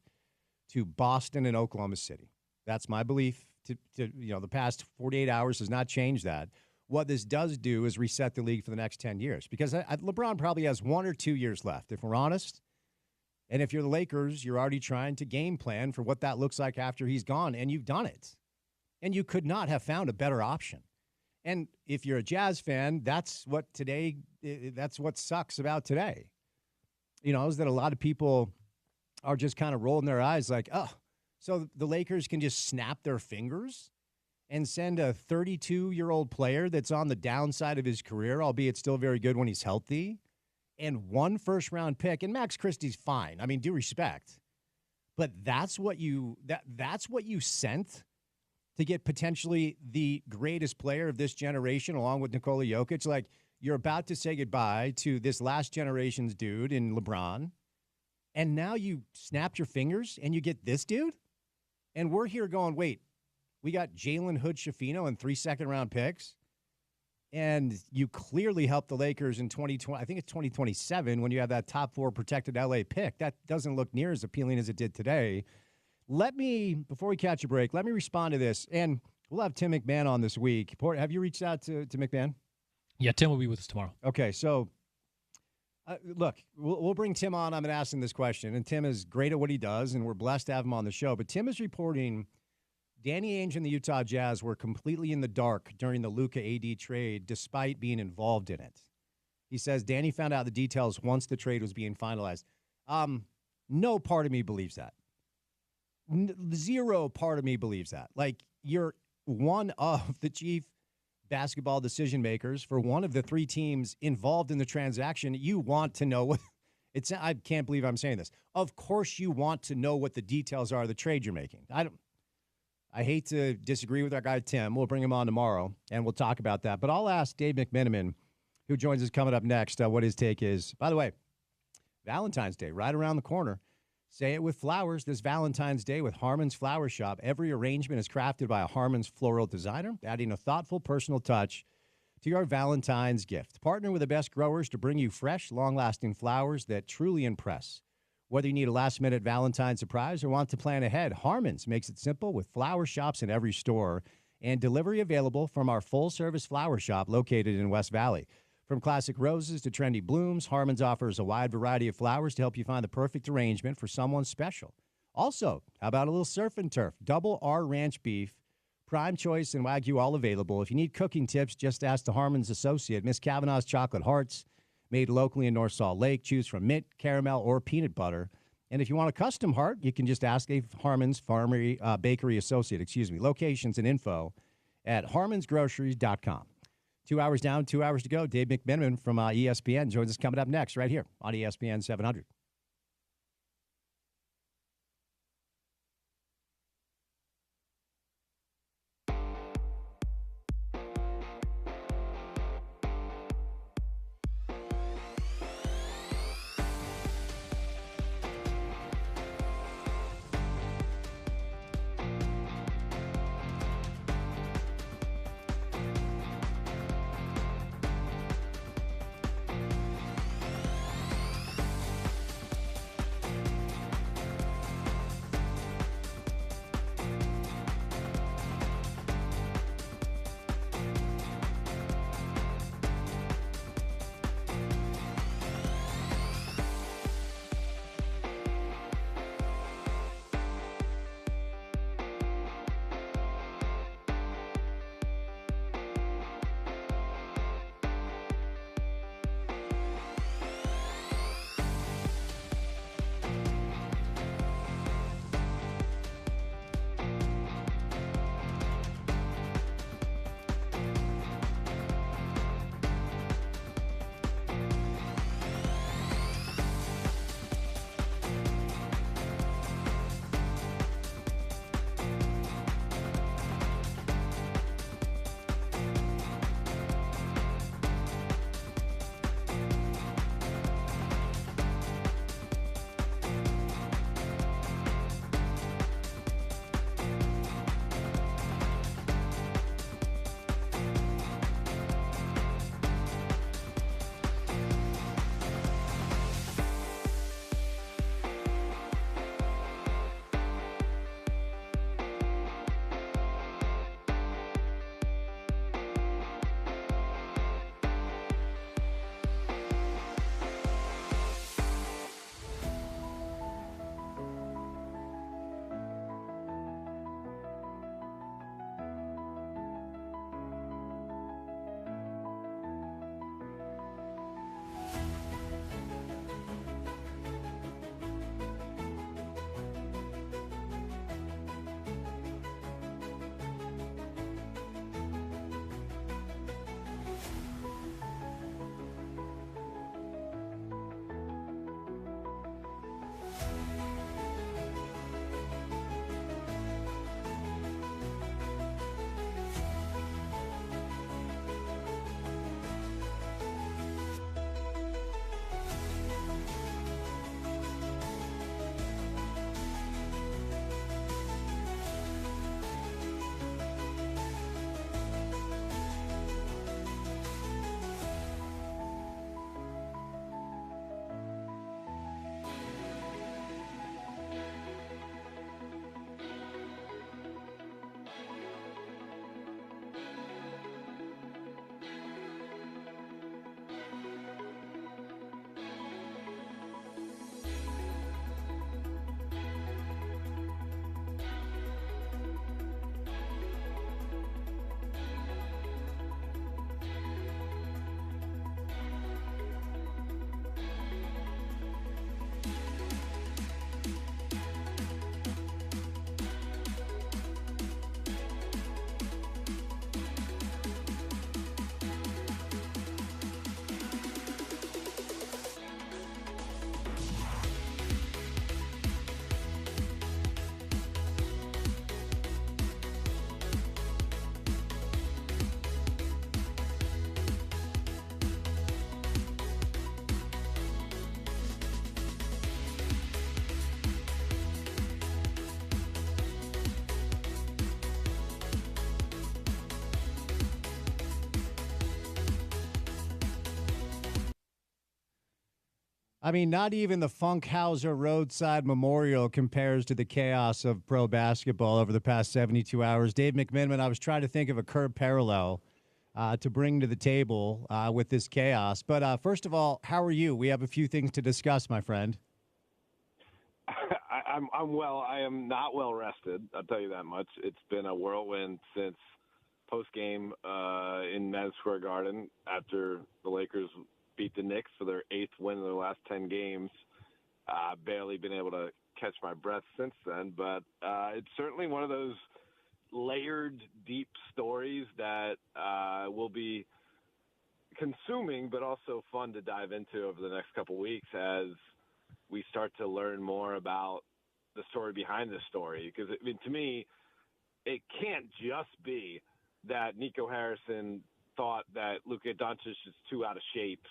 to Boston and Oklahoma City. That's my belief. The past 48 hours has not changed that. What this does do is reset the league for the next 10 years because LeBron probably has 1 or 2 years left, if we're honest. And if you're the Lakers, you're already trying to game plan for what that looks like after he's gone, and you've done it. And you could not have found a better option. And if you're a Jazz fan, that's what sucks about today. Is that a lot of people are just kind of rolling their eyes like, oh, so the Lakers can just snap their fingers and send a 32-year-old player that's on the downside of his career, albeit still very good when he's healthy, and 1 first-round pick. And Max Christie's fine. I mean, due respect. But that's what you sent to get potentially the greatest player of this generation, along with Nikola Jokic. Like, you're about to say goodbye to this last generation's dude in LeBron, and now you snapped your fingers and you get this dude? And we're here going, wait, we got Jalen Hood-Schifino and 3 second-round picks, and you clearly helped the Lakers in 2020. I think it's 2027 when you have that top 4 protected L.A. pick. That doesn't look near as appealing as it did today. Before we catch a break, let me respond to this. And we'll have Tim McMahon on this week. Have you reached out to McMahon? Yeah, Tim will be with us tomorrow. Okay, so look, we'll bring Tim on. I'm going to ask him this question. And Tim is great at what he does, and we're blessed to have him on the show. But Tim is reporting Danny Ainge and the Utah Jazz were completely in the dark during the Luka AD trade, despite being involved in it. He says Danny found out the details once the trade was being finalized. No part of me believes that. Zero part of me believes that. Like, you're one of the chief basketball decision makers for one of the 3 teams involved in the transaction. You want to know what I can't believe I'm saying this. Of course you want to know what the details are of the trade you're making. I hate to disagree with our guy Tim. We'll bring him on tomorrow and we'll talk about that. But I'll ask Dave McMenamin, who joins us coming up next, what his take is. By the way, Valentine's Day right around the corner. Say it with flowers this Valentine's Day with Harmon's Flower Shop. Every arrangement is crafted by a Harmon's floral designer, adding a thoughtful, personal touch to your Valentine's gift. Partner with the best growers to bring you fresh, long-lasting flowers that truly impress. Whether you need a last-minute Valentine's surprise or want to plan ahead, Harmon's makes it simple with flower shops in every store and delivery available from our full-service flower shop located in West Valley. From classic roses to trendy blooms, Harmon's offers a wide variety of flowers to help you find the perfect arrangement for someone special. Also, how about a little surf and turf? Double R ranch beef, prime choice, and Wagyu all available. If you need cooking tips, just ask the Harmon's associate, Miss Kavanaugh's Chocolate Hearts, made locally in North Salt Lake. Choose from mint, caramel, or peanut butter. And if you want a custom heart, you can just ask a Harmon's Bakery associate. Locations and info at harmonsgroceries.com. 2 hours down, 2 hours to go. Dave McMenamin from ESPN joins us coming up next right here on ESPN 700. I mean, not even the Funkhauser Roadside Memorial compares to the chaos of pro basketball over the past 72 hours. Dave McMiniman, I was trying to think of a curb parallel to bring to the table with this chaos. But first of all, how are you? We have a few things to discuss, my friend. I'm well. I am not well rested. I'll tell you that much. It's been a whirlwind since post game in Madison Square Garden after the Lakers beat the Knicks for their 8th win in their last 10 games. Barely been able to catch my breath since then, but it's certainly one of those layered, deep stories that will be consuming, but also fun to dive into over the next couple weeks as we start to learn more about the story behind this story. Because, I mean, to me, it can't just be that Nico Harrison thought that Luka Doncic is too out of shape,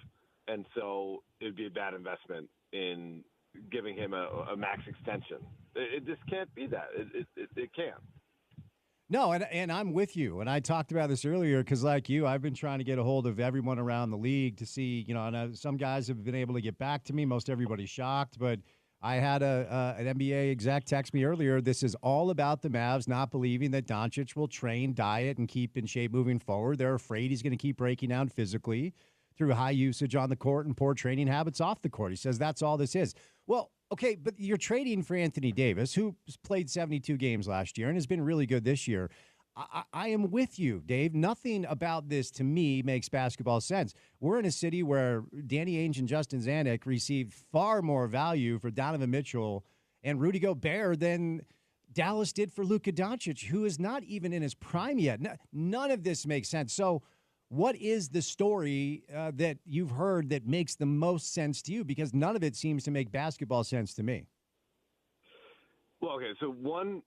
and so it would be a bad investment in giving him a max extension. It just can't be that. It can't. No, and I'm with you. And I talked about this earlier because, like you, I've been trying to get a hold of everyone around the league to see, and some guys have been able to get back to me. Most everybody's shocked, but I had an NBA exec text me earlier. This is all about the Mavs not believing that Doncic will train, diet, and keep in shape moving forward. They're afraid he's going to keep breaking down physically through high usage on the court and poor training habits off the court. He says that's all this is. Well, okay, but you're trading for Anthony Davis, who played 72 games last year and has been really good this year. I am with you, Dave. Nothing about this, to me, makes basketball sense. We're in a city where Danny Ainge and Justin Zanuck received far more value for Donovan Mitchell and Rudy Gobert than Dallas did for Luka Doncic, who is not even in his prime yet. None of this makes sense. So what is the story that you've heard that makes the most sense to you? Because none of it seems to make basketball sense to me. Well, okay, so one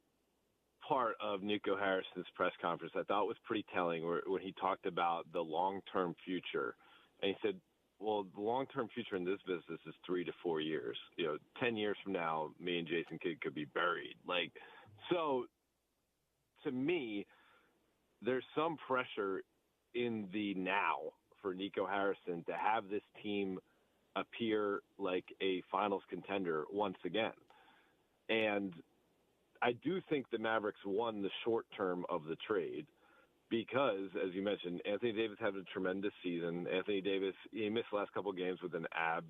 part of Nico Harrison's press conference I thought was pretty telling when he talked about the long-term future. And he said, well, the long-term future in this business is 3 to 4 years. 10 years from now, me and Jason Kidd could be buried. So to me, there's some pressure in the now for Nico Harrison to have this team appear like a finals contender once again. And I do think the Mavericks won the short term of the trade because, as you mentioned, Anthony Davis had a tremendous season. Anthony Davis, he missed the last couple of games with an ab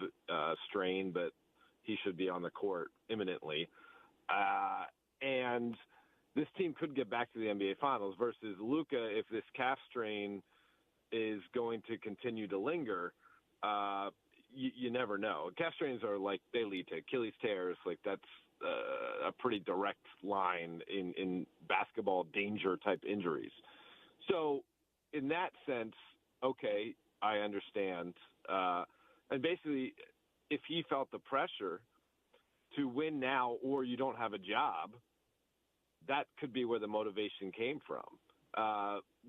strain, but he should be on the court imminently. And this team could get back to the NBA Finals versus Luka. If this calf strain is going to continue to linger, you never know. Calf strains are they lead to Achilles tears. That's a pretty direct line in basketball danger type injuries. So in that sense, okay, I understand. And basically, if he felt the pressure to win now or you don't have a job, that could be where the motivation came from.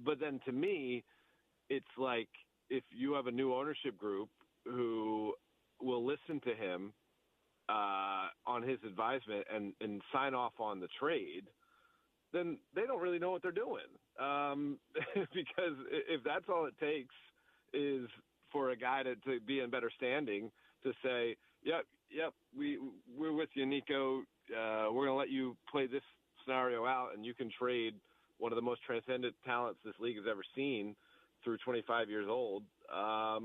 But then to me, it's like if you have a new ownership group who will listen to him on his advisement and sign off on the trade, then they don't really know what they're doing. Because if that's all it takes is for a guy to be in better standing to say, yep, we're with you, Nico. We're going to let you play this scenario out, and you can trade one of the most transcendent talents this league has ever seen through 25 years old. I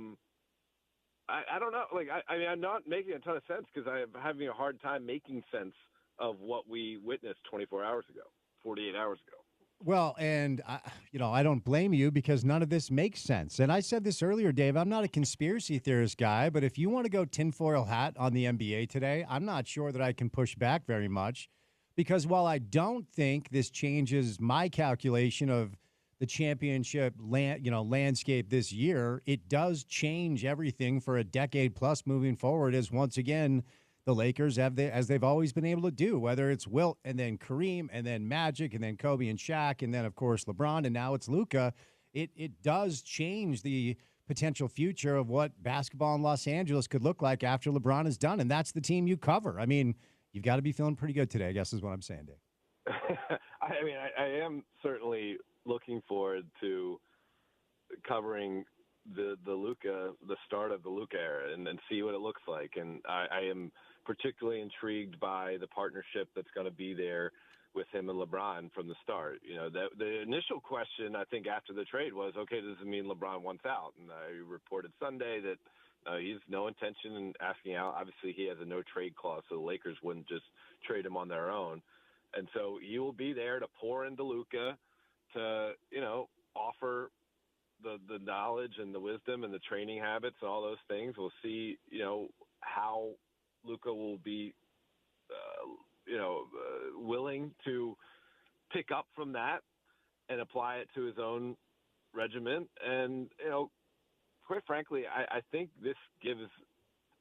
don't know. I'm not making a ton of sense because I'm having a hard time making sense of what we witnessed 24 hours ago, 48 hours ago. Well, and I don't blame you because none of this makes sense. And I said this earlier, Dave, I'm not a conspiracy theorist guy, but if you want to go tinfoil hat on the NBA today, I'm not sure that I can push back very much because while I don't think this changes my calculation of the championship landscape this year, it does change everything for a decade plus moving forward as once again the Lakers as they've always been able to do, whether it's Wilt and then Kareem and then Magic and then Kobe and Shaq and then, of course, LeBron and now it's Luka. It does change the potential future of what basketball in Los Angeles could look like after LeBron is done, and that's the team you cover. I mean, you've got to be feeling pretty good today, I guess is what I'm saying, Dave. I am certainly looking forward to covering the Luka, the start of the Luka era, and see what it looks like. And I am particularly intrigued by the partnership that's going to be there with him and LeBron from the start. You know, the initial question, I think, after the trade was, okay, does it mean LeBron wants out? And I reported Sunday that he's no intention in asking out. Obviously, he has a no-trade clause, so the Lakers wouldn't just trade him on their own. And so he will be there to pour into Luka to, you know, offer the knowledge and the wisdom and the training habits and all those things. We'll see, you know, how Luka will be, willing to pick up from that and apply it to his own regiment. And, you know, quite frankly, I think this gives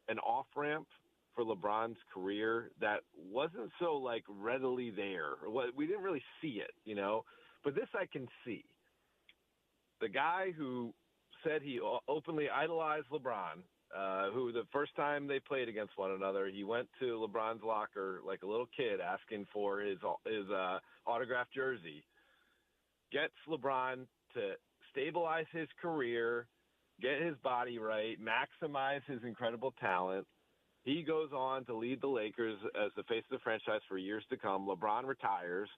an off-ramp for LeBron's career that wasn't so, like, readily there. We didn't really see it, you know. But this I can see. The guy who said he openly idolized LeBron, who the first time they played against one another, he went to LeBron's locker like a little kid asking for his autographed jersey, gets LeBron to stabilize his career, get his body right, maximize his incredible talent. He goes on to lead the Lakers as the face of the franchise for years to come. LeBron retires,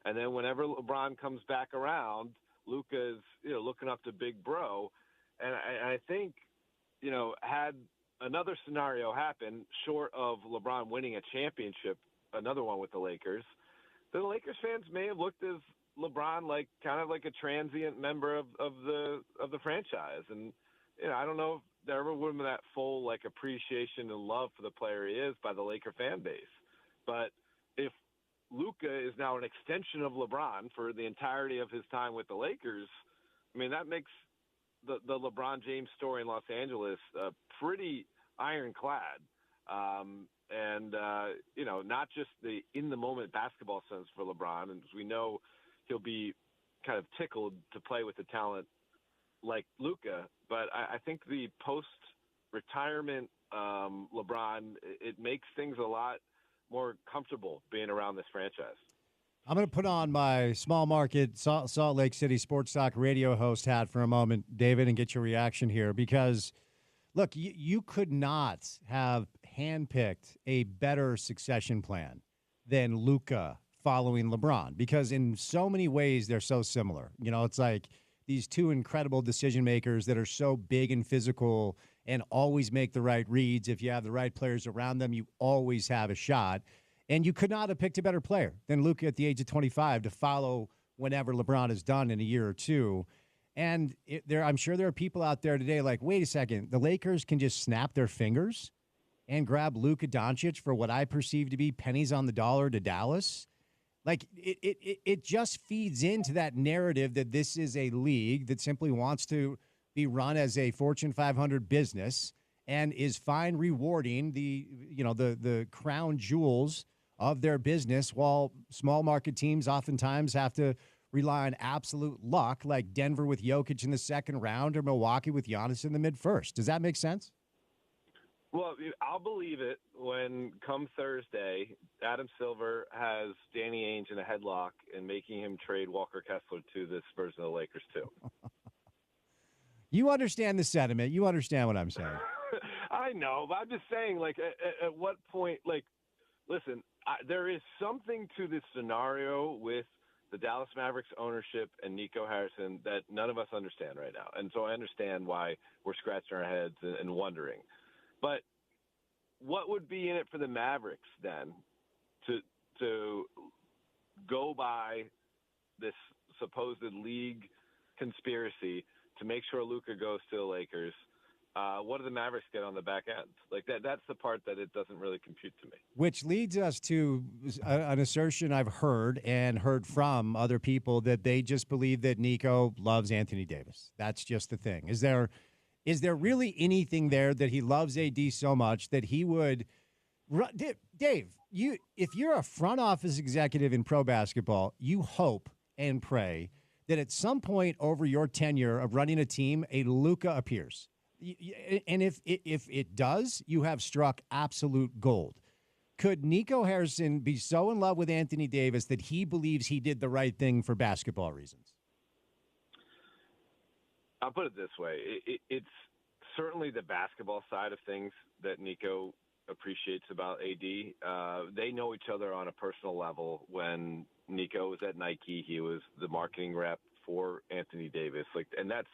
and then whenever LeBron comes back around, Luka is, you know, looking up to Big Bro. And I think, you know, had another scenario happen short of LeBron winning a championship, another one with the Lakers, then the Lakers fans may have looked at LeBron like kind of like a transient member of the franchise. And, you know, I don't know if there ever would have been that full like appreciation and love for the player he is by the Laker fan base. But if Luka is now an extension of LeBron for the entirety of his time with the Lakers, I mean, that makes the LeBron James story in Los Angeles pretty ironclad. You know, not just the in-the-moment basketball sense for LeBron, and as we know, he'll be kind of tickled to play with the talent like Luka, but I think the post-retirement LeBron, it makes things a lot more comfortable being around this franchise. I'm going to put on my small market Salt Lake City Sports Talk radio host hat for a moment, David, and get your reaction here. Because, look, you could not have handpicked a better succession plan than Luka following LeBron. Because in so many ways, they're so similar. You know, it's like these two incredible decision makers that are so big and physical and always make the right reads. If you have the right players around them, you always have a shot. And you could not have picked a better player than Luka at the age of 25 to follow whenever LeBron is done in a year or two. And I'm sure there are people out there today like, wait a second, the Lakers can just snap their fingers and grab Luka Doncic for what I perceive to be pennies on the dollar to Dallas. Like, it just feeds into that narrative that this is a league that simply wants to be run as a Fortune 500 business and is fine rewarding the crown jewels of their business, while small market teams oftentimes have to rely on absolute luck, like Denver with Jokic in the second round or Milwaukee with Giannis in the mid-first. Does that make sense? Well, I'll believe it when, come Thursday, Adam Silver has Danny Ainge in a headlock and making him trade Walker Kessler to this version of the Lakers, too. You understand the sentiment. You understand what I'm saying. I know, but I'm just saying, like, at what point, like, listen, there is something to this scenario with the Dallas Mavericks ownership and Nico Harrison that none of us understand right now. And so I understand why we're scratching our heads and wondering. But what would be in it for the Mavericks then to go by this supposed league conspiracy to make sure Luka goes to the Lakers? What do the Mavericks get on the back end? Like that's the part that it doesn't really compute to me. Which leads us to an assertion I've heard from other people that they just believe that Nico loves Anthony Davis. That's just the thing. Is there really anything there that he loves AD so much that he would Dave, if you're a front office executive in pro basketball, you hope and pray that at some point over your tenure of running a team, a Luka appears. And if it does, you have struck absolute gold. Could Nico Harrison be so in love with Anthony Davis that he believes he did the right thing for basketball reasons? I'll put it this way. It's certainly the basketball side of things that Nico appreciates about AD. They know each other on a personal level. When Nico was at Nike, he was the marketing rep for Anthony Davis. And that's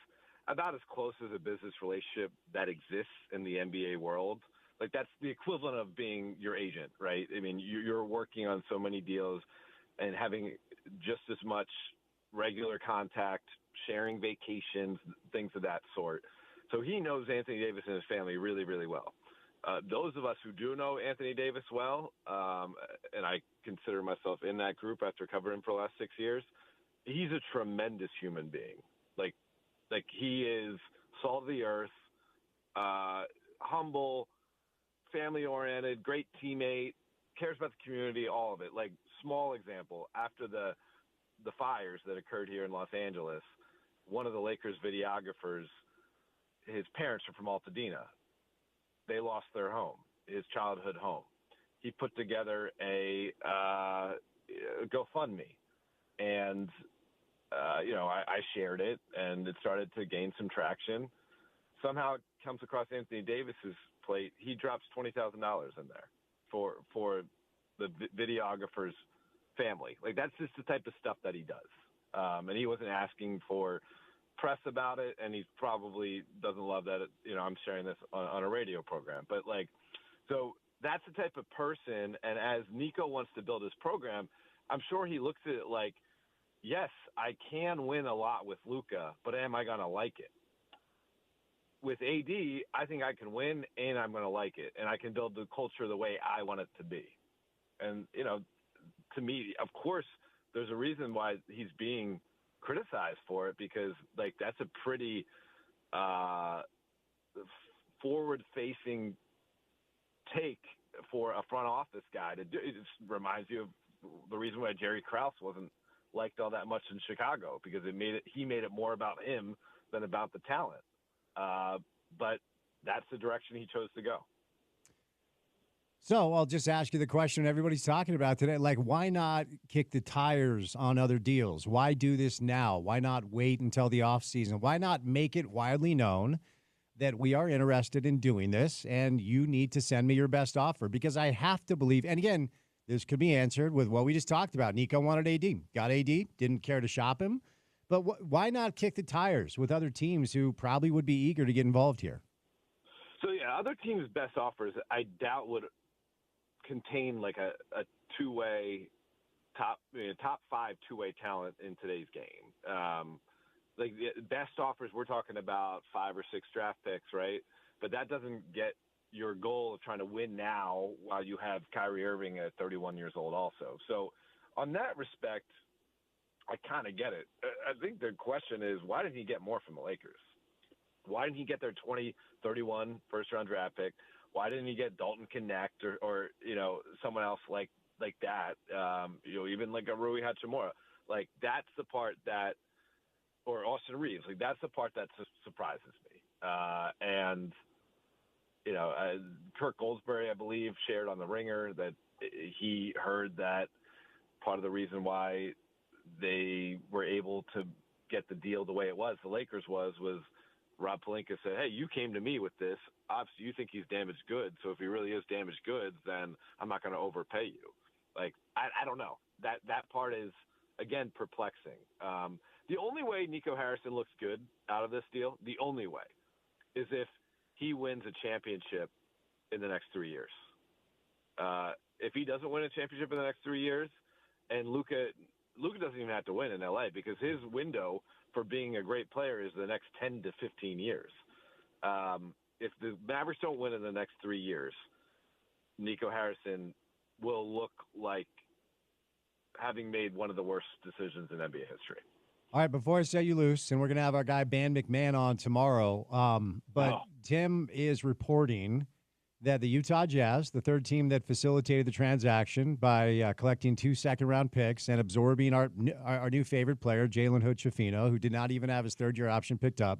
about as close as a business relationship that exists in the NBA world. That's the equivalent of being your agent, right? I mean, you're working on so many deals and having just as much regular contact, sharing vacations, things of that sort. So he knows Anthony Davis and his family really, really well. Those of us who do know Anthony Davis well, and I consider myself in that group after covering him for the last 6 years, he's a tremendous human being. Like he is salt of the earth, humble, family-oriented, great teammate, cares about the community, all of it. Small example, after the fires that occurred here in Los Angeles, one of the Lakers videographers, his parents are from Altadena. They lost their home, his childhood home. He put together a GoFundMe, and I shared it, and it started to gain some traction. Somehow it comes across Anthony Davis's plate. He drops $20,000 in there for the videographer's family. That's just the type of stuff that he does. And he wasn't asking for press about it, and he probably doesn't love that, I'm sharing this on a radio program. But so that's the type of person. And as Nico wants to build his program, I'm sure he looks at it yes, I can win a lot with Luka, but am I going to like it? With AD, I think I can win and I'm going to like it, and I can build the culture the way I want it to be. And, to me, of course, there's a reason why he's being criticized for it, because that's a pretty forward-facing take for a front office guy to do. It just reminds you of the reason why Jerry Krause wasn't liked all that much in Chicago, because he made it more about him than about the talent. But that's the direction he chose to go. So I'll just ask you the question everybody's talking about today. Why not kick the tires on other deals? Why do this now? Why not wait until the offseason? Why not make it widely known that we are interested in doing this and you need to send me your best offer? Because I have to believe, and again, this could be answered with what we just talked about. Nico wanted AD, got AD, didn't care to shop him. But why not kick the tires with other teams who probably would be eager to get involved here? So, yeah, other teams' best offers, I doubt would contain a two-way top 5 two-way talent in today's game. The best offers, we're talking about 5 or 6 draft picks, right? But that doesn't get your goal of trying to win now while you have Kyrie Irving at 31 years old also. So on that respect, I kind of get it. I think the question is, why didn't he get more from the Lakers? Why didn't he get their 2031 first-round draft pick? Why didn't he get Dalton Connect or someone else like that? Even a Rui Hachimura. That's the part that, or Austin Reeves. That's the part that surprises me. And Kirk Goldsberry, I believe, shared on The Ringer that he heard that part of the reason why they were able to get the deal the way it was, the Lakers was Rob Pelinka said, hey, you came to me with this. Obviously, you think he's damaged goods. So if he really is damaged goods, then I'm not going to overpay you. I don't know. That part is, again, perplexing. The only way Nico Harrison looks good out of this deal, the only way, is if he wins a championship in the next 3 years. If he doesn't win a championship in the next 3 years, and Luka doesn't even have to win in L.A. because his window for being a great player is the next 10 to 15 years. If the Mavericks don't win in the next 3 years, Nico Harrison will look like having made one of the worst decisions in NBA history. All right, before I set you loose, and we're going to have our guy Ben McMahon on tomorrow, Tim is reporting that the Utah Jazz, the third team that facilitated the transaction by collecting 2 second-round picks and absorbing our new favorite player, Jalen Hood-Schifino, who did not even have his third-year option picked up.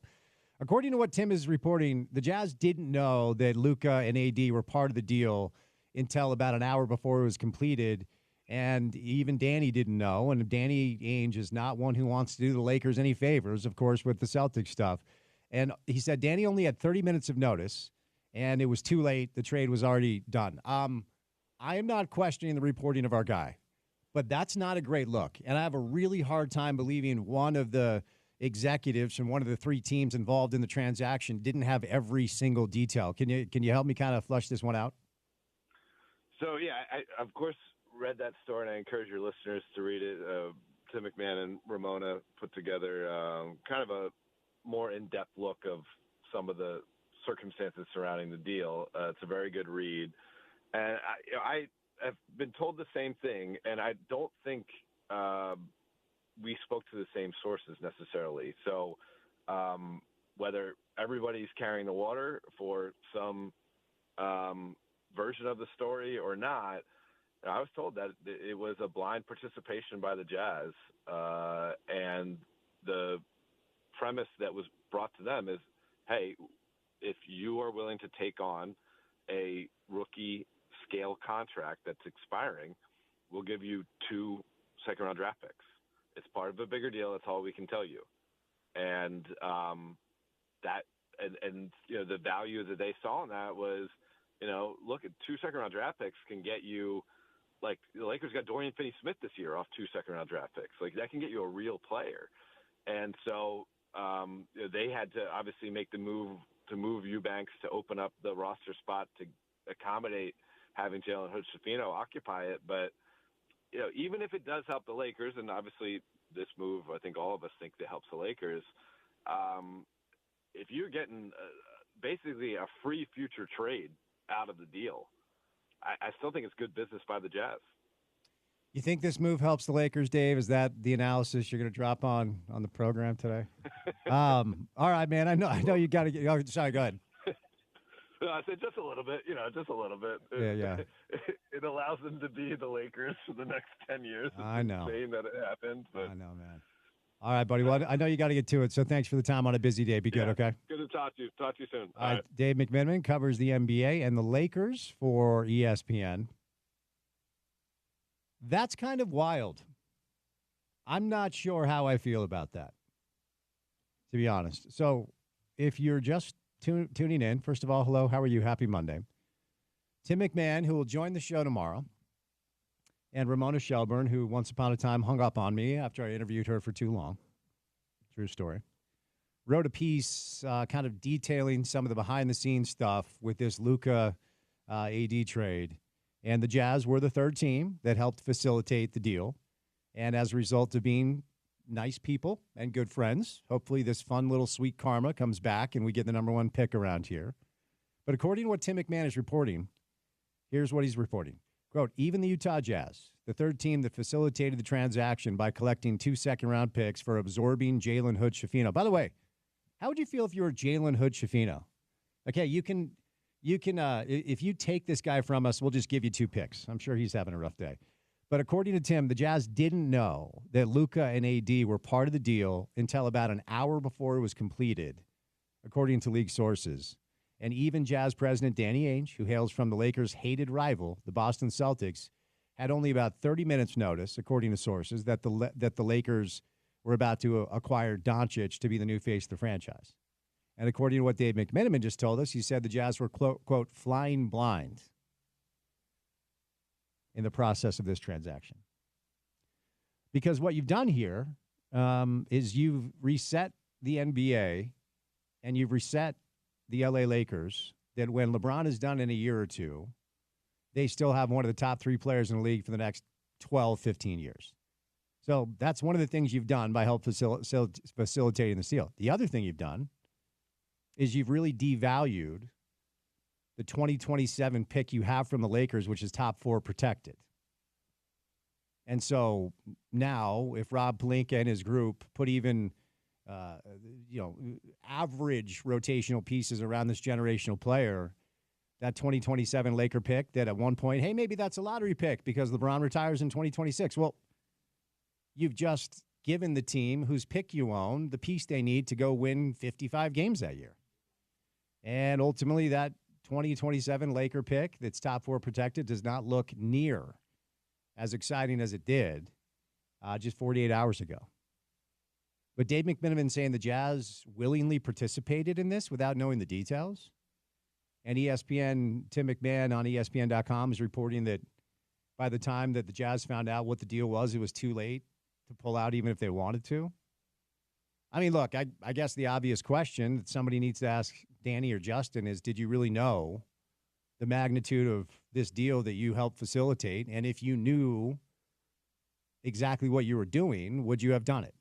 According to what Tim is reporting, the Jazz didn't know that Luka and AD were part of the deal until about an hour before it was completed. And even Danny didn't know. And Danny Ainge is not one who wants to do the Lakers any favors, of course, with the Celtics stuff. And he said Danny only had 30 minutes of notice, and it was too late. The trade was already done. I am not questioning the reporting of our guy, but that's not a great look. And I have a really hard time believing one of the executives from one of the three teams involved in the transaction didn't have every single detail. Can you help me kind of flush this one out? So, yeah, I of course read that story, and I encourage your listeners to read it. Tim McMahon and Ramona put together kind of a more in-depth look of some of the circumstances surrounding the deal. It's a very good read. And I have been told the same thing, and I don't think we spoke to the same sources necessarily. So whether everybody's carrying the water for some version of the story or not, I was told that it was a blind participation by the Jazz, and the premise that was brought to them is, hey, if you are willing to take on a rookie scale contract that's expiring, we'll give you 2 second-round draft picks. It's part of a bigger deal. That's all we can tell you. And the value that they saw in that was, look, at 2 second-round draft picks can get you. Like, the Lakers got Dorian Finney-Smith this year off 2 second-round draft picks. Like, that can get you a real player. And so they had to obviously make the move to move Eubanks to open up the roster spot to accommodate having Jalen Hood-Schifino occupy it. But, even if it does help the Lakers, and obviously this move, I think all of us think that helps the Lakers, if you're getting basically a free future trade out of the deal, I still think it's good business by the Jazz. You think this move helps the Lakers, Dave? Is that the analysis you're going to drop on the program today? All right, man. I know you got to get. Oh, sorry, go ahead. No, I said just a little bit. Just a little bit. Yeah. It allows them to be the Lakers for the next 10 years. It's I know. insane that it happened. But. I know, man. All right, buddy. Well, I know you got to get to it, so thanks for the time on a busy day. Be good, okay? Good to talk to you. Talk to you soon. All right. Dave McMenamin covers the NBA and the Lakers for ESPN. That's kind of wild. I'm not sure how I feel about that, to be honest. So if you're just tuning in, first of all, hello, how are you? Happy Monday. Tim McMahon, who will join the show tomorrow, and Ramona Shelburne, who once upon a time hung up on me after I interviewed her for too long. True story. Wrote a piece kind of detailing some of the behind-the-scenes stuff with this Luka AD trade. And the Jazz were the third team that helped facilitate the deal. And as a result of being nice people and good friends, hopefully this fun little sweet karma comes back and we get the number 1 pick around here. But according to what Tim McMahon is reporting, here's what he's reporting. Quote, even the Utah Jazz, the third team that facilitated the transaction by collecting 2 second-round picks for absorbing Jalen Hood-Schifino. By the way, how would you feel if you were Jalen Hood-Schifino? Okay, you can, if you take this guy from us, we'll just give you 2 picks. I'm sure he's having a rough day. But according to Tim, the Jazz didn't know that Luka and AD were part of the deal until about an hour before it was completed, according to league sources. And even Jazz president Danny Ainge, who hails from the Lakers' hated rival, the Boston Celtics, had only about 30 minutes' notice, according to sources, that the Lakers were about to acquire Doncic to be the new face of the franchise. And according to what Dave McMenamin just told us, he said the Jazz were, quote, flying blind in the process of this transaction. Because what you've done here is you've reset the NBA and you've reset the LA Lakers, that when LeBron is done in a year or two, they still have one of the top 3 players in the league for the next 12, 15 years. So that's one of the things you've done by help facilitating the deal. The other thing you've done is you've really devalued the 2027 pick you have from the Lakers, which is top 4 protected. And so now if Rob Pelinka and his group put even average rotational pieces around this generational player, that 2027 Laker pick that at one point, hey, maybe that's a lottery pick because LeBron retires in 2026. Well, you've just given the team whose pick you own the piece they need to go win 55 games that year. And ultimately that 2027 Laker pick that's top 4 protected does not look near as exciting as it did just 48 hours ago. But Dave McMenamin saying the Jazz willingly participated in this without knowing the details. And ESPN, Tim McMahon on ESPN.com is reporting that by the time that the Jazz found out what the deal was, it was too late to pull out even if they wanted to. I mean, look, I guess the obvious question that somebody needs to ask Danny or Justin is, did you really know the magnitude of this deal that you helped facilitate? And if you knew exactly what you were doing, would you have done it?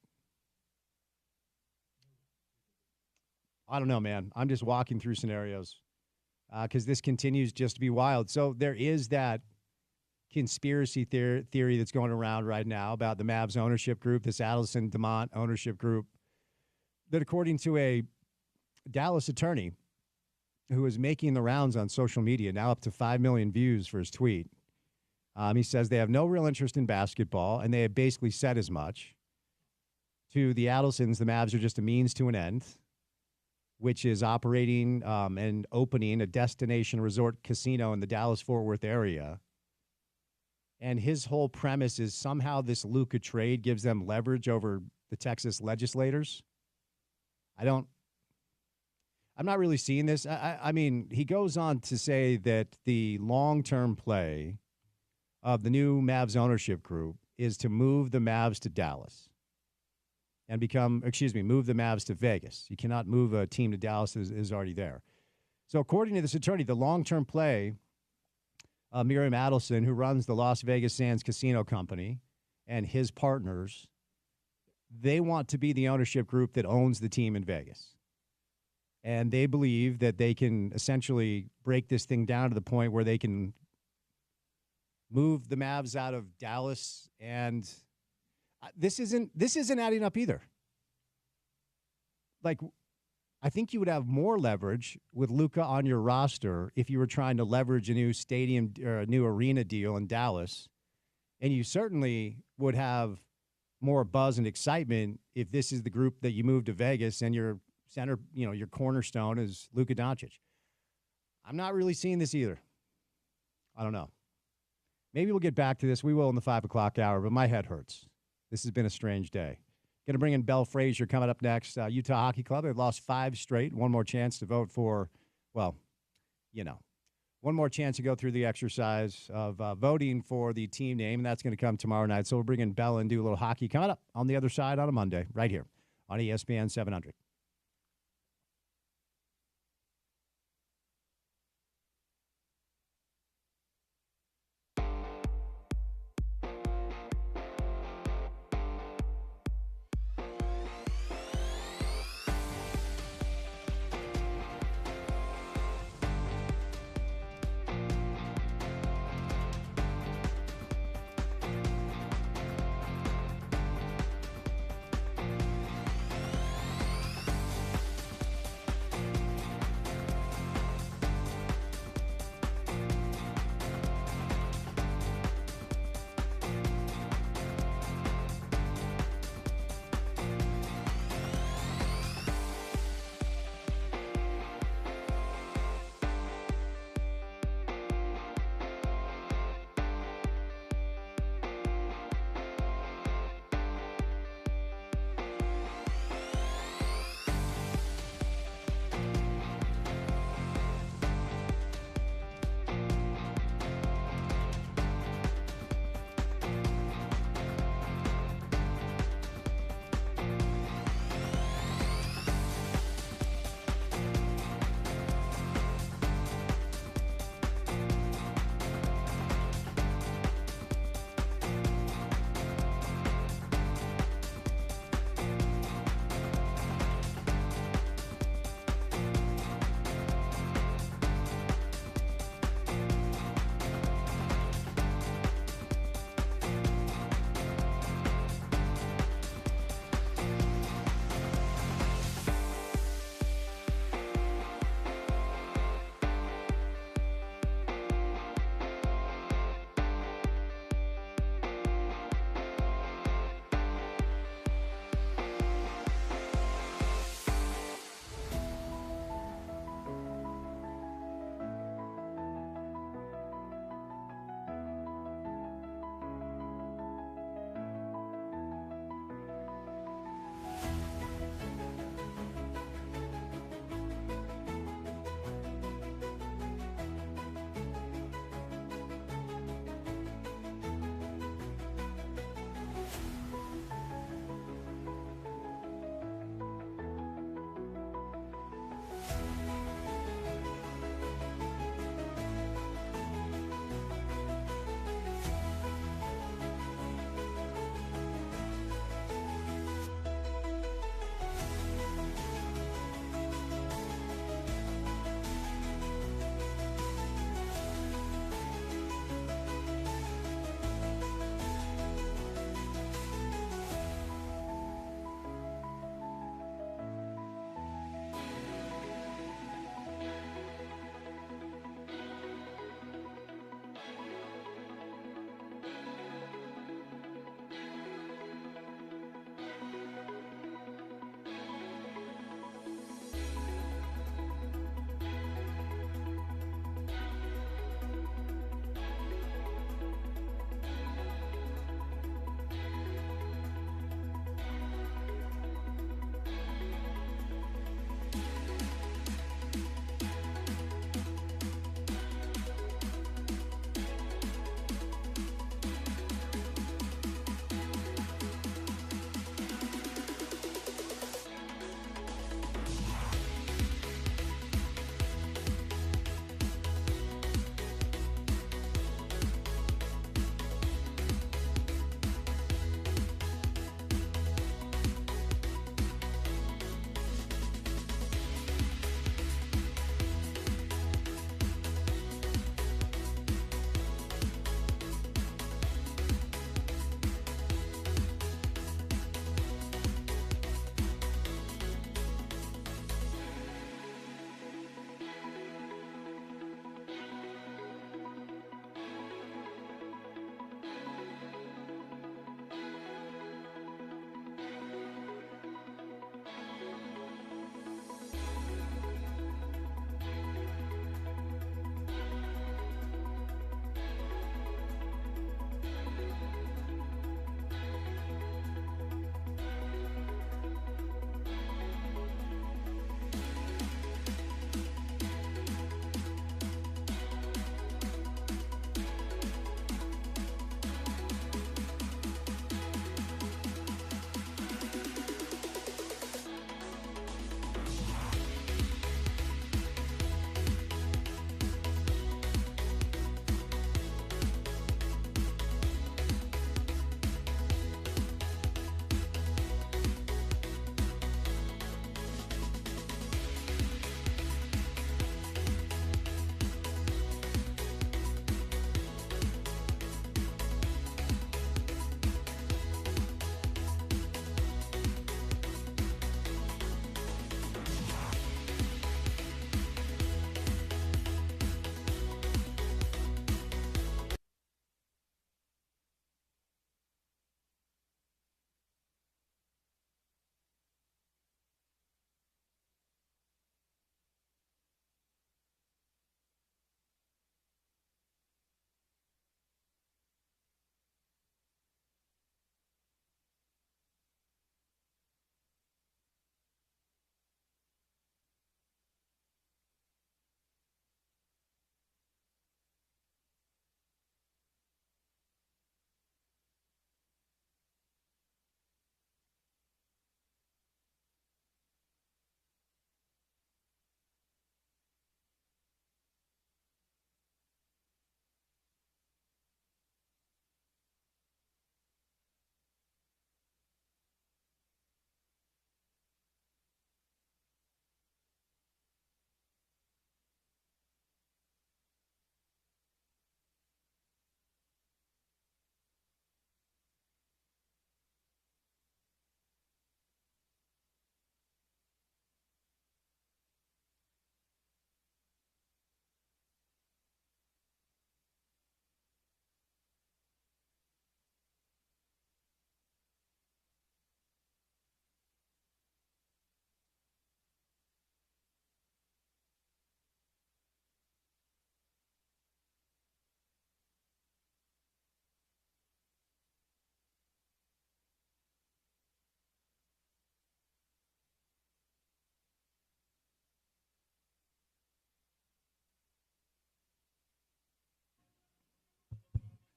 I don't know, man. I'm just walking through scenarios because this continues just to be wild. So there is that conspiracy theory that's going around right now about the Mavs ownership group, this Adelson DeMont ownership group, that according to a Dallas attorney who is making the rounds on social media, now up to 5 million views for his tweet, he says they have no real interest in basketball, and they have basically said as much. To the Adelsons, the Mavs are just a means to an end, which is operating and opening a destination resort casino in the Dallas-Fort Worth area. And his whole premise is somehow this Luka trade gives them leverage over the Texas legislators. I'm not really seeing this. I mean, he goes on to say that the long-term play of the new Mavs ownership group is to move the Mavs to Dallas and move the Mavs to Vegas. You cannot move a team to Dallas that is already there. So according to this attorney, the long-term play, Miriam Adelson, who runs the Las Vegas Sands Casino Company, and his partners, they want to be the ownership group that owns the team in Vegas. And they believe that they can essentially break this thing down to the point where they can move the Mavs out of Dallas. And this isn't adding up either. Like, I think you would have more leverage with Luka on your roster if you were trying to leverage a new stadium or a new arena deal in Dallas. And you certainly would have more buzz and excitement if this is the group that you move to Vegas and your center, your cornerstone is Luka Doncic. I'm not really seeing this either. I don't know. Maybe we'll get back to this. We will in the 5 o'clock hour, but my head hurts. This has been a strange day. Going to bring in Belle Frazier coming up next. Utah Hockey Club. They've lost 5 straight. One more chance to vote for, one more chance to go through the exercise of voting for the team name, and that's going to come tomorrow night. So we'll bring in Belle and do a little hockey coming up on the other side on a Monday, right here on ESPN 700.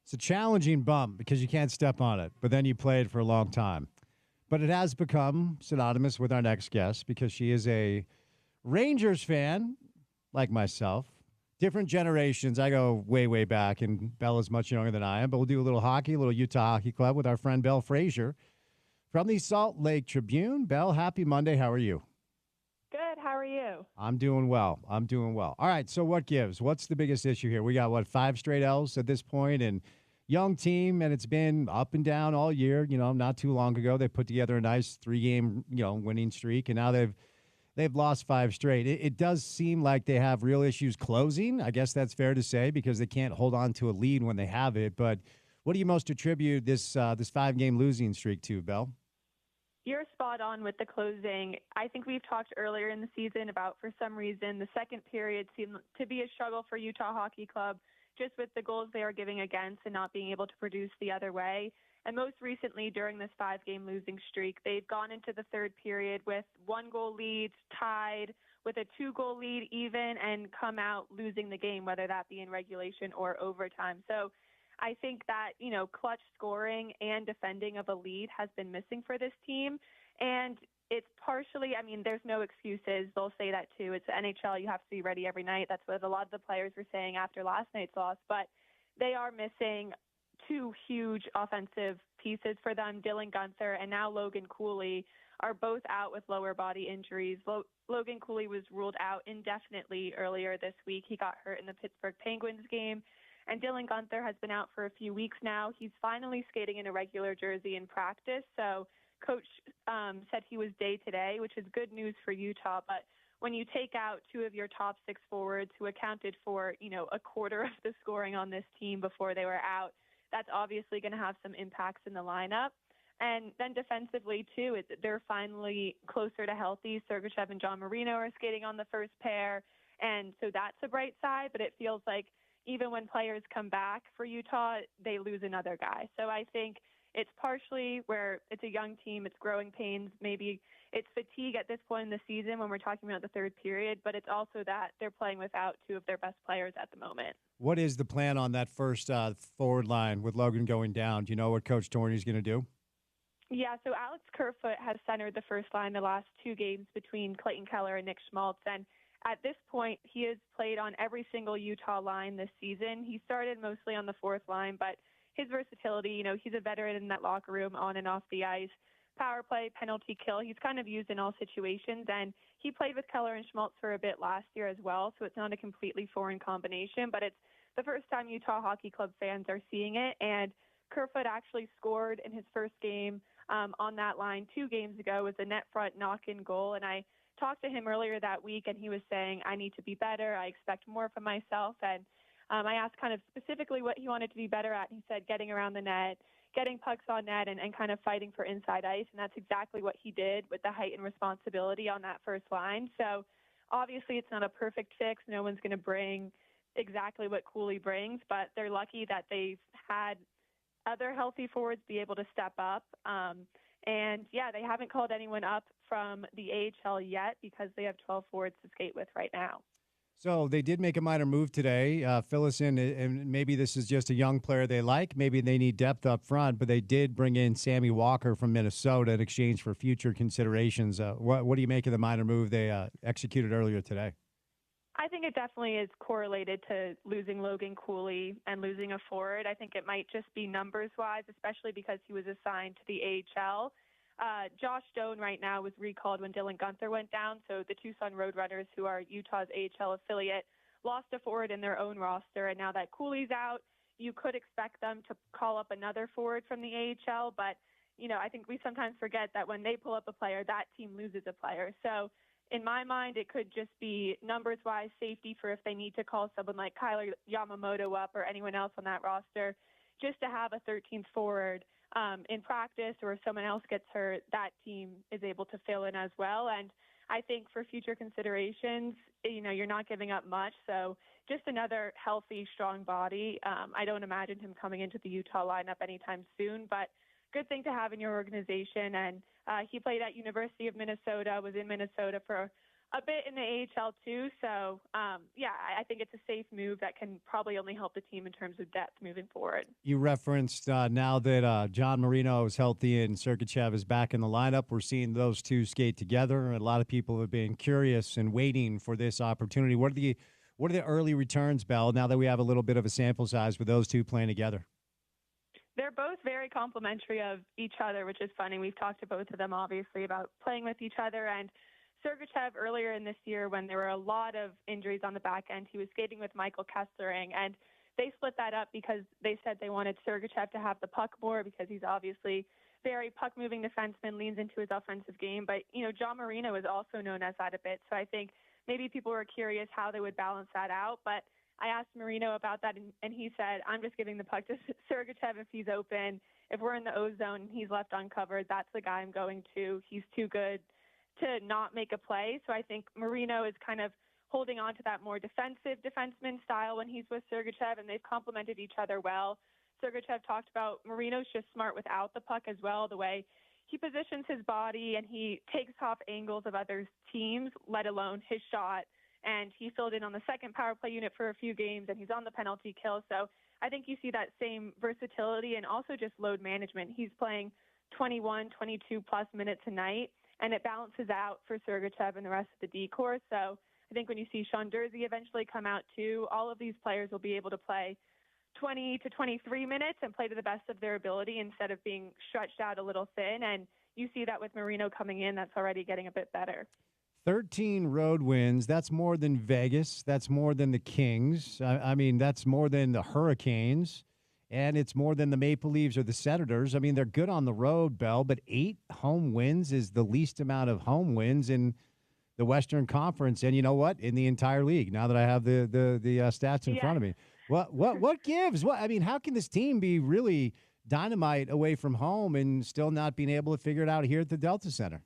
It's a challenging bump because you can't step on it, but then you play it for a long time. But it has become synonymous with our next guest because she is a Rangers fan, like myself. Different generations. I go way, way back, and Bella's much younger than I am. But we'll do a little hockey, a little Utah Hockey Club with our friend Belle Frazier from the Salt Lake Tribune. Belle, happy Monday. How are you? Good. How are you? I'm doing well. All right, so what gives? What's the biggest issue here? We got, 5 straight L's at this point, and young team, and it's been up and down all year. Not too long ago, they put together a nice 3-game, winning streak, and now they've lost 5 straight. It does seem like they have real issues closing. I guess that's fair to say because they can't hold on to a lead when they have it. But what do you most attribute this 5-game losing streak to, Belle? You're spot on with the closing. I think we've talked earlier in the season about, for some reason, the second period seemed to be a struggle for Utah Hockey Club, just with the goals they are giving against and not being able to produce the other way. And most recently, during this 5-game losing streak, they've gone into the third period with 1-goal leads, tied with a 2-goal lead even, and come out losing the game, whether that be in regulation or overtime. So I think that, clutch scoring and defending of a lead has been missing for this team. And it's partially, there's no excuses. They'll say that too. It's the NHL. You have to be ready every night. That's what a lot of the players were saying after last night's loss. But they are missing 2 huge offensive pieces for them. Dylan Guenther and now Logan Cooley are both out with lower body injuries. Logan Cooley was ruled out indefinitely earlier this week. He got hurt in the Pittsburgh Penguins game. And Dylan Guenther has been out for a few weeks now. He's finally skating in a regular jersey in practice. So Coach said he was day today, which is good news for Utah. But when you take out 2 of your top 6 forwards who accounted for, a quarter of the scoring on this team before they were out, that's obviously going to have some impacts in the lineup. And then defensively, too, they're finally closer to healthy. Sergachev and John Marino are skating on the first pair. And so that's a bright side, but it feels like even when players come back for Utah, they lose another guy. So I think it's partially where it's a young team, it's growing pains, maybe it's fatigue at this point in the season when we're talking about the third period, but it's also that they're playing without 2 of their best players at the moment. What is the plan on that first forward line with Logan going down? Do you know what Coach Torney's going to do? Yeah, so Alex Kerfoot has centered the first line the last 2 games between Clayton Keller and Nick Schmaltz, and at this point, he has played on every single Utah line this season. He started mostly on the 4th line, but his versatility, he's a veteran in that locker room on and off the ice. Power play, penalty kill, he's kind of used in all situations, and he played with Keller and Schmaltz for a bit last year as well, so it's not a completely foreign combination, but it's the first time Utah Hockey Club fans are seeing it, and Kerfoot actually scored in his first game on that line 2 games ago with a net front knock-in goal, and I talked to him earlier that week, and he was saying, I need to be better. I expect more from myself. And I asked kind of specifically what he wanted to be better at. And he said getting around the net, getting pucks on net, and kind of fighting for inside ice. And that's exactly what he did with the heightened responsibility on that first line. So obviously it's not a perfect fix. No one's going to bring exactly what Cooley brings, but they're lucky that they've had other healthy forwards be able to step up. And, yeah, they haven't called anyone up from the AHL yet because they have 12 forwards to skate with right now. So they did make a minor move today. Fill us in, and maybe this is just a young player they like. Maybe they need depth up front, but they did bring in Sammy Walker from Minnesota in exchange for future considerations. What do you make of the minor move they executed earlier today? I think it definitely is correlated to losing Logan Cooley and losing a forward. I think it might just be numbers-wise, especially because he was assigned to the AHL. Josh Doan right now was recalled when Dylan Guenther went down, so the Tucson Roadrunners, who are Utah's AHL affiliate, lost a forward in their own roster, and now that Cooley's out, you could expect them to call up another forward from the AHL, but I think we sometimes forget that when they pull up a player, that team loses a player. So in my mind, it could just be numbers-wise safety for if they need to call someone like Kyler Yamamoto up or anyone else on that roster, just to have a 13th forward in practice, or if someone else gets hurt, that team is able to fill in as well. And I think for future considerations, you're not giving up much. So just another healthy, strong body. I don't imagine him coming into the Utah lineup anytime soon, but good thing to have in your organization. And he played at University of Minnesota, was in Minnesota for a bit in the AHL too. So, I think it's a safe move that can probably only help the team in terms of depth moving forward. You referenced now that John Marino is healthy and Sergachev is back in the lineup. We're seeing those two skate together. A lot of people have been curious and waiting for this opportunity. What are the early returns, Bell, now that we have a little bit of a sample size with those two playing together? They're both very complimentary of each other, which is funny. We've talked to both of them, obviously, about playing with each other. And Sergachev, earlier in this year, when there were a lot of injuries on the back end, he was skating with Michael Kessling. And they split that up because they said they wanted Sergachev to have the puck more because he's obviously very puck-moving defenseman, leans into his offensive game. But, John Marino is also known as that a bit. So I think maybe people were curious how they would balance that out. But I asked Marino about that, and he said, I'm just giving the puck to Sergachev if he's open. If we're in the O zone and he's left uncovered, that's the guy I'm going to. He's too good to not make a play. So I think Marino is kind of holding on to that more defensive defenseman style when he's with Sergachev, and they've complemented each other well. Sergachev talked about Marino's just smart without the puck as well, the way he positions his body and he takes off angles of other teams, let alone his shot. And he filled in on the second power play unit for a few games, and he's on the penalty kill. So I think you see that same versatility and also just load management. He's playing 21, 22-plus minutes a night, and it balances out for Sergachev and the rest of the D-corps. So I think when you see Sean Durzi eventually come out too, all of these players will be able to play 20 to 23 minutes and play to the best of their ability instead of being stretched out a little thin. And you see that with Marino coming in, that's already getting a bit better. 13 road wins. That's more than Vegas. That's more than the Kings. I mean, that's more than the Hurricanes. And it's more than the Maple Leafs or the Senators. I mean, they're good on the road, Bell, but 8 home wins is the least amount of home wins in the Western Conference. And you know what? In the entire league, now that I have the stats in front of me. What gives? I mean, how can this team be really dynamite away from home and still not being able to figure it out here at the Delta Center?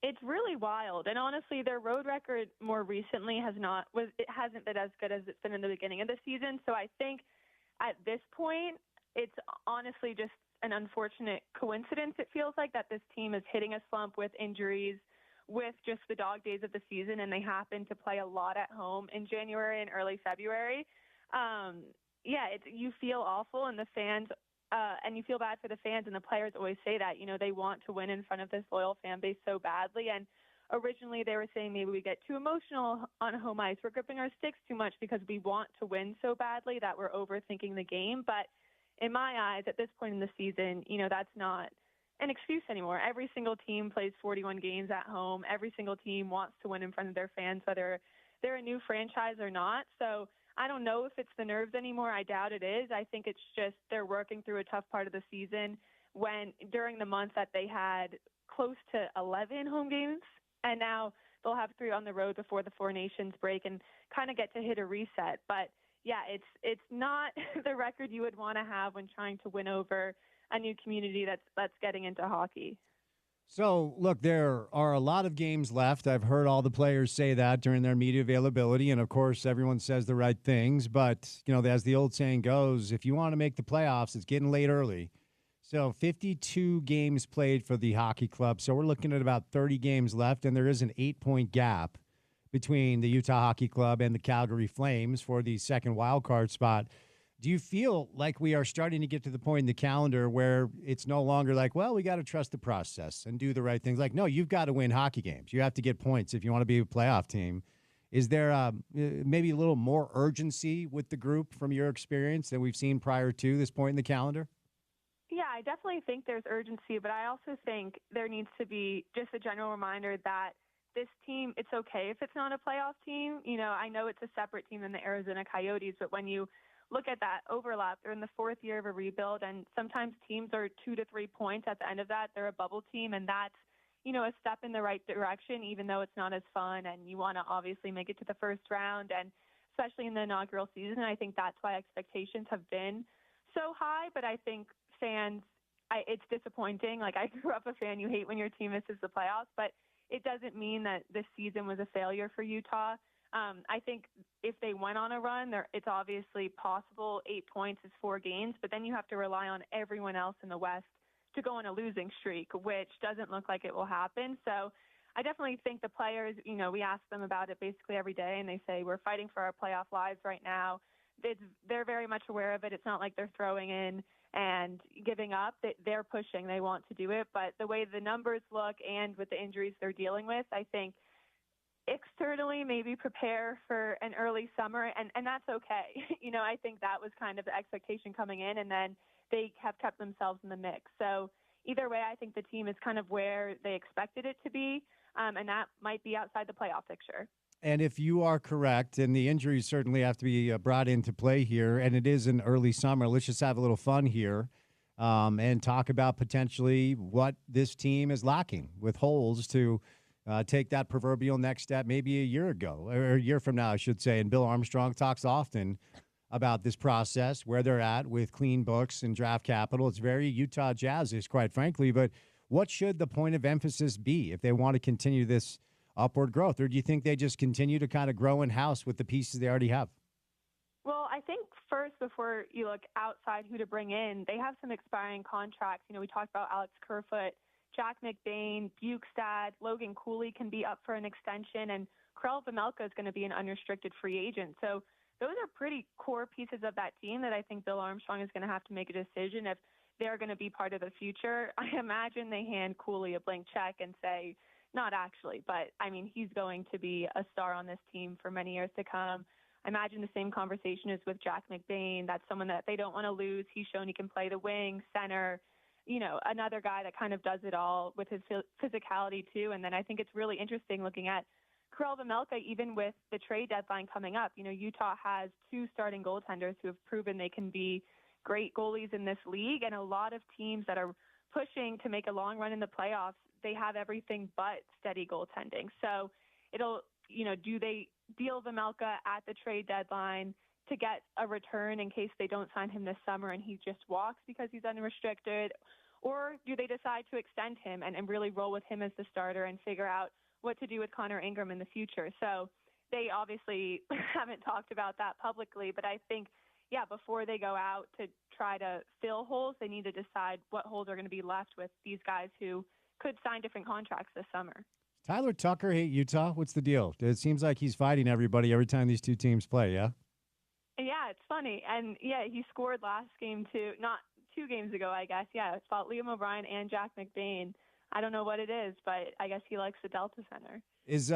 It's really wild, and honestly, their road record more recently hasn't been as good as it's been in the beginning of the season. So I think at this point, it's honestly just an unfortunate coincidence. It feels like that this team is hitting a slump with injuries, with just the dog days of the season, and they happen to play a lot at home in January and early February. You feel awful, and the fans. And you feel bad for the fans, and the players always say that, they want to win in front of this loyal fan base so badly. And originally they were saying maybe we get too emotional on home ice. We're gripping our sticks too much because we want to win so badly that we're overthinking the game. But in my eyes, at this point in the season, that's not an excuse anymore. Every single team plays 41 games at home. Every single team wants to win in front of their fans, whether they're a new franchise or not. So I don't know if it's the nerves anymore. I doubt it is. I think it's just they're working through a tough part of the season when during the month that they had close to 11 home games, and now they'll have 3 on the road before the Four Nations break and kind of get to hit a reset. But, yeah, it's not the record you would want to have when trying to win over a new community that's getting into hockey. So, look, there are a lot of games left. I've heard all the players say that during their media availability, and, of course, everyone says the right things. But, as the old saying goes, if you want to make the playoffs, it's getting late early. So, 52 games played for the hockey club. So, we're looking at about 30 games left, and there is an 8-point gap between the Utah Hockey Club and the Calgary Flames for the second wild card spot. Do you feel like we are starting to get to the point in the calendar where it's no longer like, well, we got to trust the process and do the right things? Like, no, you've got to win hockey games. You have to get points if you want to be a playoff team. Is there maybe a little more urgency with the group from your experience than we've seen prior to this point in the calendar? Yeah, I definitely think there's urgency, but I also think there needs to be just a general reminder that this team, it's okay if it's not a playoff team. I know it's a separate team than the Arizona Coyotes, but when you look at that overlap, they're in the 4th year of a rebuild, and sometimes teams are 2 to 3 points at the end of that. They're a bubble team, and that's, a step in the right direction, even though it's not as fun, and you want to obviously make it to the first round, and especially in the inaugural season. I think that's why expectations have been so high, but I think fans, it's disappointing. Like, I grew up a fan. You hate when your team misses the playoffs, but it doesn't mean that this season was a failure for Utah. I think if they went on a run, it's obviously possible. 8 points is 4 games, but then you have to rely on everyone else in the West to go on a losing streak, which doesn't look like it will happen. So I definitely think the players, we ask them about it basically every day, and they say we're fighting for our playoff lives right now. They're very much aware of it. It's not like they're throwing in and giving up. They're pushing. They want to do it. But the way the numbers look and with the injuries they're dealing with, I think externally maybe prepare for an early summer, and that's okay. I think that was kind of the expectation coming in, and then they have kept themselves in the mix. So either way, I think the team is kind of where they expected it to be, and that might be outside the playoff picture. And if you are correct, and the injuries certainly have to be brought into play here, and it is an early summer, let's just have a little fun here and talk about potentially what this team is lacking with holes to take that proverbial next step maybe a year ago, or a year from now, I should say. And Bill Armstrong talks often about this process, where they're at with clean books and draft capital. It's very Utah Jazz-ish, quite frankly. But what should the point of emphasis be if they want to continue this upward growth? Or do you think they just continue to kind of grow in-house with the pieces they already have? Well, I think first, before you look outside who to bring in, they have some expiring contracts. We talked about Alex Kerfoot, Jack McBain, Bukestad, Logan Cooley can be up for an extension, and Krell Vemelka is going to be an unrestricted free agent. So those are pretty core pieces of that team that I think Bill Armstrong is going to have to make a decision if they're going to be part of the future. I imagine they hand Cooley a blank check and say, not actually, but I mean, he's going to be a star on this team for many years to come. I imagine the same conversation is with Jack McBain. That's someone that they don't want to lose. He's shown he can play the wing, center, another guy that kind of does it all with his physicality too. And then I think it's really interesting looking at Krell Vemelka, even with the trade deadline coming up. Utah has two starting goaltenders who have proven they can be great goalies in this league, and a lot of teams that are pushing to make a long run in the playoffs, they have everything but steady goaltending. So it'll, do they deal Vemelka at the trade deadline to get a return in case they don't sign him this summer and he just walks because he's unrestricted? Or do they decide to extend him and really roll with him as the starter and figure out what to do with Connor Ingram in the future? So they obviously haven't talked about that publicly, but I think, before they go out to try to fill holes, they need to decide what holes are going to be left with these guys who could sign different contracts this summer. Tyler Tucker hate Utah? What's the deal? It seems like he's fighting everybody every time these two teams play, yeah? Yeah, it's funny. And, he scored last game too. Not 2 games ago, I guess. Yeah, it's about Liam O'Brien and Jack McBain. I don't know what it is, but I guess he likes the Delta Center. Is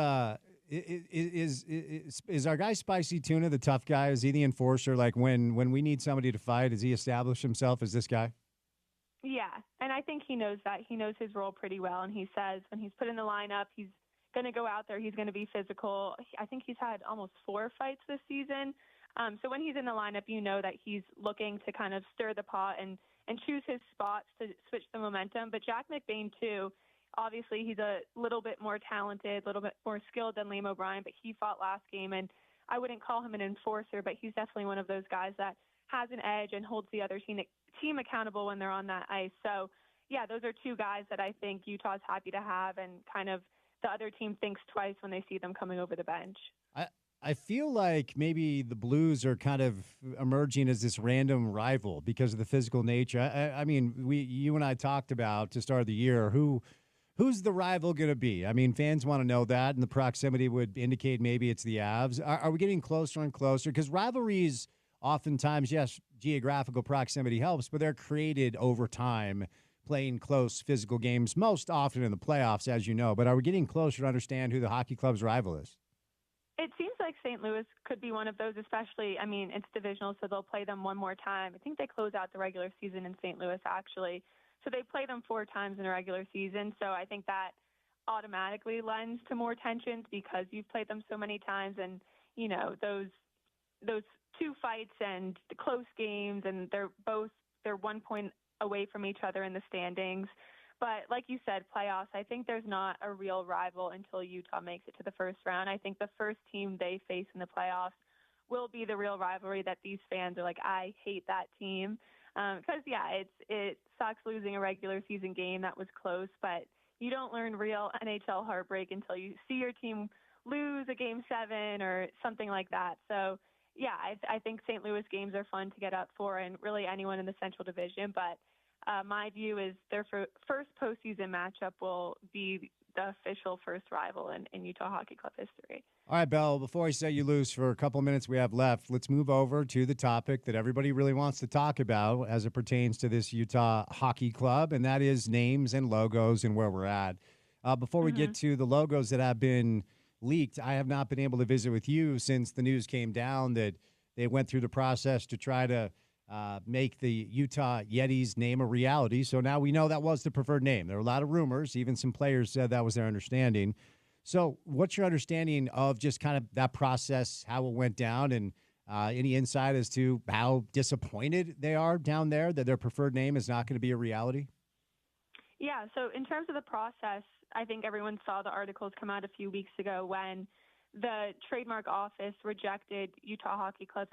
our guy Spicy Tuna the tough guy? Is he the enforcer? Like when we need somebody to fight, does he establish himself as this guy? Yeah, and I think he knows that. He knows his role pretty well, and he says when he's put in the lineup, he's going to go out there, he's going to be physical. I think he's had almost 4 fights this season. So when he's in the lineup, that he's looking to kind of stir the pot and choose his spots to switch the momentum. But Jack McBain, too, obviously he's a little bit more talented, a little bit more skilled than Liam O'Brien, but he fought last game, and I wouldn't call him an enforcer, but he's definitely one of those guys that has an edge and holds the other team accountable when they're on that ice. So, those are 2 guys that I think Utah's happy to have, and kind of the other team thinks twice when they see them coming over the bench. I feel like maybe the Blues are kind of emerging as this random rival because of the physical nature. I mean, you and I talked about to start the year who's the rival going to be. I mean, fans want to know that, and the proximity would indicate maybe it's the Avs. Are we getting closer and closer? Because rivalries oftentimes, yes, geographical proximity helps, but they're created over time, playing close physical games, most often in the playoffs, as you know. But are we getting closer to understand who the hockey club's rival is? It seems like St. Louis could be one of those, especially, it's divisional, so they'll play them one more time. I think they close out the regular season in St. Louis, actually. So they play them 4 times in a regular season. So I think that automatically lends to more tensions because you've played them so many times. And, those 2 fights and the close games, and they're 1 point away from each other in the standings. But like you said, playoffs, I think there's not a real rival until Utah makes it to the first round. I think the first team they face in the playoffs will be the real rivalry that these fans are like, I hate that team. Because, it sucks losing a regular season game that was close, but you don't learn real NHL heartbreak until you see your team lose a Game 7 or something like that. So, I think St. Louis games are fun to get up for, and really anyone in the Central Division. But my view is their first postseason matchup will be the official first rival in Utah Hockey Club history. All right, Belle, before I set you loose for a couple of minutes we have left, let's move over to the topic that everybody really wants to talk about as it pertains to this Utah Hockey Club, and that is names and logos and where we're at. Before we get to the logos that have been leaked, I have not been able to visit with you since the news came down that they went through the process to try to make the Utah Yetis name a reality. So now we know that was the preferred name. There were a lot of rumors. Even some players said that was their understanding. So what's your understanding of just kind of that process, how it went down, and any insight as to how disappointed they are down there that their preferred name is not going to be a reality? Yeah, so in terms of the process, I think everyone saw the articles come out a few weeks ago when the trademark office rejected Utah Hockey Club's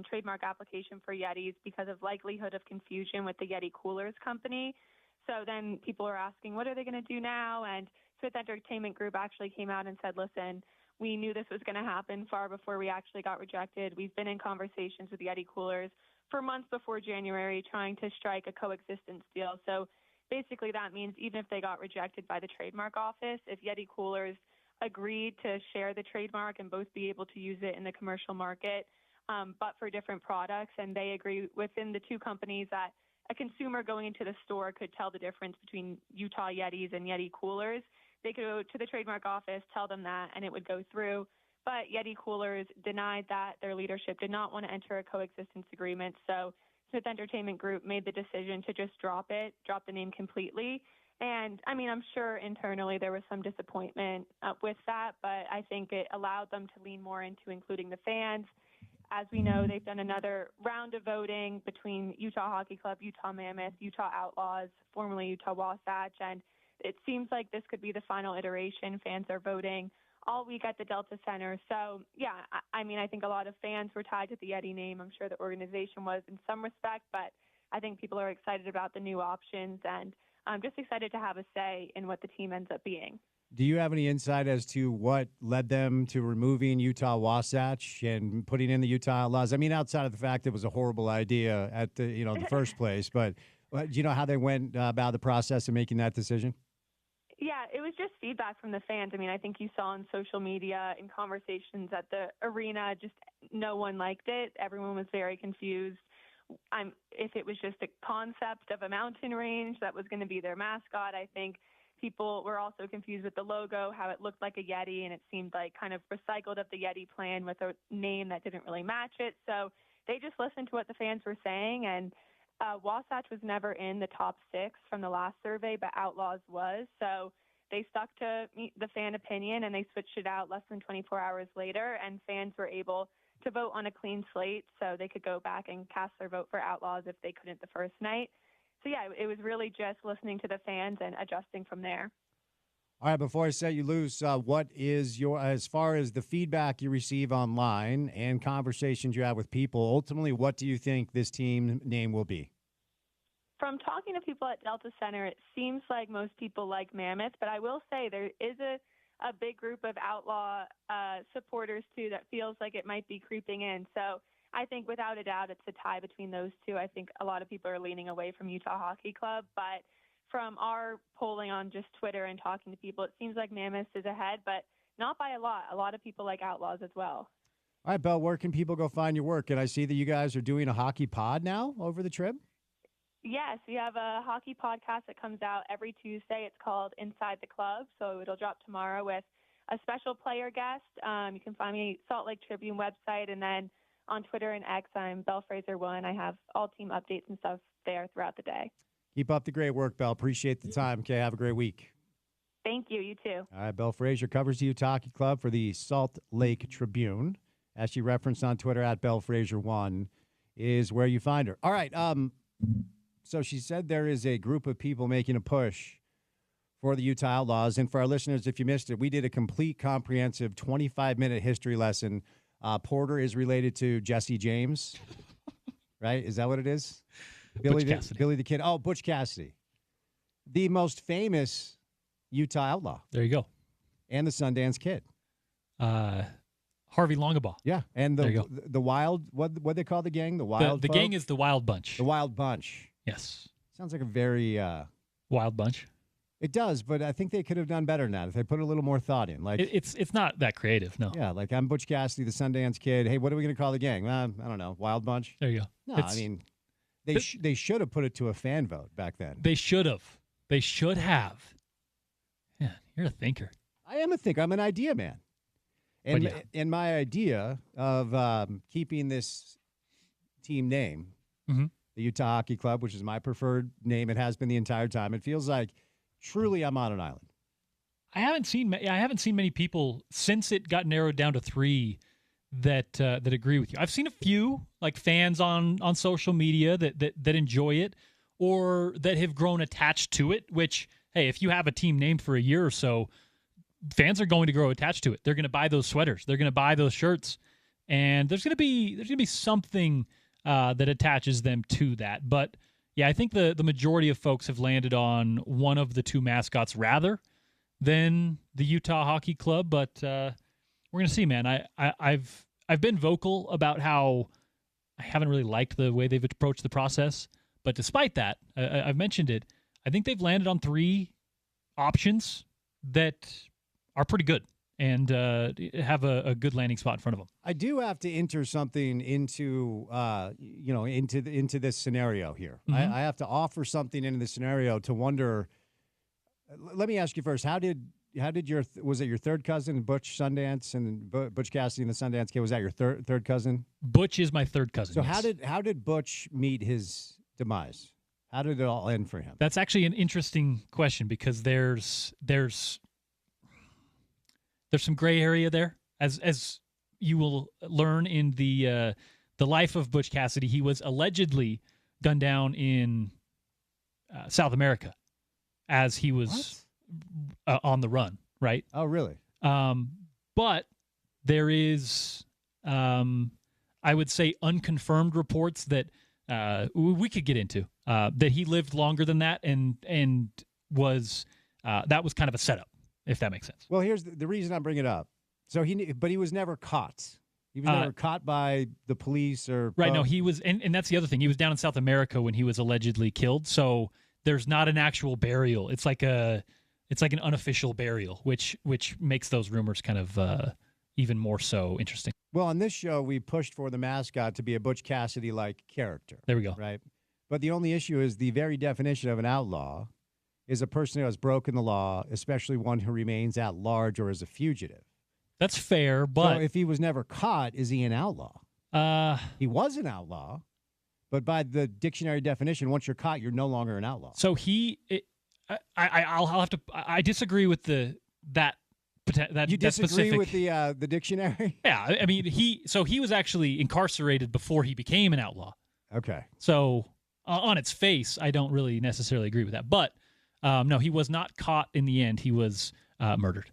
trademark application for Yetis because of likelihood of confusion with the Yeti Coolers company. So then people are asking, what are they going to do now? And Fifth Entertainment Group actually came out and said, listen, we knew this was going to happen far before we actually got rejected. We've been in conversations with Yeti Coolers for months before January trying to strike a coexistence deal. So basically that means even if they got rejected by the trademark office, if Yeti Coolers agreed to share the trademark and both be able to use it in the commercial market, but for different products, and they agree within the two companies that a consumer going into the store could tell the difference between Utah Yetis and Yeti Coolers, they could go to the trademark office, tell them that, and it would go through. But Yeti Coolers denied that. Their leadership did not want to enter a coexistence agreement. So Fifth Entertainment Group made the decision to just drop the name completely. And, I mean, I'm sure internally there was some disappointment with that, but I think it allowed them to lean more into including the fans. As we know, they've done another round of voting between Utah Hockey Club, Utah Mammoth, Utah Outlaws, formerly Utah Wasatch, and it seems like this could be the final iteration. Fans are voting all week at the Delta Center. So, yeah, I mean, I think a lot of fans were tied to the Yeti name. I'm sure the organization was in some respect, but I think people are excited about the new options, and I'm just excited to have a say in what the team ends up being. Do you have any insight as to what led them to removing Utah Wasatch and putting in the Utah Outlaws? I mean, outside of the fact it was a horrible idea at the first place, but do you know how they went about the process of making that decision? Yeah, it was just feedback from the fans. I mean, I think you saw on social media, in conversations at the arena, just no one liked it. Everyone was very confused. If it was just a concept of a mountain range that was going to be their mascot, I think people were also confused with the logo, how it looked like a Yeti, and it seemed like kind of recycled of the Yeti plan with a name that didn't really match it. So they just listened to what the fans were saying, and Wasatch was never in the top 6 from the last survey, but Outlaws was. So they stuck to the fan opinion, and they switched it out less than 24 hours later, and fans were able to vote on a clean slate, so they could go back and cast their vote for Outlaws if they couldn't the first night. So, yeah, it was really just listening to the fans and adjusting from there. All right, before I set you loose, what is as far as the feedback you receive online and conversations you have with people, ultimately, what do you think this team name will be? From talking to people at Delta Center, it seems like most people like Mammoth, but I will say there is a big group of Outlaw supporters, too, that feels like it might be creeping in. So I think without a doubt it's a tie between those two. I think a lot of people are leaning away from Utah Hockey Club, but from our polling on just Twitter and talking to people, it seems like Mammoth is ahead, but not by a lot. A lot of people like Outlaws as well. All right, Belle, where can people go find your work? And I see that you guys are doing a hockey pod now over the trip. Yes, we have a hockey podcast that comes out every Tuesday. It's called Inside the Club, so it'll drop tomorrow with a special player guest. You can find me Salt Lake Tribune website, and then on Twitter and X, I'm Belle Fraser1. I have all team updates and stuff there throughout the day. Keep up the great work, Belle. Appreciate the time. Okay, have a great week. Thank you. You too. All right, Belle Fraser covers the Utah Hockey Club for the Salt Lake Tribune. As she referenced on Twitter, at Belle Fraser1 is where you find her. All right, so she said there is a group of people making a push for the Utah Outlaws. And for our listeners, if you missed it, we did a complete, comprehensive 25-minute history lesson. Porter is related to Jesse James, right? Is that what it is? Billy the Kid. Oh, Butch Cassidy. The most famous Utah Outlaw. There you go. And the Sundance Kid. Harvey Longabaugh. Yeah, and the Wild, what they call the gang? The Wild The gang is the Wild Bunch. The Wild Bunch. Yes. Sounds like a very... Wild Bunch. It does, but I think they could have done better than that if they put a little more thought in. Like It's not that creative, no. yeah, like I'm Butch Cassidy, the Sundance Kid. Hey, what are we going to call the gang? I don't know, Wild Bunch. There you go. No, I mean they should have put it to a fan vote back then. They should have. They should have. Yeah, you're a thinker. I am a thinker. I'm an idea man. And my idea of keeping this team name, Mm-hmm. the Utah Hockey Club, which is my preferred name, it has been the entire time. It feels like truly I'm on an island. I haven't seen many people since it got narrowed down to 3 that agree with you. I've seen a few like fans on social media that enjoy it or that have grown attached to it. Which, hey, if you have a team named for a year or so, fans are going to grow attached to it. They're going to buy those sweaters. They're going to buy those shirts, and there's going to be something that attaches them to that. But yeah, I think the majority of folks have landed on one of the 2 mascots rather than the Utah Hockey Club. But we're going to see, man. I've been vocal about how I haven't really liked the way they've approached the process. But despite that, I've mentioned it. I think they've landed on 3 options that are pretty good and have a good landing spot in front of them. I do have to enter something into into this scenario here. Mm-hmm. I have to offer something into the scenario to wonder. Let me ask you first: How did was it your third cousin Butch Sundance and Butch Cassidy and the Sundance Kid? Was that your third cousin? Butch is my third cousin. So yes. how did Butch meet his demise? How did it all end for him? That's actually an interesting question because there's some gray area there, as you will learn in the life of Butch Cassidy. He was allegedly gunned down in South America as he was on the run. Right? Oh, really? But there is, I would say, unconfirmed reports that we could get into that he lived longer than that and was that was kind of a setup. If that makes sense. Well, here's the reason I'm bringing it up. So but he was never caught. He was never caught by the police or right. No, he was, and that's the other thing. He was down in South America when he was allegedly killed. So there's not an actual burial. It's like an unofficial burial, which makes those rumors kind of even more so interesting. Well, on this show, we pushed for the mascot to be a Butch Cassidy-like character. There we go. Right, but the only issue is the very definition of an outlaw is a person who has broken the law, especially one who remains at large or is a fugitive. That's fair, but so if he was never caught, is he an outlaw? He was an outlaw, but by the dictionary definition, once you're caught, you're no longer an outlaw. So I'll have to. I disagree with that. You disagree specific, with the dictionary? Yeah, I mean he was actually incarcerated before he became an outlaw. Okay. So on its face, I don't really necessarily agree with that, but. No, he was not caught in the end. He was murdered.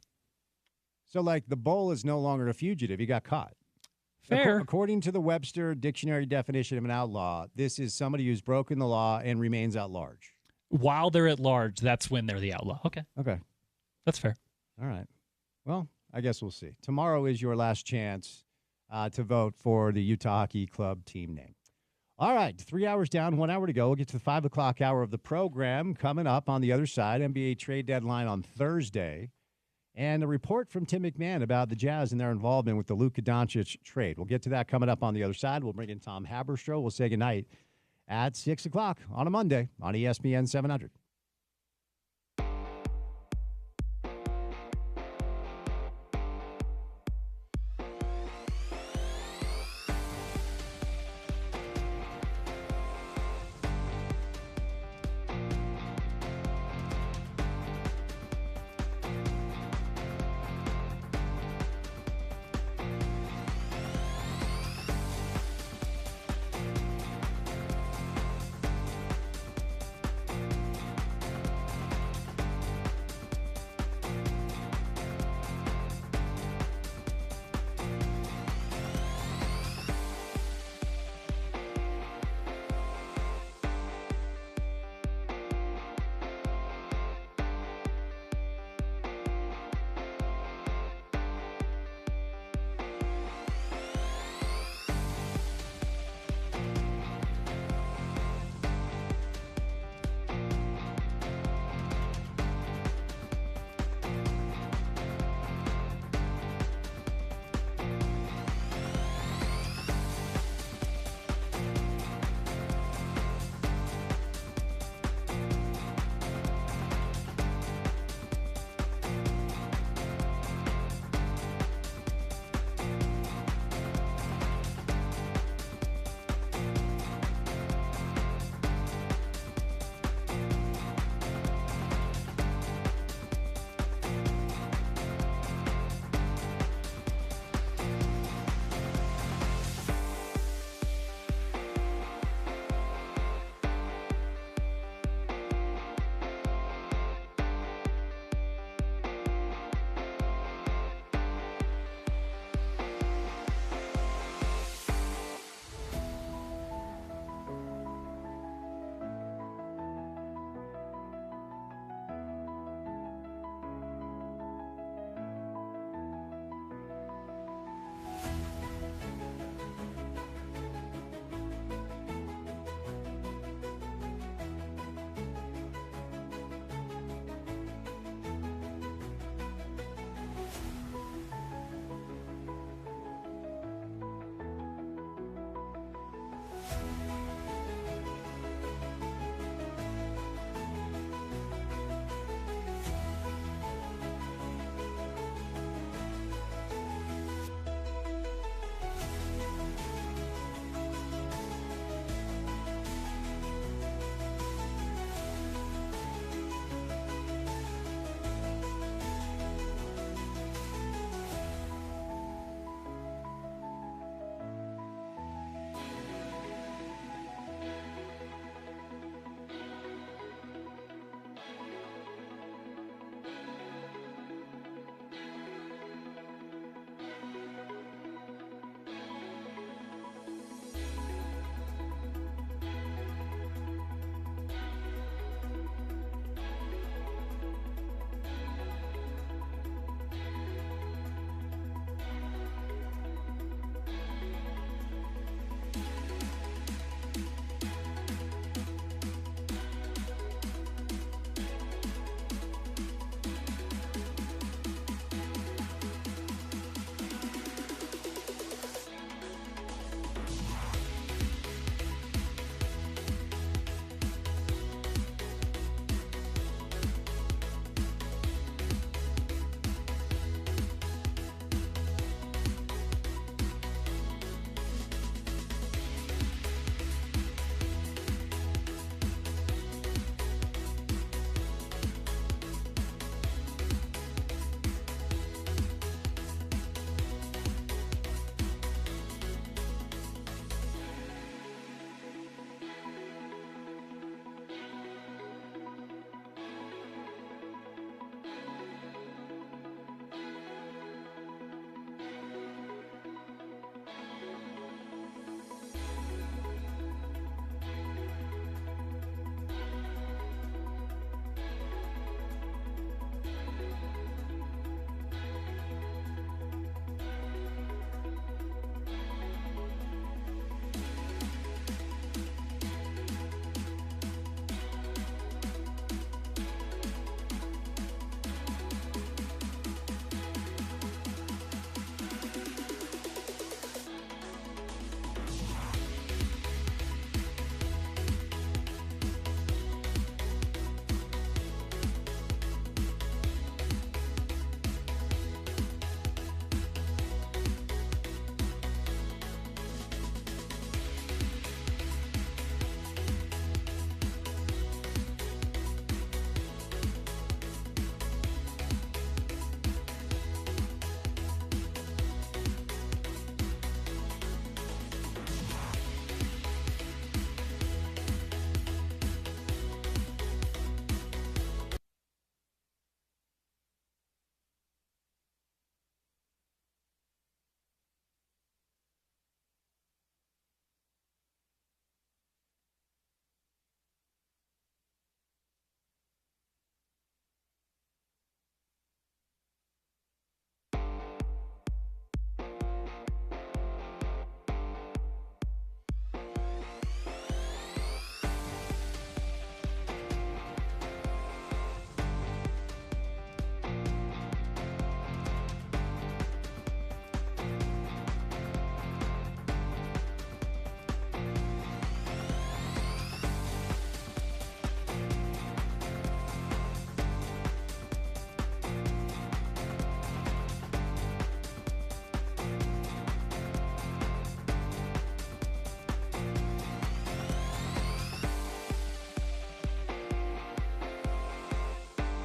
So, like, the bull is no longer a fugitive. He got caught. Fair. According to the Webster Dictionary definition of an outlaw, this is somebody who's broken the law and remains at large. While they're at large, that's when they're the outlaw. Okay. That's fair. All right. Well, I guess we'll see. Tomorrow is your last chance to vote for the Utah Hockey Club team name. All right, 3 hours down, 1 hour to go. We'll get to the 5 o'clock hour of the program coming up on the other side. NBA trade deadline on Thursday. And a report from Tim McMahon about the Jazz and their involvement with the Luka Doncic trade. We'll get to that coming up on the other side. We'll bring in Tom Haberstroh. We'll say goodnight at 6 o'clock on a Monday on ESPN 700.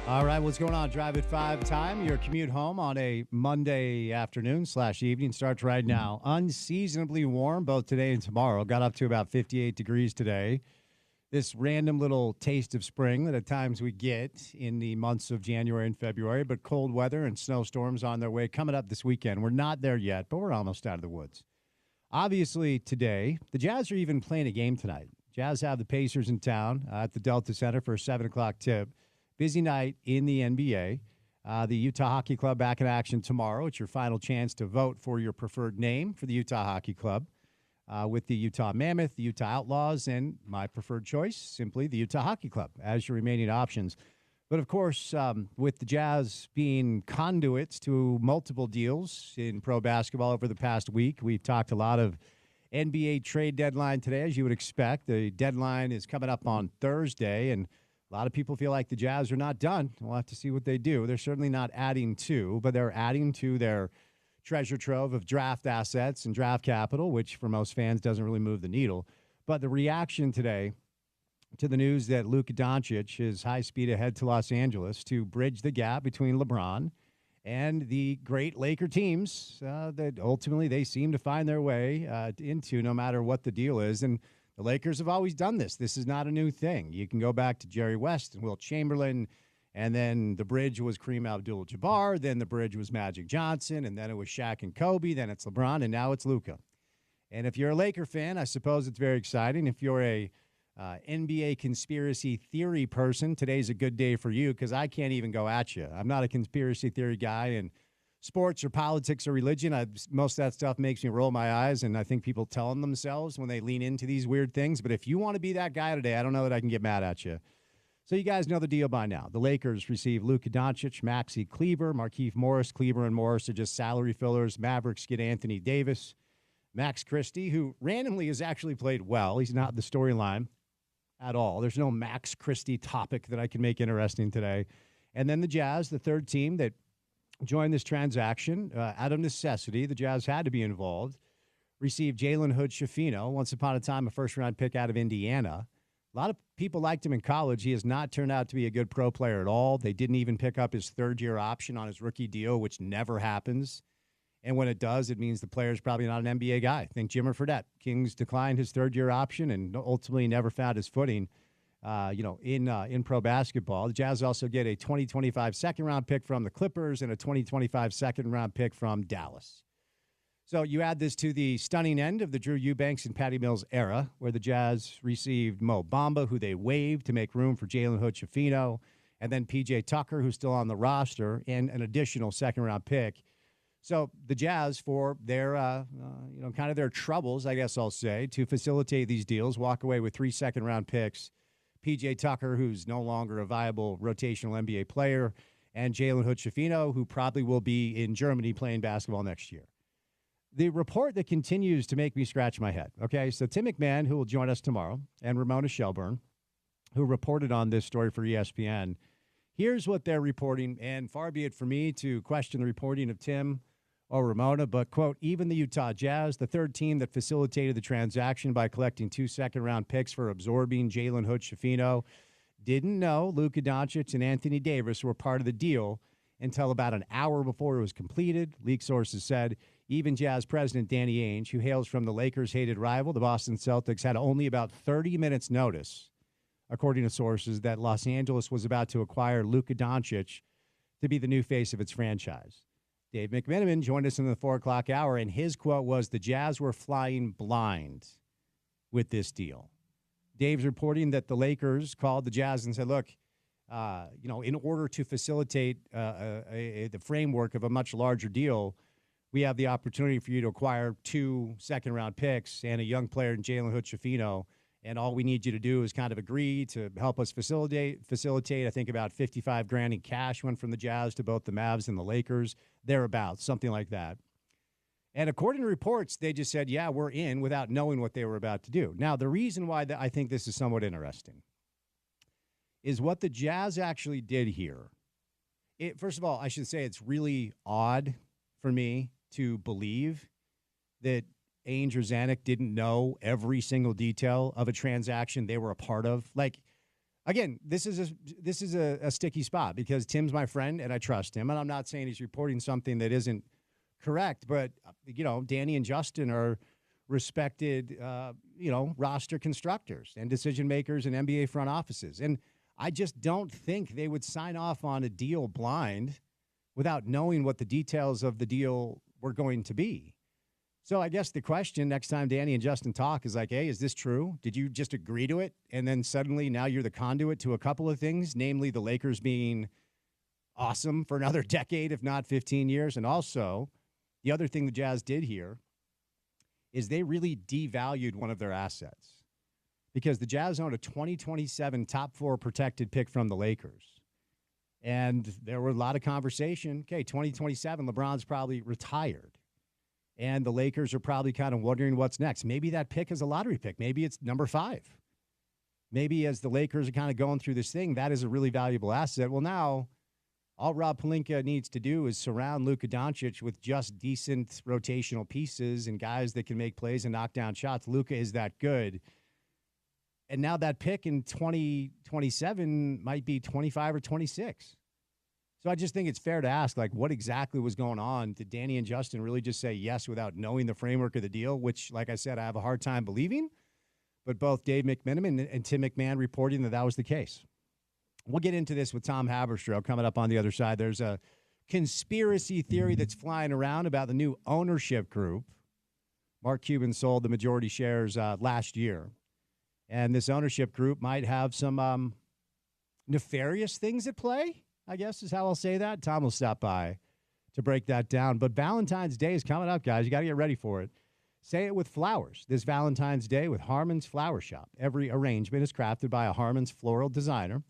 All right, what's going on? Drive at 5 time. Your commute home on a Monday afternoon/evening starts right now. Unseasonably warm both today and tomorrow. Got up to about 58 degrees today. This random little taste of spring that at times we get in the months of January and February, but cold weather and snowstorms on their way coming up this weekend. We're not there yet, but we're almost out of the woods. Obviously, today, the Jazz are even playing a game tonight. Jazz have the Pacers in town at the Delta Center for a 7 o'clock tip. Busy night in the NBA. The Utah Hockey Club back in action tomorrow. It's your final chance to vote for your preferred name for the Utah Hockey Club with the Utah Mammoth, the Utah Outlaws, and my preferred choice, simply the Utah Hockey Club as your remaining options. But, of course, with the Jazz being conduits to multiple deals in pro basketball over the past week, we've talked a lot of NBA trade deadline today, as you would expect. The deadline is coming up on Thursday, and a lot of people feel like the Jazz are not done. We'll have to see what they do. They're certainly not adding to, but they're adding to their treasure trove of draft assets and draft capital, which for most fans doesn't really move the needle. But the reaction today to the news that Luka Doncic is high speed ahead to Los Angeles to bridge the gap between LeBron and the great Laker teams that ultimately they seem to find their way into no matter what the deal is. And the Lakers have always done this. This is not a new thing. You can go back to Jerry West and Wilt Chamberlain, and then the bridge was Kareem Abdul-Jabbar, then the bridge was Magic Johnson, and then it was Shaq and Kobe, then it's LeBron, and now it's Luka. And if you're a Laker fan, I suppose it's very exciting. If you're a NBA conspiracy theory person, today's a good day for you because I can't even go at you. I'm not a conspiracy theory guy, and sports or politics or religion, most of that stuff makes me roll my eyes, and I think people tell them themselves when they lean into these weird things. But if you want to be that guy today, I don't know that I can get mad at you. So you guys know the deal by now. The Lakers receive Luka Doncic, Maxi Kleber, Markieff Morris. Kleber and Morris are just salary fillers. Mavericks get Anthony Davis. Max Christie, who randomly has actually played well. He's not the storyline at all. There's no Max Christie topic that I can make interesting today. And then the Jazz, the third team that joined this transaction out of necessity. The Jazz had to be involved. Received Jalen Hood-Schifino, once upon a time a first-round pick out of Indiana. A lot of people liked him in college. He has not turned out to be a good pro player at all. They didn't even pick up his third-year option on his rookie deal, which never happens. And when it does, it means the player's probably not an NBA guy. Think Jimmer Fredette. Kings declined his third-year option and ultimately never found his footing. In pro basketball. The Jazz also get a 2025 second-round pick from the Clippers and a 2025 second-round pick from Dallas. So you add this to the stunning end of the Drew Eubanks and Patty Mills era, where the Jazz received Mo Bamba, who they waived to make room for Jalen Hood-Schifino, and then P.J. Tucker, who's still on the roster, and an additional second-round pick. So the Jazz, for their, kind of their troubles, I guess I'll say, to facilitate these deals, walk away with 3 second-round picks. P.J. Tucker, who's no longer a viable rotational NBA player, and Jalen Hood-Schifino, who probably will be in Germany playing basketball next year. The report that continues to make me scratch my head, okay? So Tim McMahon, who will join us tomorrow, and Ramona Shelburne, who reported on this story for ESPN, here's what they're reporting, and far be it for me to question the reporting of Tim or Ramona, but, quote, even the Utah Jazz, the third team that facilitated the transaction by collecting 2 second-round picks for absorbing Jalen Hood-Schifino, didn't know Luka Doncic and Anthony Davis were part of the deal until about an hour before it was completed. Leak sources said even Jazz president Danny Ainge, who hails from the Lakers' hated rival, the Boston Celtics, had only about 30 minutes notice, according to sources, that Los Angeles was about to acquire Luka Doncic to be the new face of its franchise. Dave McMenamin joined us in the 4 o'clock hour, and his quote was, the Jazz were flying blind with this deal. Dave's reporting that the Lakers called the Jazz and said, look, in order to facilitate the framework of a much larger deal, we have the opportunity for you to acquire 2 second-round picks and a young player in Jalen Hood-Schifino, and all we need you to do is kind of agree to help us facilitate. I think about $55,000 in cash went from the Jazz to both the Mavs and the Lakers, thereabouts, something like that. And according to reports, they just said, yeah, we're in, without knowing what they were about to do. Now, the reason why I think this is somewhat interesting is what the Jazz actually did here. First of all, I should say it's really odd for me to believe that Ainge or Zanuck didn't know every single detail of a transaction they were a part of. Like, Again, this is a sticky spot because Tim's my friend and I trust him, and I'm not saying he's reporting something that isn't correct, but Danny and Justin are respected, roster constructors and decision makers in NBA front offices, and I just don't think they would sign off on a deal blind without knowing what the details of the deal were going to be. So I guess the question next time Danny and Justin talk is like, hey, is this true? Did you just agree to it? And then suddenly now you're the conduit to a couple of things, namely the Lakers being awesome for another decade, if not 15 years. And also the other thing the Jazz did here is they really devalued one of their assets because the Jazz owned a 2027 top 4 protected pick from the Lakers. And there were a lot of conversation. Okay, 2027, LeBron's probably retired. And the Lakers are probably kind of wondering what's next. Maybe that pick is a lottery pick. Maybe it's number 5. Maybe as the Lakers are kind of going through this thing, that is a really valuable asset. Well, now all Rob Pelinka needs to do is surround Luka Doncic with just decent rotational pieces and guys that can make plays and knock down shots. Luka is that good. And now that pick in 2027 might be 25 or 26. So I just think it's fair to ask, like, what exactly was going on? Did Danny and Justin really just say yes without knowing the framework of the deal, which, like I said, I have a hard time believing. But both Dave McMenamin and Tim McMahon reporting that was the case. We'll get into this with Tom Haberstroh coming up on the other side. There's a conspiracy theory that's flying around about the new ownership group. Mark Cuban sold the majority shares last year. And this ownership group might have some nefarious things at play, I guess is how I'll say that. Tom will stop by to break that down. But Valentine's Day is coming up, guys. You got to get ready for it. Say it with flowers this Valentine's Day with Harmon's Flower Shop. Every arrangement is crafted by a Harmon's floral designer,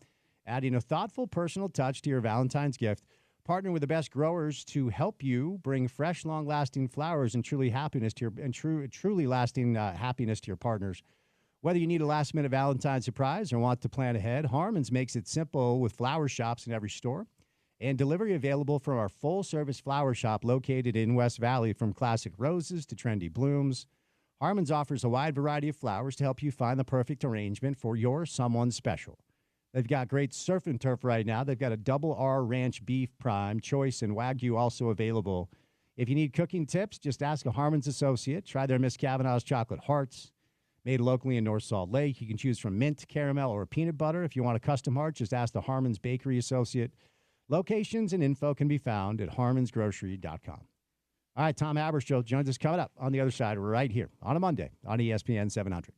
adding a thoughtful personal touch to your Valentine's gift. Partner with the best growers to help you bring fresh, long-lasting flowers and truly lasting happiness to your partners. Whether you need a last-minute Valentine's surprise or want to plan ahead, Harmon's makes it simple with flower shops in every store and delivery available from our full-service flower shop located in West Valley. From classic roses to trendy blooms, Harmon's offers a wide variety of flowers to help you find the perfect arrangement for your someone special. They've got great surf and turf right now. They've got a double R ranch beef prime, choice, and Wagyu also available. If you need cooking tips, just ask a Harmon's associate. Try their Miss Cavanaugh's chocolate hearts. Made locally in North Salt Lake. You can choose from mint, caramel, or peanut butter. If you want a custom heart, just ask the Harmon's Bakery Associate. Locations and info can be found at harmonsgrocery.com. All right, Tom Haberstroh joins us coming up on the other side right here on a Monday on ESPN 700.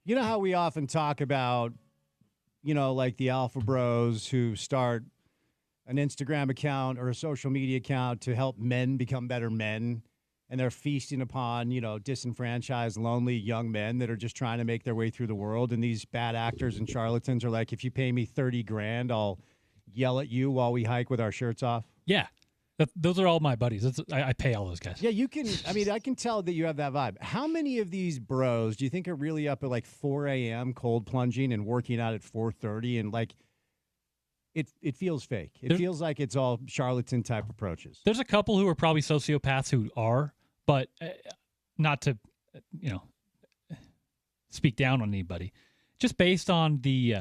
You know how we often talk about, like the alpha bros who start an Instagram account or a social media account to help men become better men and they're feasting upon, disenfranchised, lonely young men that are just trying to make their way through the world. And these bad actors and charlatans are like, if you pay me $30,000, I'll yell at you while we hike with our shirts off. Yeah. Those are all my buddies. I pay all those guys. Yeah, you can. I mean, I can tell that you have that vibe. How many of these bros do you think are really up at like 4 a.m. cold plunging and working out at 4:30? And like, it feels fake. It feels like it's all charlatan type approaches. There's a couple who are probably sociopaths who are, but not to, speak down on anybody. Just based on the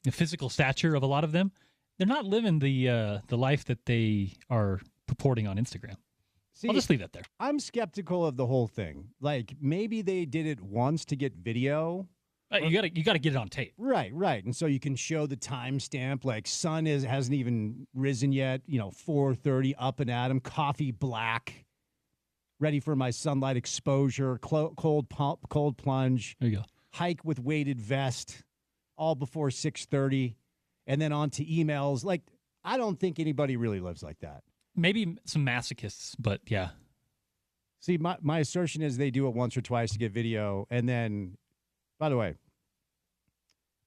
physical stature of a lot of them, they're not living the life that they are purporting on Instagram. See, I'll just leave that there. I'm skeptical of the whole thing. Like, maybe they did it once to get video. You got to get it on tape. Right. And so you can show the timestamp, like sun hasn't even risen yet, 4:30 up and at 'em, coffee black, ready for my sunlight exposure, cold plunge. There you go. Hike with weighted vest, all before 6:30, and then on to emails. Like, I don't think anybody really lives like that. Maybe some masochists, but yeah. See, my assertion is they do it once or twice to get video, and then, by the way,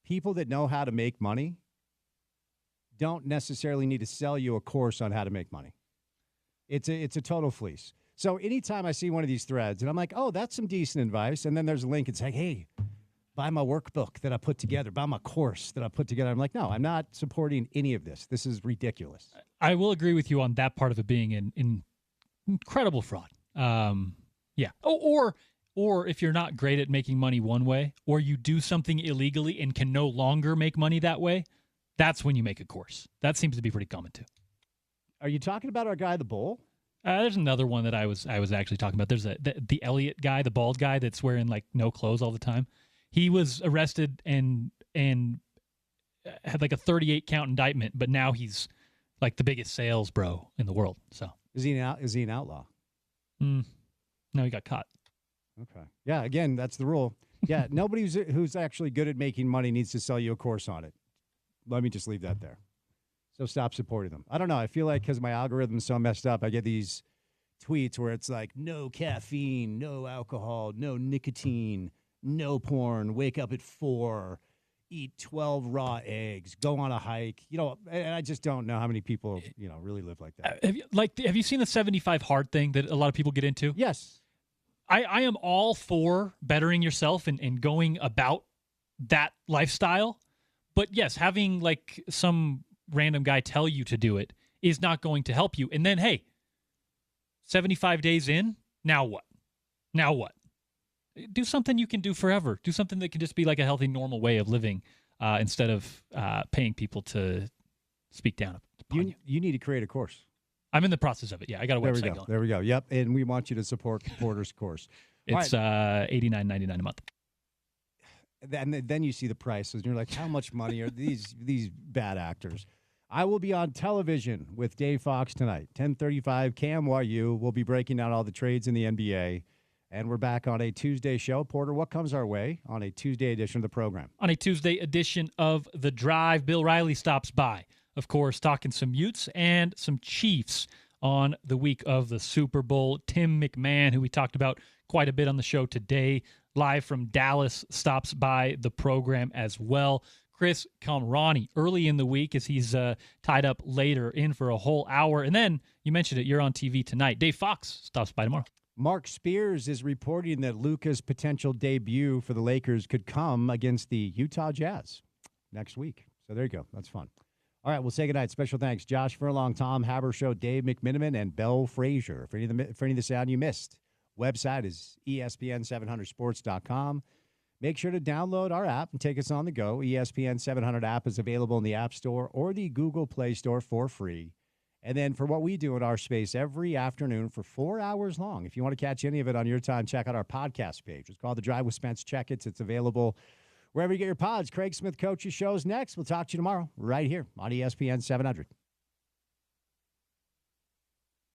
people that know how to make money don't necessarily need to sell you a course on how to make money. It's a total fleece. So anytime I see one of these threads, and I'm like, oh, that's some decent advice, and then there's a link and say, hey, buy my workbook that I put together, buy my course that I put together. I'm like, no, I'm not supporting any of this. This is ridiculous. I will agree with you on that part of it being an incredible fraud. Yeah. Or if you're not great at making money one way, or you do something illegally and can no longer make money that way, that's when you make a course. That seems to be pretty common too. Are you talking about our guy, the Bull? There's another one that I was actually talking about. There's the Elliott guy, the bald guy that's wearing like no clothes all the time. He was arrested and had like a 38 count indictment, but now he's like the biggest sales bro in the world. So is he an outlaw? No, he got caught. Okay. Yeah. Again, that's the rule. Yeah. Nobody who's actually good at making money needs to sell you a course on it. Let me just leave that there. So stop supporting them. I don't know. I feel like because my algorithm's so messed up, I get these tweets where it's like no caffeine, no alcohol, no nicotine, no porn, wake up at 4, eat 12 raw eggs, go on a hike. And I just don't know how many people, really live like that. Have you seen the 75 hard thing that a lot of people get into? Yes. I am all for bettering yourself and going about that lifestyle. But yes, having like some random guy tell you to do it is not going to help you. And then, hey, 75 days in, now what? Do something you can do forever. Do something that can just be like a healthy, normal way of living instead of paying people to speak down upon you. You need to create a course. I'm in the process of it. Yeah, I got a website going. There we go. Yep, and we want you to support Porter's course. It's $89.99 a month. Then you see the prices, and you're like, how much money are these bad actors? I will be on television with Dave Fox tonight, 10:35 KMYU. We'll be breaking down all the trades in the NBA, and we're back on a Tuesday show. Porter, what comes our way on a Tuesday edition of the program? On a Tuesday edition of The Drive, Bill Riley stops by. Of course, talking some Utes and some Chiefs on the week of the Super Bowl. Tim McMahon, who we talked about quite a bit on the show today, live from Dallas, stops by the program as well. Chris Kamrani, early in the week as he's tied up later in for a whole hour. And then, you mentioned it, you're on TV tonight. Dave Fox stops by tomorrow. Mark Spears is reporting that Luka's potential debut for the Lakers could come against the Utah Jazz next week. So there you go. That's fun. All right, we'll say goodnight. Special thanks, Josh Furlong, Tom Habershow, Dave McMiniman, and Belle Frazier. For any of the sound you missed, website is ESPN700sports.com. Make sure to download our app and take us on the go. ESPN 700 app is available in the App Store or the Google Play Store for free. And then for what we do in our space every afternoon for 4 hours long, if you want to catch any of it on your time, check out our podcast page. It's called The Drive with Spence Checketts. It's available wherever you get your pods. Craig Smith coaches shows next. We'll talk to you tomorrow right here on ESPN 700.